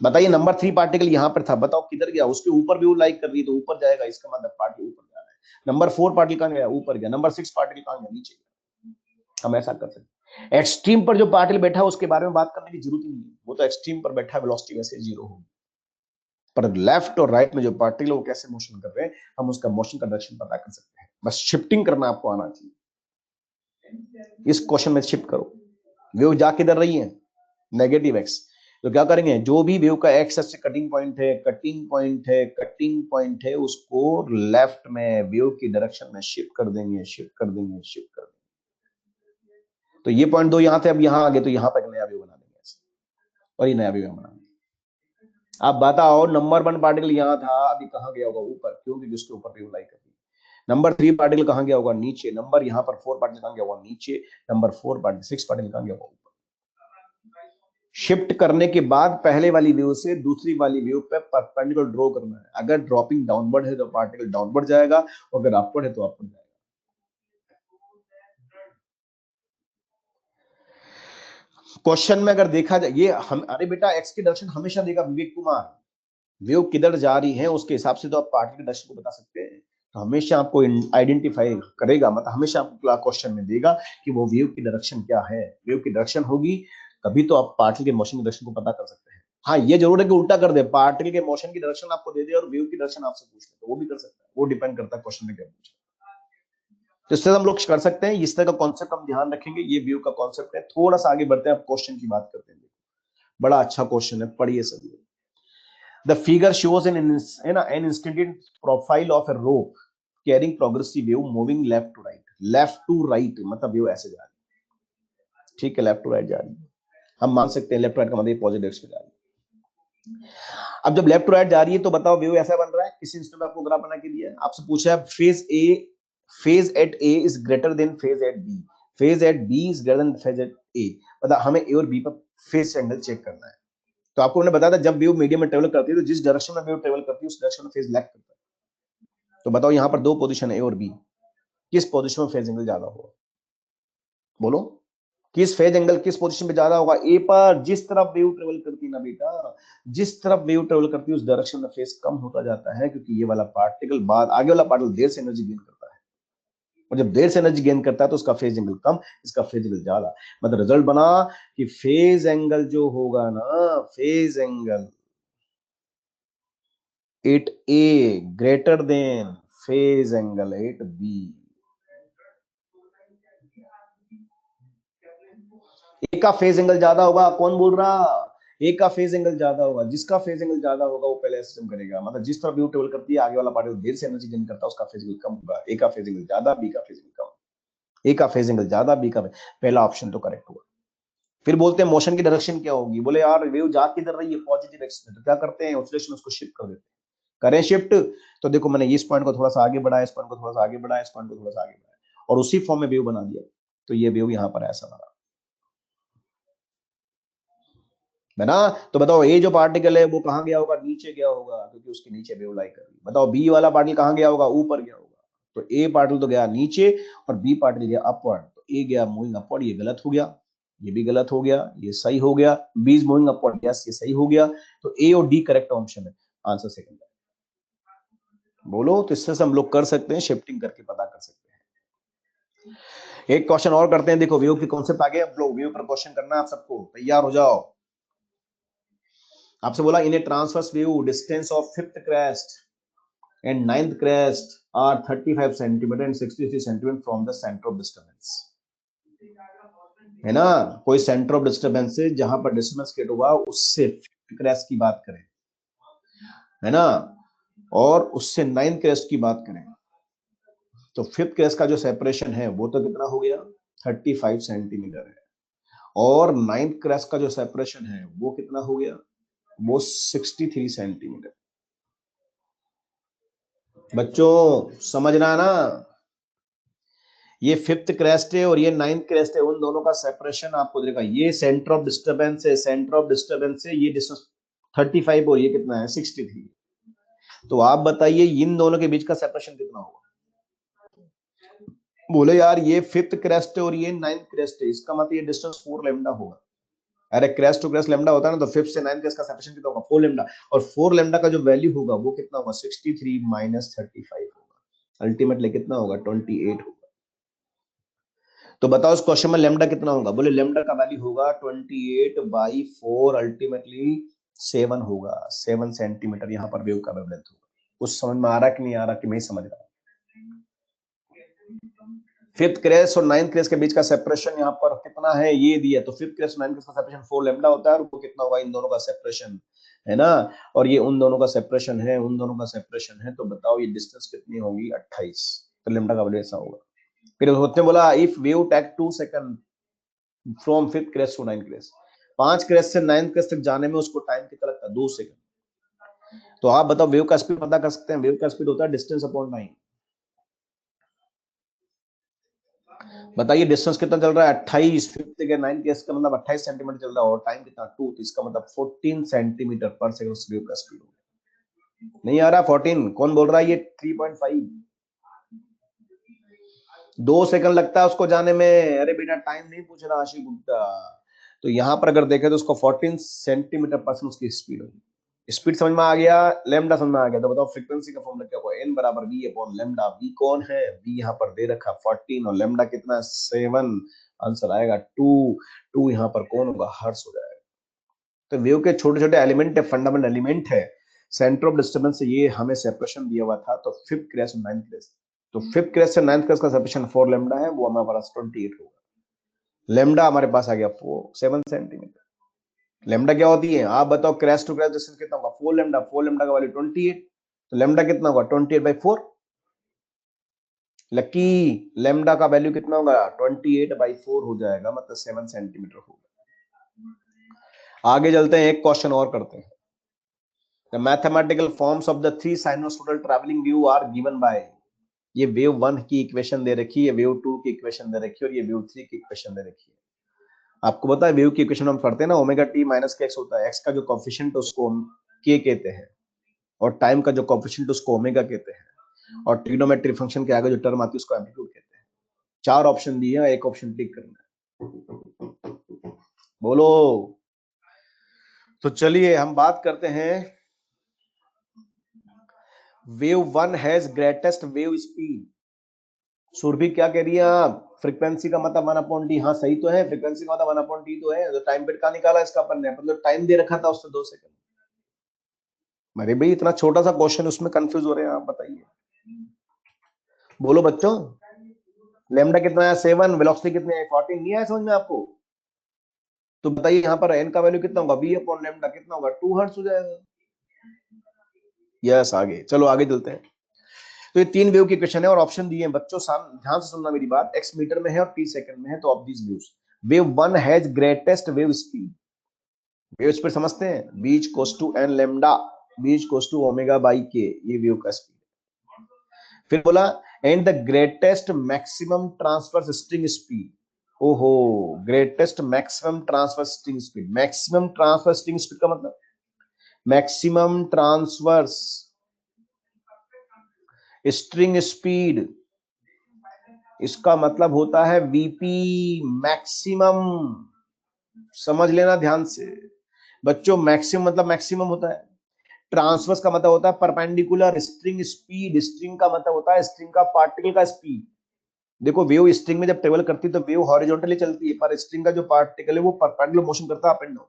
बताइए नंबर 3 पार्टिकल यहां पर था, बताओ किधर गया, उसके ऊपर वेव लाइक कर रही है तो ऊपर जाएगा, इसका मतलब पार्टिकल ऊपर जा रहा है। नंबर 4 पार्टिकल कहां गया, ऊपर गया। नंबर 6 पार्टिकल कहां गया, नीचे गया। हम ऐसा कर सकते हैं। एक्सट्रीम पर जो पार्टिकल बैठा है उसके बारे में बात करने की जरूरत ही नहीं है, वो तो एक्सट्रीम पर बैठा है, वेलोसिटी वैसे जीरो होगी। पर लेफ्ट और राइट में जो पार्टिकल वो कैसे मोशन कर रहे हैं, हम उसका मोशन का डायरेक्शन पता कर सकते हैं। बस शिफ्टिंग करना आपको आना चाहिए। इस क्वेश्चन में शिफ्ट करो, वेव जा किधर रही है, नेगेटिव एक्स, तो क्या करेंगे, जो भी वेव का एक्स एक्सिस कटिंग पॉइंट है, कटिंग पॉइंट है, कटिंग पॉइंट है, उसको लेफ्ट में वेव की डायरेक्शन में शिफ्ट कर देंगे, शिफ्ट कर देंगे, शिफ्ट कर देंगे। तो ये पॉइंट दो यहां थे, अब यहां आ गए तो यहां पर नया वेव बना देंगे ऐसे, और ये नया वेव बना देंगे। आप बताओ नंबर 1 पार्टिकल यहां था, अभी कहां गया होगा, ऊपर, क्योंकि जिसके ऊपर वेव लाई कर रही है। नंबर 3 पार्टिकल कहां गया होगा, नीचे। नंबर यहां पर 4 पार्टिकल कहां गया होगा, नीचे। नंबर 4 पार्टिकल 6 पार्टिकल कहां गया होगा, ऊपर। शिफ्ट करने के बाद पहले वाली व्यू से दूसरी वाली व्यू पे परपेंडिकुलर ड्रॉ करना है। अगर ड्रॉपिंग डाउनवर्ड है तो पार्टिकल डाउनवर्ड जाएगा, और अगर अपवर्ड है तो अपवर्ड जाएगा। क्वेश्चन में अगर देखा जाए ये हम, अरे बेटा एक्स की डायरेक्शन हमेशा देगा विवेक कुमार, वेव किधर जा रही है उसके हिसाब से तो आप पार्टिकल डायरेक्शन को बता सकते हैं। तो हमेशा आपको आइडेंटिफाई करेगा, मतलब हमेशा आपको क्वेश्चन में देगा कि वो वेव की डायरेक्शन क्या है। वेव की डायरेक्शन होगी तभी तो आप पार्टिकल के मोशन की डायरेक्शन को पता कर सकते हैं। हाँ, ये जरूर है कि उल्टा कर दे, पार्टिकल के मोशन की डायरेक्शन आपको दे दे और वेव की डायरेक्शन आपसे पूछ ले, तो वो भी कर सकता है। वो डिपेंड करता है क्वेश्चन में क्या पूछा। तो इससे हम लोग कर सकते हैं, इस तरह का कॉन्सेप्ट हम ध्यान रखेंगे। ये व्यू का कॉन्सेप्ट है। थोड़ा सा आगे बढ़ते हैं, अब क्वेश्चन की बात करते हैं। बड़ा अच्छा क्वेश्चन है, पढ़िए सभी। The figure shows an instantaneous profile of a rope carrying progressive wave moving left to right. Left to right मतलब वेव ऐसे जा रही है, ठीक है, लेफ्ट टू राइट जा रही है। हम मान सकते हैं लेफ्ट राइट का मतलब पॉजिटिव डायरेक्शन में जा रही है। अब जब लेफ्ट टू राइट जा रही है तो बताओ वेव ऐसा बन रहा है। किसी इंस्टेंट में आपको ग्राफ बना के दिया है, आपसे पूछा है phase at A is greater than phase at B, phase at B is greater than phase at A. मतलब हमें ए और बी पर फेज एंगल चेक करना है। तो आपको मैंने बताया था जब वेव मीडियम में ट्रेवल करती है तो जिस डायरेक्शन में वेव ट्रेवल करती है उस डायरेक्शन में फेज लैग करता है। तो बताओ यहां पर दो पोजीशन है ए और बी, किस पोजीशन में फेज एंगल ज्यादा होगा, बोलो किस फेज एंगल किस पोजीशन पे ज्यादा होगा। ए पर जिस तरफ वेव ट्रेवल करती है ना बेटा, जिस तरफ वेव ट्रेवल करती है उस डायरेक्शन में फेज कम होता जाता है, क्योंकि ये वाला पार्टिकल बाद आगे वाला पार्टिकल देर से एनर्जी गेन करता है, और जब देर से एनर्जी गेन करता है तो उसका फेज एंगल कम, इसका फेज एंगल ज्यादा। मतलब रिजल्ट बना कि फेज एंगल जो होगा ना, phase angle at A greater than phase angle at B. A का फेज एंगल ज्यादा होगा, कौन बोल रहा, ए का फेज एंगल ज्यादा होगा। जिसका फेज एंगल ज्यादा होगा वो पहले सिस्टम करेगा, मतलब जिस तरफ व्यू ट्रेवल करती है आगे वाला पार्टिकल देर से एनर्जी गेन करता है, उसका फेज एंगल कम होगा। ए का फेज एंगल ज्यादा, बी का फेज एंगल कम। ए का फेज एंगल ज्यादा, बी का, पहला ऑप्शन तो करेक्ट हुआ। फिर बोलते हैं मोशन की डायरेक्शन क्या होगी, बोले यार वेव जा किधर रही है, पॉजिटिव एक्स में, तो क्या करते हैं ऑसिलेशन उसको शिफ्ट कर देते हैं, करें शिफ्ट। तो देखो मैंने इस पॉइंट को थोड़ा सा आगे बढ़ाया, इस पॉइंट को थोड़ा सा आगे बढ़ाया, इस पॉइंट को थोड़ा सा आगे बढ़ाया और उसी फॉर्म में वेव बना दिया। तो ये वेव यहां पर ऐसा बना है ना। तो बताओ ए जो पार्टिकल है वो कहां गया होगा, नीचे गया होगा, क्योंकि उसके नीचे वेव लाई कर रही है। बताओ बी वाला पार्टिकल कहां गया होगा, ऊपर गया होगा। तो ए पार्टिकल तो गया नीचे और बी पार्टिकल गया अपवर्ड। तो ए गया मूविंग अपवर्ड, ये गलत हो गया, ये भी गलत हो गया, ये सही हो गया। B is moving upward, yes ये सही हो गया। तो ए और डी करेक्ट ऑप्शन है, आंसर सेकंड है। बोलो, तो इससे हम लोग कर सकते हैं, शिफ्टिंग करके पता कर सकते हैं। एक क्वेश्चन और करते हैं, देखो वेव की कॉन्सेप्ट आ गया, आप लोग वेव पर क्वेश्चन करना, आप सबको तैयार हो जाओ। आपसे बोला in a transverse wave distance of fifth crest and ninth crest are 35 centimeter and 63 centimeter from the center of disturbance, है ना। कोई सेंटर ऑफ डिस्टर्बेंस से जहां पर डिस्टर्बेंस क्रिएट हुआ उससे फिफ्थ क्रेस्ट की बात करें, है ना, और उससे नाइन्थ क्रेस्ट की बात करें, तो फिफ्थ क्रेस्ट का जो सेपरेशन है वो तो कितना हो गया, 35 सेंटीमीटर है, और नाइन्थ क्रेस्ट का जो सेपरेशन है वो कितना हो गया, वो 63 सेंटीमीटर। बच्चों समझना है ना, ये फिफ्थ क्रेस्ट है और ये नाइन्थ क्रेस्ट है, उन दोनों का सेपरेशन आपको देगा, ये सेंटर ऑफ डिस्टर्बेंस है, सेंटर ऑफ डिस्टर्बेंस है, ये डिस्टेंस 35 और ये कितना है 63। तो आप बताइए इन दोनों के बीच का सेपरेशन कितना होगा। बोले यार ये फिफ्थ क्रेस्ट है और ये नाइन्थ क्रेस्ट है, इसका मतलब ये डिस्टेंस 4 लेमडा होगा। अरे क्रेस्ट टू क्रेस्ट लेमडा होता है ना, तो फिफ्थ से नाइन्थ क्रेस्ट का सेपरेशन कितना होगा, 4 लेमडा, और 4 लेमडा का जो वैल्यू होगा वो कितना होगा, 63 माइनस 35 होगा, अल्टीमेटली कितना होगा, 28 होगा। तो बताओ इस क्वेश्चन में लेमडा कितना होगा, बोले लेमडा का वैल्यू होगा 28/4, अल्टीमेटली 7 होगा, 7 सेंटीमीटर यहाँ पर वेव का वेवलेंथ होगा। कुछ समझ में आ रहा कि नहीं आ रहा, कि मैं समझ रहा हूँ। फिफ्थ क्रेस्ट और नाइन्थ क्रेस्ट के बीच का सेपरेशन यहाँ पर कितना है ये दिया, तो फिफ्थ क्रेस्ट नाइन्थ क्रेस्ट का सेपरेशन 4 लेमडा होता है, और वो कितना होगा इन दोनों का सेपरेशन, है ना, और ये उन दोनों का सेपरेशन है, उन दोनों का सेपरेशन है, तो बताओ ये डिस्टेंस कितनी होगी, 28। तो लेमडा का वैल्यू ऐसा होगा। फिर उसने बोला if wave take 2 second from fifth crest to ninth crest, 5 crest से नाइन्थ क्रेस्ट तक जाने में उसको टाइम कितना लगता है, 2 सेकंड। तो आप बताओ वेव का स्पीड पता कर सकते हैं, वेव का स्पीड होता है डिस्टेंस अपॉन टाइम। बताइए डिस्टेंस कितना चल रहा है, 28, फिफ्थ के नाइन्थ क्रेस्ट का मतलब 28 सेंटीमीटर चल रहा है, और टाइम कितना 2, तो इसका मतलब 14 सेंटीमीटर पर सेकंड वेव का स्पीड होगा। नहीं आ रहा 14, कौन बोल रहा है, ये 3.5, 2 सेकंड लगता है उसको जाने में। अरे बेटा टाइम नहीं पूछ रहा आशिक गुप्ता। तो यहां पर अगर देखें तो उसको 14 सेंटीमीटर पर सेकंड उसकी स्पीड होगी। स्पीड समझ में आ गया, लेमडा समझ में आ गया, तो बताओ फ्रीक्वेंसी का फॉर्मूला क्या होगा, n बराबर v अपॉन लेमडा। v कौन है, v यहाँ पर दे रखा 14 और लेमडा कितना 7, आंसर आएगा 2। 2 यहाँ पर कौन होगा, हर्ट्ज हो जाएगा। तो वेव के छोटे छोटे एलिमेंट है, फंडामेंटल एलिमेंट है, सेंटर ऑफ डिस्टर्बेंस से ये हमें सेपरेशन दिया हुआ था, तो फिफ्थ क्रेस्ट नाइन्थ क्रेस्ट, तो फिफ्थ क्रेस्ट से नाइन्थ क्रेस्ट का सेपरेशन 4 लेमडा है, वो हमारे पास 28 होगा। लेमडा हमारे पास आ गया 7 सेंटीमीटर। लेमडा क्या होती है, आप बताओ क्रैश टू क्रैश डिस्टेंस कितना होगा, 4 लेमडा, 4 लेमडा का वैल्यू 28, तो लेमडा कितना होगा 28/4। लकी लेमडा का वैल्यू कितना होगा 28/4 हो जाएगा, मतलब 7 सेंटीमीटर होगा। आगे चलते हैं, एक क्वेश्चन और करते हैं। The mathematical forms of the 3 sinusoidal travelling wave are given by, ये वेव 1 की इक्वेशन दे रखी है, वेव 2 की इक्वेशन दे रखी है, और ये वेव 3 की इक्वेशन दे रखी है। आपको पता है वेव की इक्वेशन हम पढ़ते हैं ना, omega t minus k x होता है, एक्स का जो कोएफिशिएंट है उसको हम के कहते हैं, और टाइम का जो कोएफिशिएंट उसको ओमेगा कहते हैं, और ट्रिग्नोमेट्री फंक्शन के आगे जो टर्म आती है उसको एम्पलीट्यूड कहते हैं। 4 ऑप्शन दिए हैं, एक ऑप्शन टिक करना है। बोलो, तो चलिए हम बात करते हैं। Wave 1 has greatest wave speed. Surabhi क्या कह रही है आप, फ्रीक्वेंसी का मतलब 1/t, हाँ सही तो है, फ्रीक्वेंसी का मतलब 1/t तो है, तो टाइम पीरियड का निकाला इसका अपन ने, मतलब टाइम दे रखा था उससे 2 सेकंड। अरे भाई इतना छोटा सा क्वेश्चन, उसमें कंफ्यूज हो रहे हैं आप, बताइए। बोलो बच्चों, लेमडा कितना है 7, वेलोसिटी कितनी है 14, नहीं है समझ में आपको, तो बताइए यहाँ पर एन का वैल्यू कितना होगा, v अपॉन लेमडा कितना होगा 2 हर्ट्ज हो जाएगा। यस आगे चलो, आगे चलते हैं। तो ये 3 वेव की इक्वेशन है और ऑप्शन दिए हैं बच्चों, ध्यान से सुनना मेरी बात, x मीटर में है और t सेकंड में है, तो of this views wave one has greatest wave speed, wave speed समझते हैं, v equals to n lambda, v equals to omega by k, ये वेव का स्पीड। फिर बोला and the greatest maximum transverse string speed, ओहो greatest maximum transverse string speed, maximum transverse string speed का मतलब मैक्सिमम ट्रांसवर्स स्ट्रिंग स्पीड, इसका मतलब होता है वीपी मैक्सिमम। समझ लेना ध्यान से बच्चों, मैक्सिमम मतलब मैक्सिमम होता है, ट्रांसवर्स का मतलब होता है परपेंडिकुलर, स्ट्रिंग स्पीड, स्ट्रिंग का मतलब होता है स्ट्रिंग का पार्टिकल का स्पीड। देखो वेव स्ट्रिंग में जब ट्रेवल करती है तो वेव हॉरिजॉन्टली चलती है, पर स्ट्रिंग का जो पार्टिकल है वो परपेंडिकुलर मोशन करता है अप एंड डाउन।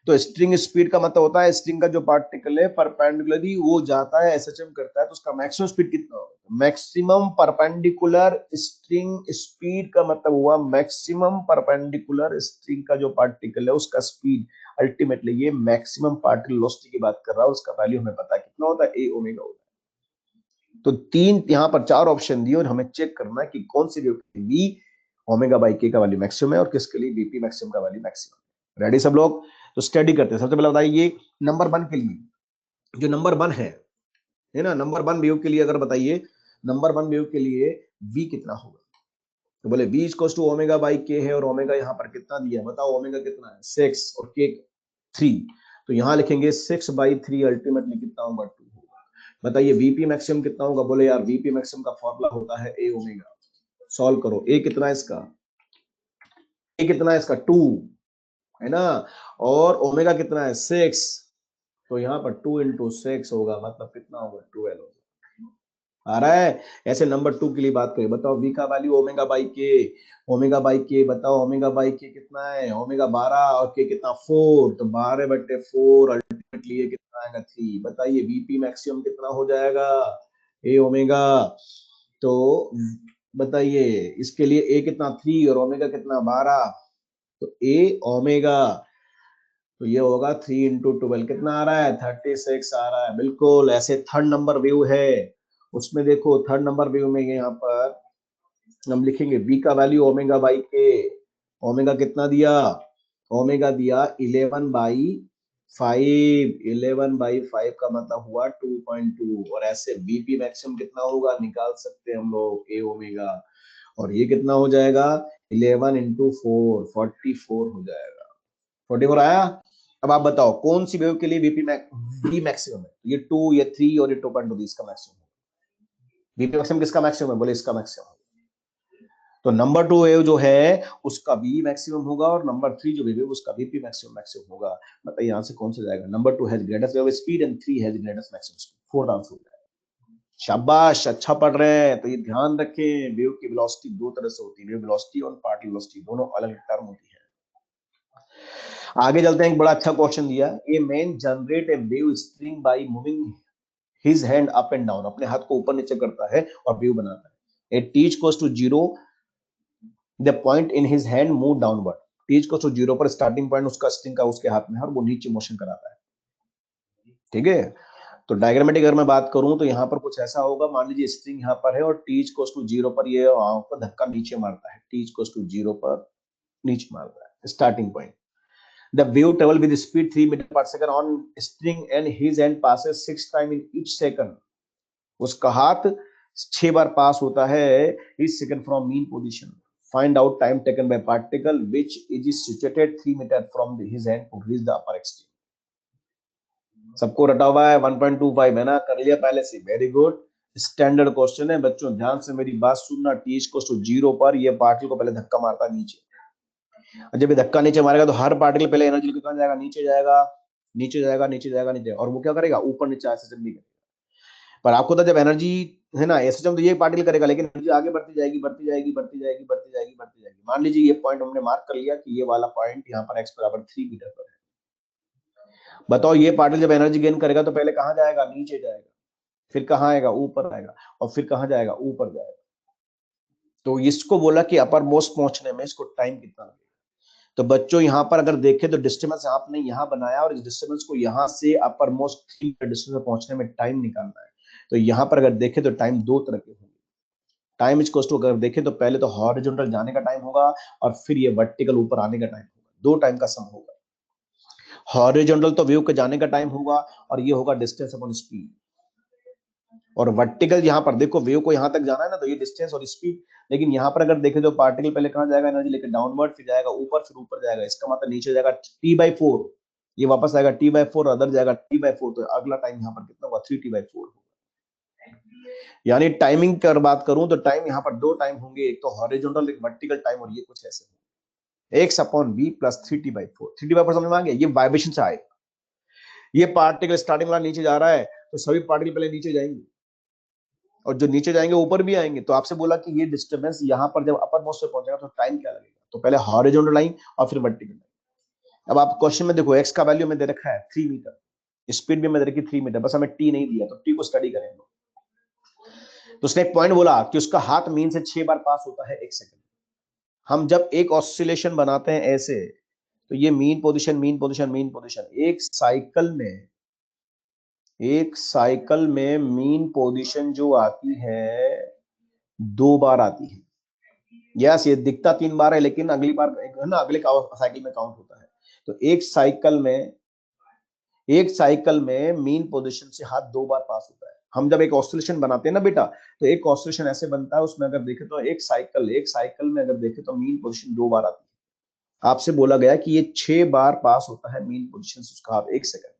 तो स्ट्रिंग स्पीड का मतलब होता है स्ट्रिंग का जो पार्टिकल है परपेंडिकुलरली वो जाता है, एसएचएम करता है, तो उसका मैक्सिमम स्पीड कितना होगा, मैक्सिमम परपेंडिकुलर स्ट्रिंग स्पीड का मतलब हुआ मैक्सिमम परपेंडिकुलर स्ट्रिंग का जो पार्टिकल है उसका स्पीड। अल्टीमेटली ये मैक्सिमम पार्टिकल वेलोसिटी की बात कर रहा है, उसका वैल्यू हमें पता है कितना होता है, ए ओमेगा होता है। तो तीन यहाँ पर चार ऑप्शन दिए और हमें चेक करना है कि कौन सी वी ओमेगा बाई के का वैल्यू मैक्सिमम है और किसके लिए वीपी मैक्सिमम का वैल्यू मैक्सिमम। रेडी सब लोग? तो स्टडी करते हैं। सबसे पहले बताइए नंबर वन के लिए, जो नंबर वन है ना, नंबर वन वेव के लिए अगर बताइए, नंबर वन वेव के लिए v कितना होगा, तो बोले v equals to omega by K है और ओमेगा यहाँ पर कितना दिया है बताओ, ओमेगा कितना है 6 और k 3, तो यहाँ लिखेंगे 6/3, अल्टीमेटली कितना होगा 2 होगा। बताइए वीपी मैक्सिमम कितना होगा, बोले यार वीपी मैक्सिमम का फॉर्मूला होता है a ओमेगा। सॉल्व करो, a कितना है इसका, a कितना है इसका 2 है ना, और ओमेगा कितना है 6, तो यहाँ पर 2 इंटू 6 होगा, मतलब कितना होगा 12 होगा। आ रहा है? ऐसे नंबर टू के लिए बात करें, बताओ v का वैल्यू ओमेगा बाई के, ओमेगा बाई के बताओ, ओमेगा बाई के कितना है, ओमेगा 12 और के कितना 4, तो 12/4, अल्टीमेटली ये कितना आएगा 3। बताइए वीपी मैक्सिमम कितना हो जाएगा, ए ओमेगा, तो बताइए इसके लिए ए कितना 3 और ओमेगा कितना 12, तो ए ओमेगा, तो ये होगा 3 इंटू 12 कितना आ रहा है 36 आ रहा है। बिल्कुल ऐसे थर्ड नंबर व्यू है, उसमें देखो थर्ड नंबर व्यू में यहाँ पर हम लिखेंगे v का वैल्यू ओमेगा बाई के, ओमेगा कितना दिया, ओमेगा दिया 11/5, 11/5 का मतलब हुआ 2.2, और ऐसे वीपी मैक्सिमम कितना होगा निकाल सकते हैं हम लोग, ए ओमेगा, और ये कितना हो जाएगा 11 इंटू 4, 44 हो जाएगा। 44 आया? अब आप बताओ कौन सी वेव के लिए वी मैक्सिमम है, ये 2, ये 3 और ये 2.2, इसका मैक्सिमम है। वीपी मैक्सिमम किसका मैक्सिमम है, बोले इसका मैक्सिमम है। तो नंबर टू वेव जो है उसका वी मैक्सिमम होगा और नंबर थ्री जो वेव है उसका वीपी मैक्सिमम होगा। बताइए यहाँ से कौन सा जाएगा, number two has greatest wave speed and 3 has greatest maximum speed, fourth answer हो जाएगा। शाबाश, अच्छा पढ़ रहे हैं। तो ये ध्यान रखें वेव की वेलोसिटी दो तरह से होती है, वेव वेलोसिटी और पार्टिकल वेलोसिटी, दोनों अलग टर्म होती है। आगे चलते हैं, एक बड़ा अच्छा क्वेश्चन दिया, a man generate a wave string by moving his hand up and down, अपने हाथ को ऊपर नीचे करता है और वेव बनाता है। At t equals to 0 the point in his hand move downward, t equals to 0 पर स्टार्टिंग पॉइंट उसका स्ट्रिंग का उसके हाथ में है और वो नीचे मोशन कराता है। ठीक है, तो डायग्रामेटिक अगर मैं बात करूं तो यहाँ पर कुछ ऐसा होगा, मान लीजिए स्ट्रिंग यहाँ पर है और t इक्वल्स टू 0 पर ये पर धक्का नीचे मारता है, t इक्वल्स टू 0 पर नीचे मारता है starting point. The wave travel with speed 3 meter per second on string and his hand passes 6 times in each second. उसका हाथ 6 बार पास होता है each second from mean position. Find out time taken by particle which is situated 3 meter from his hand to reach the upper extreme. सबको रटा हुआ है 1.25 है ना, कर लिया पहले से, वेरी गुड। स्टैंडर्ड क्वेश्चन है बच्चों, ध्यान से मेरी बात सुनना। t इक्वल्स टू 0 पर ये पार्टिकल को पहले धक्का मारता है नीचे, जब ये धक्का नीचे मारेगा तो हर पार्टिकल पहले एनर्जी लेकर कहां जाएगा, नीचे जाएगा, नीचे जाएगा, नीचे जाएगा, नीचे, और वो क्या करेगा ऊपर नीचे एसएचएम नहीं करेगा। पर आपको तो जब एनर्जी है ना, एसएचएम तो ये पार्टिकल करेगा, लेकिन एनर्जी आगे बढ़ती जाएगी, बढ़ती जाएगी, बढ़ती जाएगी, बढ़ती जाएगी, बढ़ती जाएगी। मान लीजिए ये पॉइंट हमने मार्क कर लिया कि ये वाला पॉइंट यहाँ पर x बराबर 3 मीटर पर है। बताओ ये पार्टिकल जब एनर्जी गेन करेगा तो पहले कहां जाएगा, नीचे जाएगा, फिर कहां आएगा, ऊपर आएगा, और फिर कहां जाएगा, ऊपर जाएगा। तो इसको बोला कि अपर मोस्ट पहुंचने में इसको टाइम कितना लगेगा। तो बच्चों यहाँ पर अगर देखें तो डिस्टेंस आपने यहाँ बनाया और इस डिस्टेंस को यहाँ से अपर मोस्ट डिस्टेंस में पहुंचने में टाइम निकालना है। तो यहाँ पर अगर देखें तो टाइम दो तरह के होंगे, टाइम इज टू, अगर देखें तो पहले तो हॉरिजॉन्टल जाने का टाइम होगा और फिर ये वर्टिकल ऊपर आने का टाइम होगा, दो टाइम का सम होगा। हॉरिजॉन्टल तो वेव के जाने का टाइम होगा और ये होगा डिस्टेंस अपॉन स्पीड, और वर्टिकल यहाँ पर देखो वेव को यहाँ तक जाना है ना, तो ये डिस्टेंस और स्पीड। लेकिन यहाँ पर अगर देखें तो पार्टिकल पहले कहाँ जाएगा, एनर्जी लेकर डाउनवर्ड, फिर जाएगा ऊपर, फिर ऊपर जाएगा, इसका मतलब नीचे जाएगा T/4, ये वापस आएगा T/4, अदर जाएगा T/4, तो अगला टाइम यहाँ पर कितना होगा 3T/4 होगा। यानी टाइमिंग की बात करूं तो टाइम यहाँ पर दो टाइम होंगे, एक तो हॉरिजॉन्टल, एक वर्टिकल टाइम, और ये कुछ ऐसे x/v प्लस 3T/4। 3T/4 समझ में आ गया, ये वाइब्रेशन से आएगा। ये पार्टिकल स्टार्टिंग वाला नीचे जा रहा है तो सभी पार्टिकल पहले नीचे जाएंगे और जो नीचे जाएंगे ऊपर भी आएंगे। तो आपसे बोला कि ये डिस्टर्बेंस यहाँ पर जब अपर मोस्ट पे पहुंचेगा तो टाइम क्या लगेगा, तो पहले हॉरिजॉन्टल लाइन और फिर वर्टिकल लाइन। अब आप क्वेश्चन में देखो x का वैल्यू में दे रखा है 3 मीटर, स्पीड भी में दे रखी 3 मीटर, बस हमें t नहीं दिया, तो t को स्टडी करेंगे। तो उसने एक पॉइंट बोला कि उसका हाथ मीन से 6 बार पास होता है 1 सेकंड। हम जब एक ऑसिलेशन बनाते हैं ऐसे, तो ये mean position mean position mean position, एक साइकिल में मीन पोजीशन जो आती है 2 बार आती है। यस, ये दिखता 3 बार है लेकिन अगली बार है ना, अगले साइकिल में काउंट होता है। तो एक साइकिल में मीन पोजीशन से हाथ 2 बार पास होता है। हम जब एक ऑसिलेशन बनाते हैं ना बेटा, तो एक ऑसिलेशन ऐसे बनता है, उसमें अगर देखें तो एक साइकिल में अगर देखें तो मीन पोजीशन 2 बार आती है। आपसे बोला गया कि ये 6 बार पास होता है मीन पोजीशन से उसका हाथ 1 सेकंड,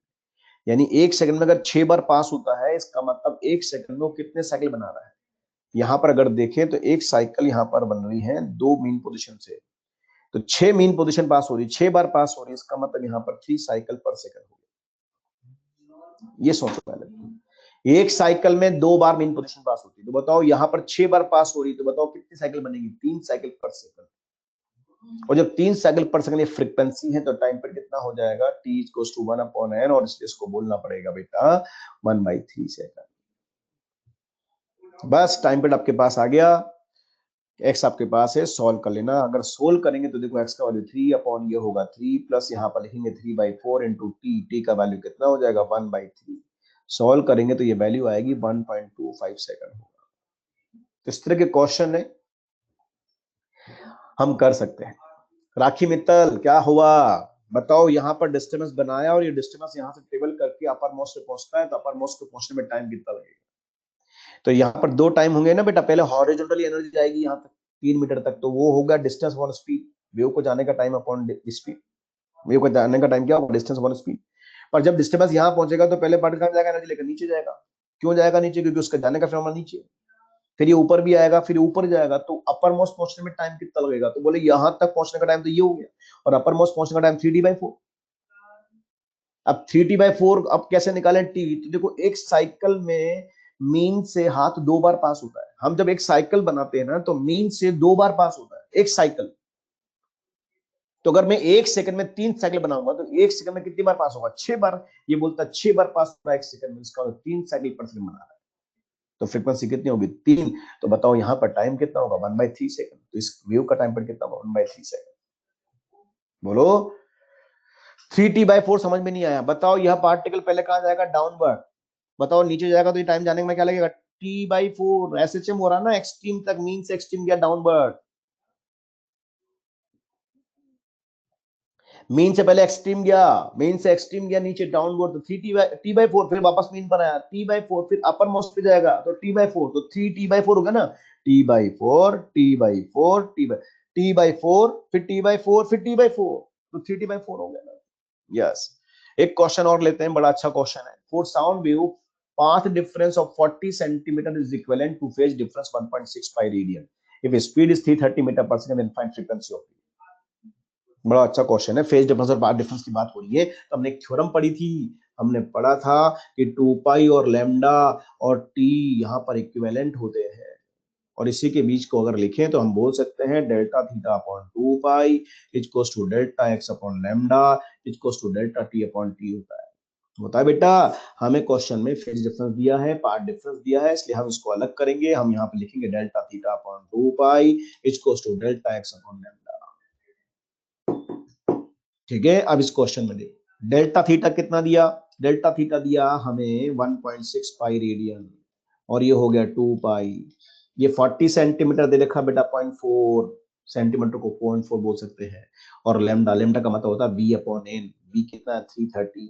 यानी 1 सेकंड में अगर 6 बार पास होता है, इसका मतलब 1 सेकंड में वो कितने साइकिल बना रहा है। यहाँ पर अगर देखें तो एक साइकिल यहाँ पर बन रही है 2 मीन पोजीशन से, तो 6 मीन पोजीशन पास हो रही है, 6 बार पास हो रही है, इसका मतलब यहाँ पर 3 साइकिल पर सेकंड हो गया। ये सोचो पहले, एक साइकिल में 2 बार मीन पोजीशन पास होती है, तो बताओ यहाँ पर 6 बार पास हो रही है, तो बताओ कितनी साइकिल बनेगी, 3 साइकिल पर सेकंड। और जब 3 साइकिल पर सेकंड ये फ्रीक्वेंसी है, तो टाइम पर कितना हो जाएगा, t इक्वल्स टू 1/n, और इसलिए इसको बोलना पड़ेगा बेटा 1/3 सेकंड। बस टाइम पीरियड आपके पास आ गया, x आपके पास है, सॉल्व कर लेना। अगर सोल्व करेंगे तो देखो x का वैल्यू 3 अपॉन ये होगा 3 प्लस यहाँ पर लिखेंगे 3/4 इंटू t का वैल्यू कितना हो जाएगा 1/3। सॉल्व करेंगे तो ये वैल्यू आएगी 1.25 सेकंड होगा। इस तरह के क्वेश्चन है हम कर सकते हैं। राखी मित्तल क्या हुआ बताओ, यहाँ पर डिस्टेंस बनाया और ये डिस्टेंस यहाँ से ट्रेवल करके अपर मोस्ट पे पहुंचता है, तो अपर मोस्ट पे पहुंचने में टाइम कितना लगेगा। तो यहाँ पर दो टाइम होंगे ना बेटा, पहले हॉरिजॉन्टली एनर्जी जाएगी यहाँ तक 3 मीटर तक, तो वो होगा डिस्टेंस अपॉन स्पीड, वेव को जाने का टाइम अपॉन स्पीड, वेव को जाने का टाइम क्या होगा डिस्टेंस अपॉन स्पीड। पर जब डिस्टेंस यहाँ पहुंचेगा तो पहले पार्टिकल कहाँ जाएगा, एनर्जी लेकर नीचे जाएगा। क्यों जाएगा नीचे, क्योंकि उसका जाने का फिनोमेना नीचे, फिर ये ऊपर भी आएगा, फिर ऊपर जाएगा, तो अपर मोस्ट पहुंचने में टाइम कितना लगेगा, तो बोले यहाँ तक पहुंचने का टाइम तो ये हो गया, और अपर मोस्ट पहुंचने का टाइम 3T/4। अब 3T/4 अब कैसे निकालें t, तो देखो एक साइकिल में मीन से हाथ 2 बार पास होता है। हम जब एक साइकिल बनाते हैं ना, तो मीन से 2 बार पास होता है एक साइकिल। तो अगर मैं 1 सेकंड में 3 साइकिल बनाऊंगा तो 1 सेकंड में कितनी बार पास होगा, 6 बार। ये बोलता है 6 बार पास हो रहा है 1 सेकंड में, इसका 3 साइकिल पर सेकंड बना रहा है, तो फ्रीक्वेंसी कितनी होगी 3। तो बताओ यहाँ पर टाइम कितना होगा 1/3 सेकंड। तो इस वेव का टाइम पर कितना होगा 1/3 सेकंड। बोलो 3T/4 समझ में नहीं आया, बताओ यह पार्टिकल पहले कहां जाएगा डाउनवर्ड, बताओ नीचे जाएगा तो ये टाइम जाने में क्या लगेगा T/4। एसएचएम हो रहा ना, एक्सट्रीम तक मीन से एक्सट्रीम गया डाउनवर्ड, मीन से पहले एक्सट्रीम गया, मीन से एक्सट्रीम गया नीचे डाउनवर्ड, तो 3T/4 फिर वापस मीन पर आया T/4, फिर अपर मोस्ट पे जाएगा तो T/4, तो 3T/4 होगा ना, T/4 T/4 T/4 फिर T/4 फिर T/4, तो 3T/4 हो गया ना। यस, एक क्वेश्चन और लेते हैं, बड़ा अच्छा क्वेश्चन है। For sound wave path difference of 40 centimeter is equivalent to phase difference 1.65 radian if speed is 330 meter per second and find frequency of. बड़ा अच्छा क्वेश्चन है, फेज डिफरेंस और पाथ डिफरेंस की बात हो रही है। तो हमने एक थ्योरम पढ़ी थी, हमने पढ़ा था कि 2 पाई और लैम्डा और टी यहाँ पर इक्विवेलेंट होते हैं, और इसी के बीच को अगर लिखें तो हम बोल सकते हैं delta theta upon 2 pi equals to delta x upon lambda equals to delta T upon T होता है बेटा। हमें क्वेश्चन में फेज डिफरेंस दिया है, पार्ट डिफरेंस दिया है, इसलिए हम इसको अलग करेंगे। हम यहाँ पे लिखेंगे delta theta upon 2 pi equals to delta x upon lambda. ठीक है, अब इस क्वेश्चन में देखो डेल्टा थीटा कितना दिया, डेल्टा थीटा दिया हमें 1.6 पाई रेडियन, और ये हो गया 2 पाई, ये 40 सेंटीमीटर दे रखा बेटा, 0.4 सेंटीमीटर को 0.4 बोल सकते हैं। और लेमडा, लेमडा का मतलब होता है बी अपॉन एन। बी कितना है 330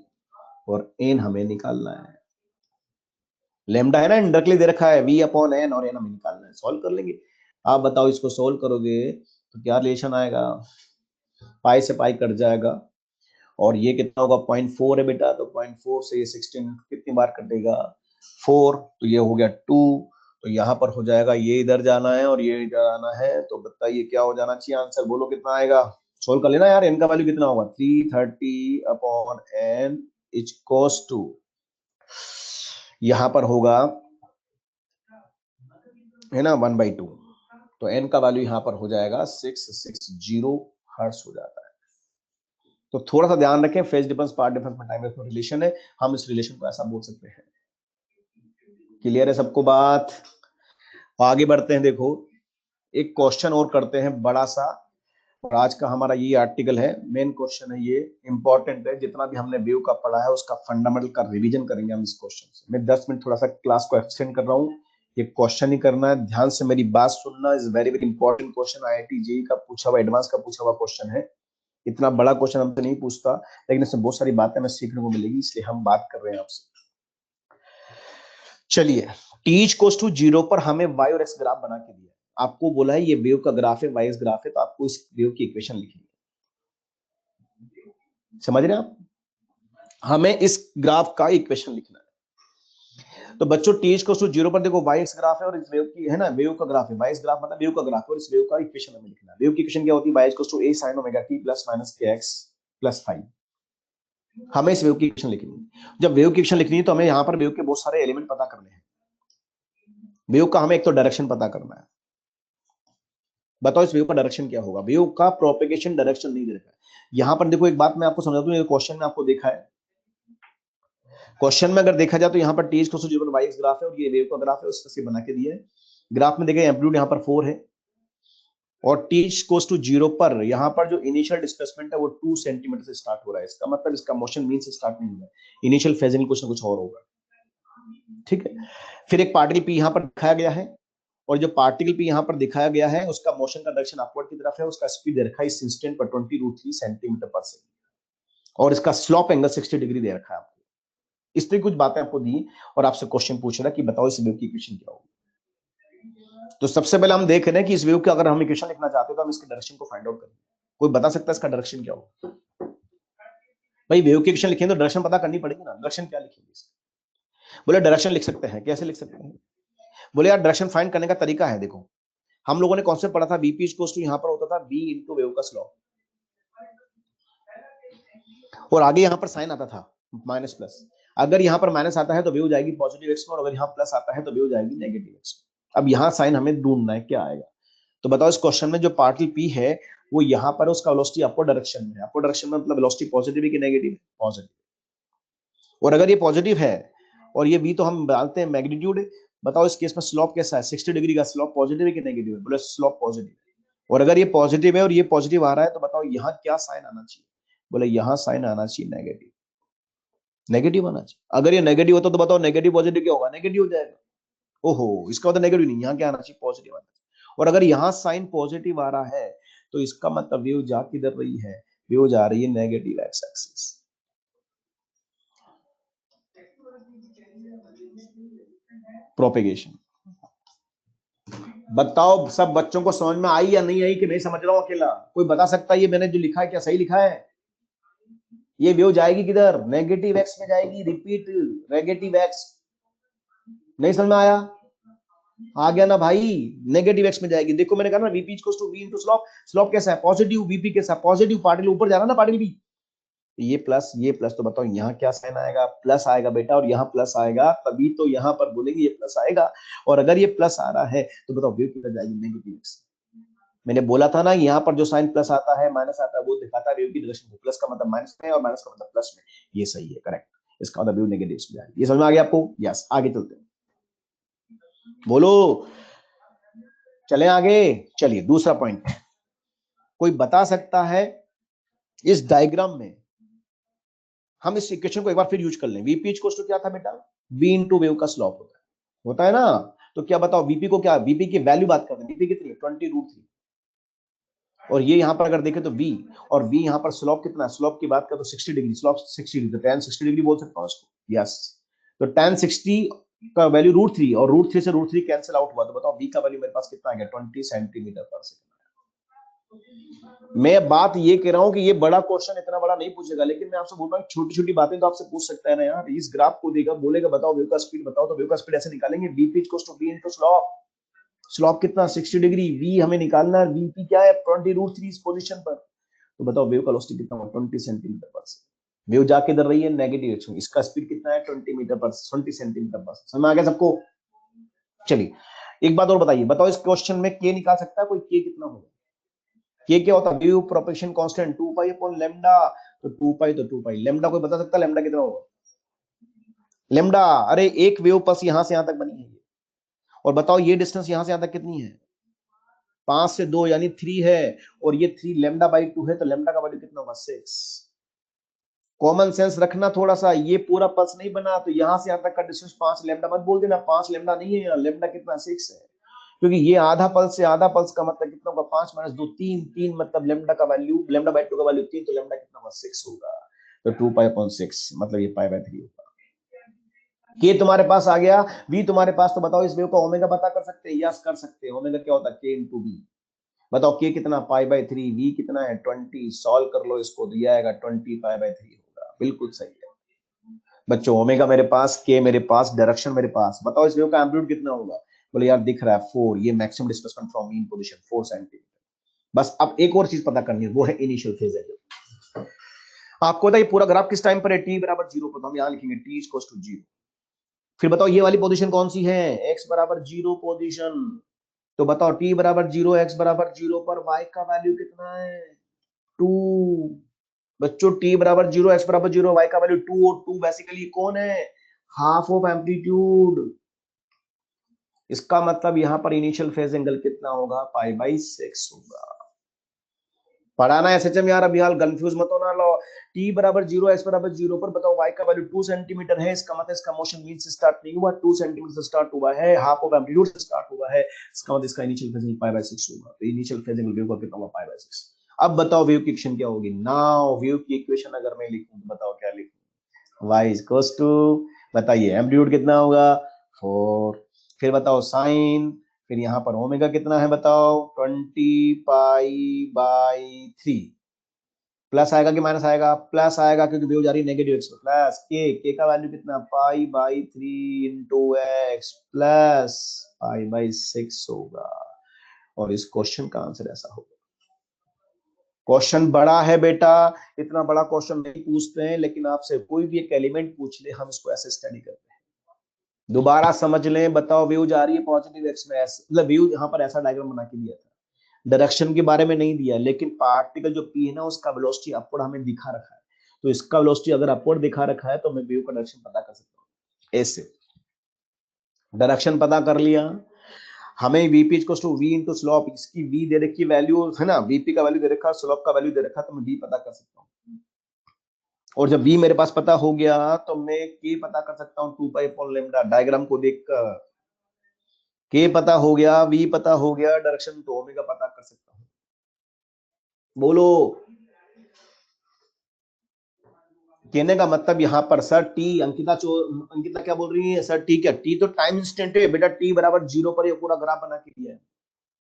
और एन हमें निकालना है। लेमडा है ना इंडायरेक्टली दे रखा है, वी अपॉन एन, और एन हमें निकालना है। सॉल्व कर लेंगे। आप बताओ इसको सॉल्व करोगे तो क्या रिलेशन आएगा, पाई से पाई कट जाएगा और ये कितना होगा 0.4 है बेटा, तो 0.4 से ये 16 कितनी बार कटेगा 4, तो ये हो गया 2। तो यहाँ पर हो जाएगा, ये इधर जाना है और ये इधर आना है, तो बताइए क्या हो जाना चाहिए आंसर, बोलो कितना आएगा। सोल्व कर लेना यार, एन का वैल्यू कितना होगा 330 अपॉन एन इक्वल्स टू, यहाँ पर होगा है ना 1/2, तो एन का वैल्यू यहाँ पर हो जाएगा 660 हर्ट्ज हो जाता है। तो थोड़ा सा ध्यान रखें, फेज डिफरेंस पार्ट डिफरेंस में टाइम डिफरेंस रिलेशन है, हम इस रिलेशन को ऐसा बोल सकते हैं। क्लियर है सबको बात? आगे बढ़ते हैं। देखो एक क्वेश्चन और करते हैं बड़ा सा, और आज का हमारा ये आर्टिकल है, मेन क्वेश्चन है, ये इंपॉर्टेंट है। जितना भी हमने व्यू का पढ़ा है उसका फंडामेंटल का रिवीजन करेंगे हम इस क्वेश्चन से। मैं 10 मिनट थोड़ा सा क्लास को एक्सटेंड कर रहा हूँ, ये क्वेश्चन ही करना है, ध्यान से मेरी बात सुनना। Is very very important question, IIT JEE का पूछा हुआ, एडवांस का पूछा हुआ क्वेश्चन है। इतना बड़ा क्वेश्चन हमसे नहीं पूछता, लेकिन इसमें बहुत सारी बातें हमें सीखने को मिलेगी, इसलिए हम बात कर रहे हैं आपसे। चलिए, टी इक्वल्स टू 0 पर हमें वाई और एक्स ग्राफ बना के दिया, आपको बोला है ये वेव का ग्राफ है, वाई एक्स ग्राफ है, तो आपको इस वेव की इक्वेशन लिखनी है। समझ रहे हैं आप? हमें इस ग्राफ का इक्वेशन लिखना है। तो बच्चों टी इक्वल्स टू 0 पर देखो वाई एक्स ग्राफ है और इस वेव की है ना, वेव का ग्राफ है, वाई एक्स ग्राफ मतलब वेव का ग्राफ है, और इस वेव का इक्वेशन हमें लिखना है। वेव की इक्वेशन क्या होती है, Y equals to a sin omega t plus minus kx plus 5। हमें इस वेव की इक्वेशन लिखनी है। जब वेव की इक्वेशन लिखनी है तो हमें यहाँ पर वेव के बहुत सारे एलिमेंट पता करने हैं। वेव का हमें एक तो डायरेक्शन पता करना है। बताओ इस वेव का डायरेक्शन क्या होगा, वेव का प्रोपेगेशन डायरेक्शन नहीं दे रखा है। यहां पर देखो एक बात मैं आपको समझाता हूँ, ये क्वेश्चन में आपको देखा है, क्वेश्चन में अगर देखा जाए तो यहाँ पर टी इक्वल्स टू 0 पर वाई एक्स ग्राफ है और ये वेव का ग्राफ है, उसका से बना के दिया है। ग्राफ में देखिए एम्पलीट्यूड यहाँ पर 4 है और टी इक्वल्स टू 0 पर यहाँ पर जो इनिशियल डिस्प्लेसमेंट है वो 2 सेंटीमीटर से स्टार्ट हो रहा है। इसका मतलब इसका मोशन मीन से स्टार्ट नहीं हुआ है, इनिशियल फेजिंग कुछ और होगा। ठीक है, फिर एक पार्टिकल पी यहाँ पर दिखाया गया है, और जो पार्टिकल पी यहाँ पर दिखाया गया है उसका मोशन का डायरेक्शन अपवर्ड की तरफ है, उसका स्पीड दे रखा है इस इंस्टेंट पर 20√3 सेंटीमीटर पर सेकंड, और इसका स्लोप एंगल 60 डिग्री दे रखा है आपको। इस तरह कुछ बातें आपको दी और आपसे क्वेश्चन पूछ रहा है कि बताओ इस वेव की इक्वेशन क्या होगी। तो सबसे पहले हम देख रहे हैं कि इस वेव का अगर हम इक्वेशन लिखना चाहते हैं तो हम इसके डायरेक्शन को फाइंड आउट करेंगे। कोई बता सकता है इसका डायरेक्शन क्या होगा? भाई वेव की इक्वेशन लिखेंगे तो डायरेक्शन पता करनी पड़ेगी ना, डायरेक्शन क्या लिखेंगे इसका? बोले डायरेक्शन लिख सकते हैं, कैसे लिख सकते हैं? बोले यार डायरेक्शन फाइंड करने का तरीका है, देखो हम लोगों ने कॉन्सेप्ट पढ़ा था, बीपी इक्वल्स टू यहाँ पर होता था बी इंटू वेव का स्लोप, और आगे यहाँ पर साइन आता था माइनस प्लस। अगर यहाँ पर माइनस आता है तो वेव जाएगी पॉजिटिव एक्स में, और अगर यहाँ प्लस आता है तो वेव जाएगी नेगेटिव एक्स में। अब यहाँ साइन हमें ढूंढना है, क्या आएगा? तो बताओ इस क्वेश्चन में जो पार्टिकल पी है वो यहाँ पर उसका वेलोसिटी अपवर्ड डायरेक्शन में है। अपवर्ड डायरेक्शन में मतलब वेलोसिटी पॉजिटिव है कि नेगेटिव? पॉजिटिव। और अगर ये पॉजिटिव है और ये v तो हम डालते हैं मैग्नीट्यूड, बताओ इस केस में स्लोप कैसा है, 60 डिग्री का स्लोप पॉजिटिव है कि नेगेटिव है? बोले स्लोप पॉजिटिव है। और अगर ये पॉजिटिव है और ये पॉजिटिव आ रहा है तो बताओ यहाँ क्या साइन आना चाहिए? बोले यहाँ साइन आना चाहिए नेगेटिव, नेगेटिव आना चाहिए। अगर ये नेगेटिव होता तो बताओ नेगेटिव पॉजिटिव क्या होगा? नेगेटिव हो जाएगा। ओहो, इसका मतलब नेगेटिव नहीं, यहाँ क्या आना चाहिए? पॉजिटिव आना चाहिए। और अगर यहाँ साइन पॉजिटिव आ रहा है तो इसका मतलब वेव जा किधर रही है? वेव जा रही है नेगेटिव एक्स एक्सिस। प्रोपेगेशन। बताओ सब बच्चों को समझ में आई या नहीं आई कि नहीं समझ रहा हूं अकेला? कोई बता सकता है ये मैंने जो लिखा है क्या सही लिखा है? ये वेव जाएगी किधर? नेगेटिव एक्स में जाएगी। Repeat, negative x. नहीं समझ में आया? आ गया ना भाई, नेगेटिव एक्स में जाएगी। देखो मैंने कहा ना VP equals to V into slope. Slope कैसा है? पॉजिटिव। वीपी कैसा? पॉजिटिव। पार्टिकल ऊपर जा रहा है ना, पार्टिकल भी, ये प्लस ये प्लस, तो बताओ यहाँ क्या साइन आएगा? प्लस आएगा बेटा, और यहाँ प्लस आएगा, तभी तो यहाँ पर बोलेंगे ये प्लस आएगा। और अगर ये प्लस आ रहा है तो बताओ वेव किधर जाएगी? Negative x. मैंने बोला था ना यहाँ पर जो साइन प्लस आता है माइनस आता है वो दिखाता है वेव की डायरेक्शन को। प्लस का मतलब माइनस में और माइनस का मतलब प्लस में। ये सही है, करेक्ट। इसका मतलब वेव नेगेटिव में जाएगी। ये समझ में आ गया आपको? यस, आगे चलते हैं, बोलो चले आगे। चलिए दूसरा पॉइंट, कोई बता सकता है इस डायग्राम में, हम इस इक्वेशन को एक बार फिर यूज कर लें। वीपी इक्वल्स टू क्या था बेटा? v इंटू वेव का स्लोप होता है ना। तो क्या बताओ वीपी को, क्या वीपी की वैल्यू बात करते हैं, वीपी कितनी है 20√3, और ये यहां पर अगर देखें तो v, और v यहां पर स्लोप कितना है, स्लोप की बात करें तो 60 डिग्री, स्लोप 60 डिग्री, तो tan 60 डिग्री बोल सकता हूं इसको, यस। तो tan 60 का वैल्यू √3, और √3 से √3 कैंसिल आउट हुआ, तो बताओ v का वैल्यू मेरे पास कितना आ गया 20 सेंटीमीटर पर सेकंड। मैं बात ये कह रहा हूं कि ये बड़ा क्वेश्चन इतना बड़ा नहीं पूछेगा, लेकिन मैं आपसे बोल रहा हूँ छोटी छोटी बातें तो आपसे पूछ सकता है ना यार। इस ग्राफ को देगा, बोलेगा बताओ वेव का स्पीड बताओ, तो वेव का स्पीड ऐसे निकालेंगे, vp equals to v into slope, slope कितना 60 डिग्री, v हमें निकालना है, vp क्या है 20√3 इस पोजीशन पर, तो बताओ वेव का वेलोसिटी कितना होगा 20 सेंटीमीटर पर सेकंड। वेव जाके इधर रही है नेगेटिव डायरेक्शन, इसका स्पीड कितना है 20 मीटर पर 20 सेंटीमीटर पर सेकंड। समझ में आ गया सबको? चलिए एक बात और बताइए, बताओ इस क्वेश्चन में k निकाल सकता है कोई, k कितना होगा, k क्या होता है, wave propagation constant 2 pi upon lambda, तो 2 पाई तो 2 पाई, लैम्डा कोई बता सकता है लैम्डा कितना होगा, लैम्डा, अरे एक वेव पल्स यहां से यहां तक बनी है, और बताओ ये डिस्टेंस यहां से यहां तक कितनी है, 5 से 2 यानी 3 है, और ये 3 लैम्डा बाई 2 है, तो लैम्डा का वैल्यू कितना होगा 6। कॉमन सेंस रखना थोड़ा सा, ये पूरा पल्स नहीं बना, तो यहां से यहां तक का डिस्टेंस 5 लैम्डा मत बोल देना, 5 लैम्डा नहीं है, लैम्डा कितना 6 है, क्योंकि ये आधा पल्स से आधा पल्स का मतलब कितना होगा 5 - 2 3, 3 मतलब लैम्डा का वैल्यू, लैम्डा बाई 2 का वैल्यू 3, तो लैम्डा कितना होगा 6 होगा, तो 2 पाई अपॉन 6 मतलब ये पाई बाई 3 होगा। के तुम्हारे पास आ गया, वी तुम्हारे पास, तो बताओ इस वेव का ओमेगा पता कर सकते हैं, यस कर सकते हैं, ओमेगा क्या होता है के इंटू वी, बताओ के कितना पाई बाई 3, वी कितना है 20, सॉल्व कर लो इसको, दिया आएगा 20 पाई बाई 3 होगा, बिल्कुल सही है बच्चों, ओमेगा मेरे पास, के मेरे पास, डायरेक्शन मेरे पास, बताओ इस वेव का एम्पलीट्यूड कितना होगा, बोले यार दिख रहा है 4, ये maximum displacement from mean position 4 centimetre. बस अब एक और चीज पता करनी है, वो है इनिशियल फेज एंगल। आपको बताइए पूरा ग्राफ किस टाइम पर है, टी बराबर 0 पर, तो हम यहां लिखेंगे टी इक्वल्स टू 0। फिर बताओ ये वाली पोजीशन कौन सी है, x बराबर 0 पोजीशन, तो बताओ t बराबर 0, x बराबर 0 पर y का वैल्यू कितना है 2। बच्चों t बराबर 0, x बराबर 0, y का वैल्यू 2, और 2 बेसिकली कौन है, हाफ ऑफ एम्पलीट्यूड। इसका मतलब यहां पर इनिशियल फेज एंगल कितना होगा पाई बाई 6 होगा। पढ़ाना एसएचएम यार, अभी हाल कंफ्यूज मत होना लो। t बराबर 0, x बराबर 0 पर बताओ y का वैल्यू 2 सेंटीमीटर है, इसका मतलब इसका मोशन मीन से स्टार्ट नहीं हुआ, 2 सेंटीमीटर से स्टार्ट हुआ है, हाफ ऑफ एम्पलीट्यूड से स्टार्ट हुआ है, इसका मतलब इसका initial phase angle pi by 6 होगा, तो इनिशियल फेज एंगल वेव का कितना होगा पाई बाई 6। अब बताओ वेव की इक्वेशन क्या होगी, नाउ वेव की इक्वेशन अगर मैं लिखूं तो बताओ क्या लिखूं, y इज इक्वल्स टू, बताइए एम्पलीट्यूड कितना होगा 4, फिर बताओ साइन, फिर यहां पर ओमेगा कितना है बताओ 20 पाई बाई 3, प्लस आएगा कि माइनस आएगा, प्लस आएगा क्योंकि वेव जा रही है नेगेटिव एक्स, प्लस के का वैल्यू कितना pi by 3 into x plus pi by 6 होगा, और इस क्वेश्चन का आंसर ऐसा होगा। क्वेश्चन बड़ा है बेटा, इतना बड़ा क्वेश्चन नहीं पूछते हैं, लेकिन आपसे कोई भी एक एलिमेंट पूछ ले हम इसको ऐसे स्टडी करते हैं। दोबारा समझ लें, बताओ वेव जा रही है पॉजिटिव एक्स में, मतलब वेव यहाँ पर ऐसा डायग्राम बना के दिया था, डायरेक्शन के बारे में नहीं दिया, लेकिन पार्टिकल जो पी है ना उसका वेलोसिटी अपवर्ड हमें दिखा रखा है, तो इसका वेलोसिटी अगर अपवर्ड दिखा रखा है तो मैं वेव का डायरेक्शन पता कर सकता हूँ। ऐसे डायरेक्शन पता कर लिया, हमें VP equals to V into slope, इसकी वी दे रखी वैल्यू है ना, वीपी का वैल्यू दे रखा, स्लोप का वैल्यू दे रखा, तो मैं वी पता कर सकता हूँ, और जब वी मेरे पास पता हो गया तो मैं के पता कर सकता हूँ 2 पाई अपॉन लैम्डा, डायग्राम को देखकर के पता हो गया, वी पता हो गया, डायरेक्शन तो ओमेगा पता कर सकता हूँ। बोलो, कहने का मतलब यहाँ पर सर टी, अंकिता क्या बोल रही है सर, टी क्या, टी तो टाइम इंस्टेंट है बेटा, टी बराबर 0 पर ये पूरा ग्राफ बना के दिया है,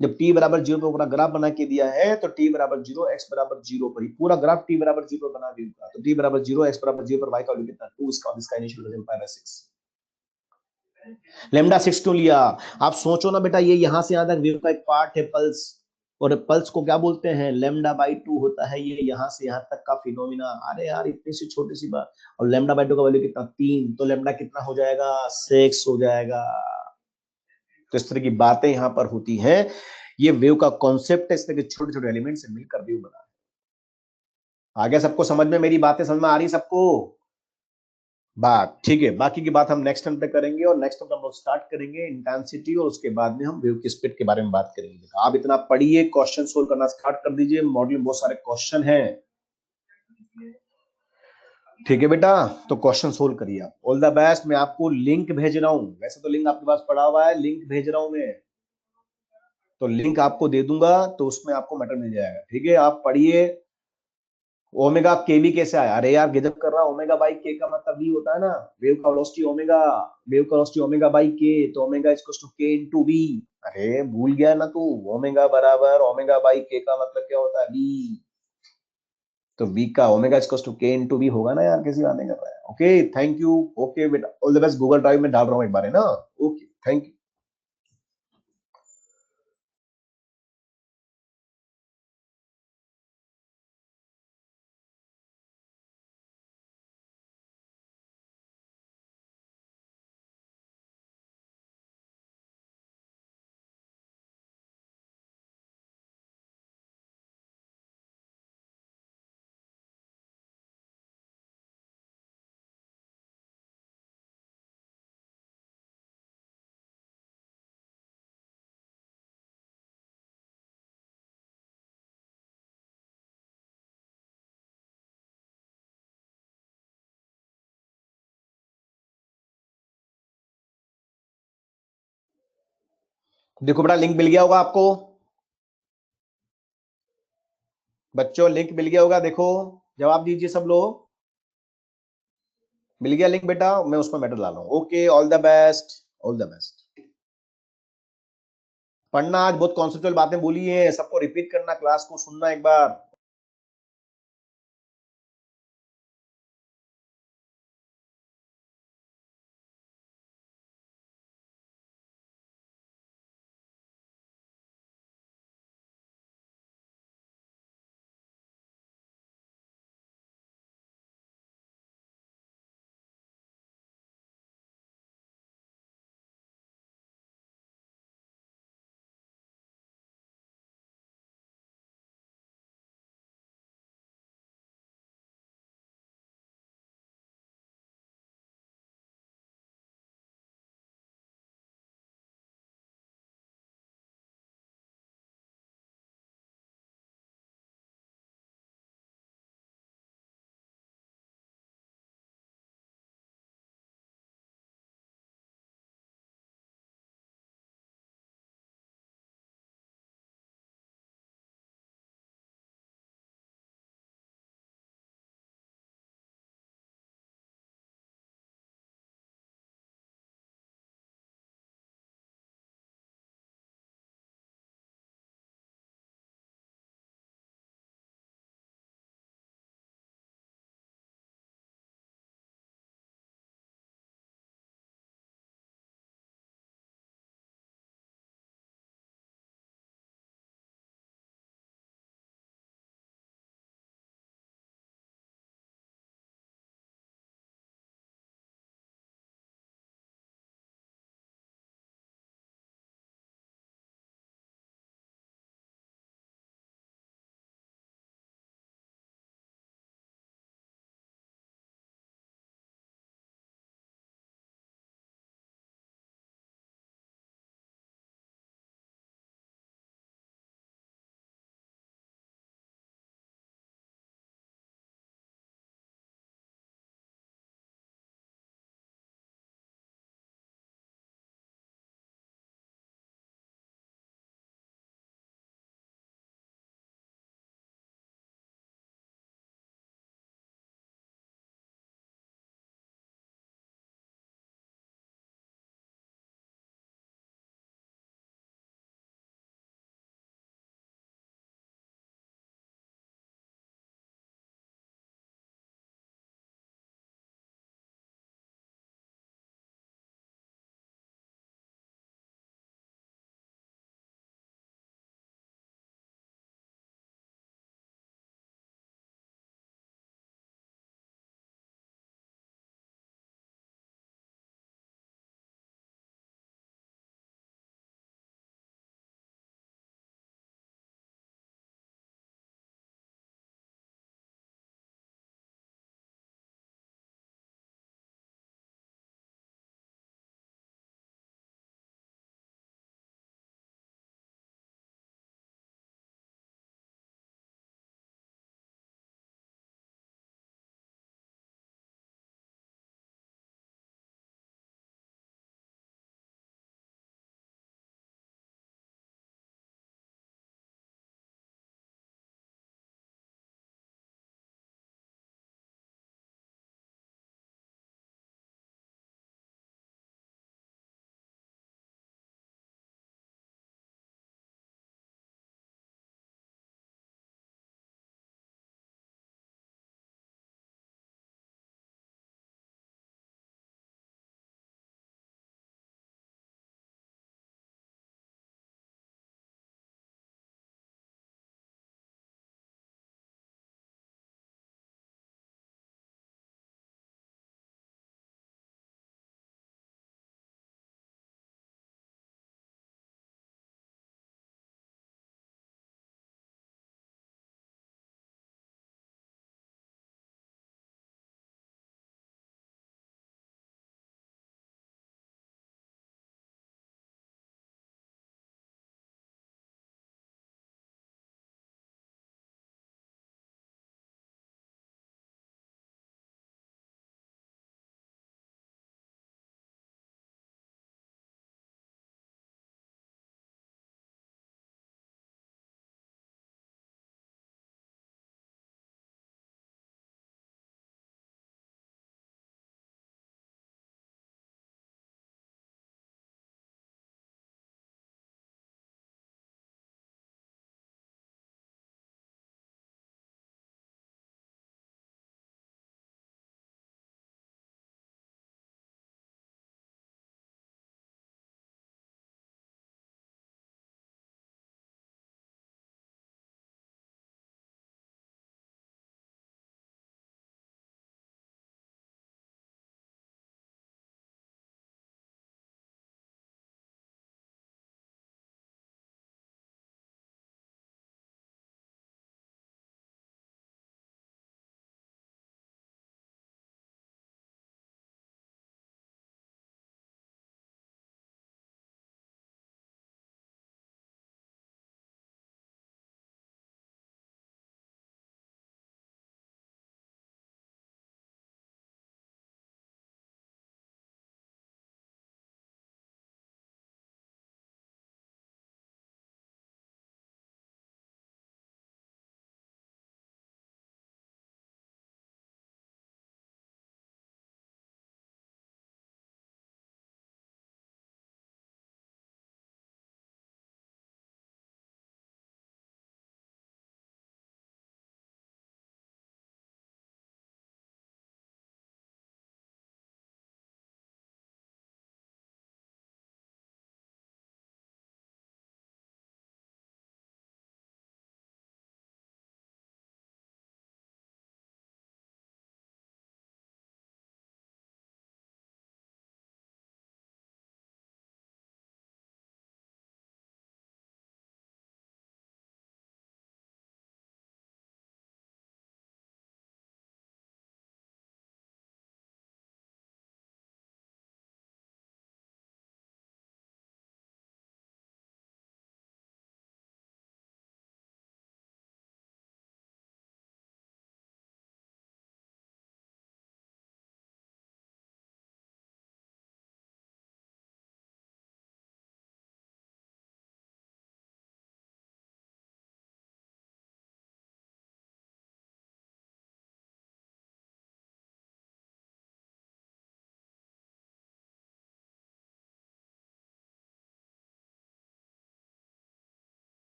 जब टी बराबर 0 पर पूरा ग्राफ बना के दिया है तो टी बराबर 0, एक्स बराबर 0 पर ही पूरा ग्राफ टी बराबर 0 बना दिया, तो टी बराबर 0, एक्स बराबर 0 पर वाई का वैल्यू कितना 2, इसका initial value pi by 6, lambda 6 क्यों लिया। आप सोचो ना बेटा, ये यहां से यहां तक वेव का एक पार्ट है पल्स, और पल्स को क्या बोलते हैं लैम्डा बाई 2 होता है, ये यहां से यहां तक का फिनोमिना, अरे यार इतनी सी छोटी सी बात, और लैम्डा बाई 2 का वैल्यू कितना 3, तो लैम्डा कितना हो जाएगा 6 हो जाएगा। तो इस तरह की बातें यहां पर होती हैं, ये वेव का कॉन्सेप्ट है, इस तरह के छोटे छोटे एलिमेंट से मिलकर वेव बना है। आगे सबको समझ में, मेरी बातें समझ में आ रही सबको बात, ठीक है, बाकी की बात हम नेक्स्ट टाइम पे करेंगे, और नेक्स्ट टाइम हम लोग स्टार्ट करेंगे इंटेंसिटी, और उसके बाद में हम वेव की स्पीड के बारे में बात करेंगे। आप इतना पढ़िए, क्वेश्चन सोल्व करना स्टार्ट कर दीजिए, मॉड्यूल में बहुत सारे क्वेश्चन हैं। ठीक है बेटा, तो क्वेश्चन सोल्व करिए आप। All the best. मैं आपको लिंक भेज रहा हूँ, वैसे तो लिंक आपके पास पड़ा हुआ है, लिंक भेज रहा हूँ मैं, तो लिंक आपको दे दूंगा, तो उसमें आपको मैटर मिल जाएगा। ठीक है, आप पढ़िए। ओमेगा के भी कैसे आया? अरे यार गजब कर रहा, ओमेगा बाई के का मतलब भी होता है ना, वेव का वेलोसिटी ओमेगा, वेव का वेलोसिटी ओमेगा बाई के, तो ओमेगा इज इक्वल टू के इनटू वी। अरे भूल गया ना तू? ओमेगा बराबर ओमेगा बाई के का मतलब क्या होता है? वी। तो वी का ओमेगा इज इक्वल टू के इनटू वी होगा ना यार, किसी बात नहीं कर रहा है। Okay thank you. ओके बेटा, all the best. Google drive में डाल रहा हूँ एक बार, है ना? Okay thank you. देखो बेटा, लिंक मिल गया होगा आपको। बच्चों लिंक मिल गया होगा, देखो। जवाब दीजिए सब लोग। मिल गया लिंक बेटा? मैं उसमें मैटर ला रहा हूँ। Okay all the best. All the best. पढ़ना, आज बहुत कॉन्सेप्चुअल बातें बोली है, सबको रिपीट करना, क्लास को सुनना एक बार।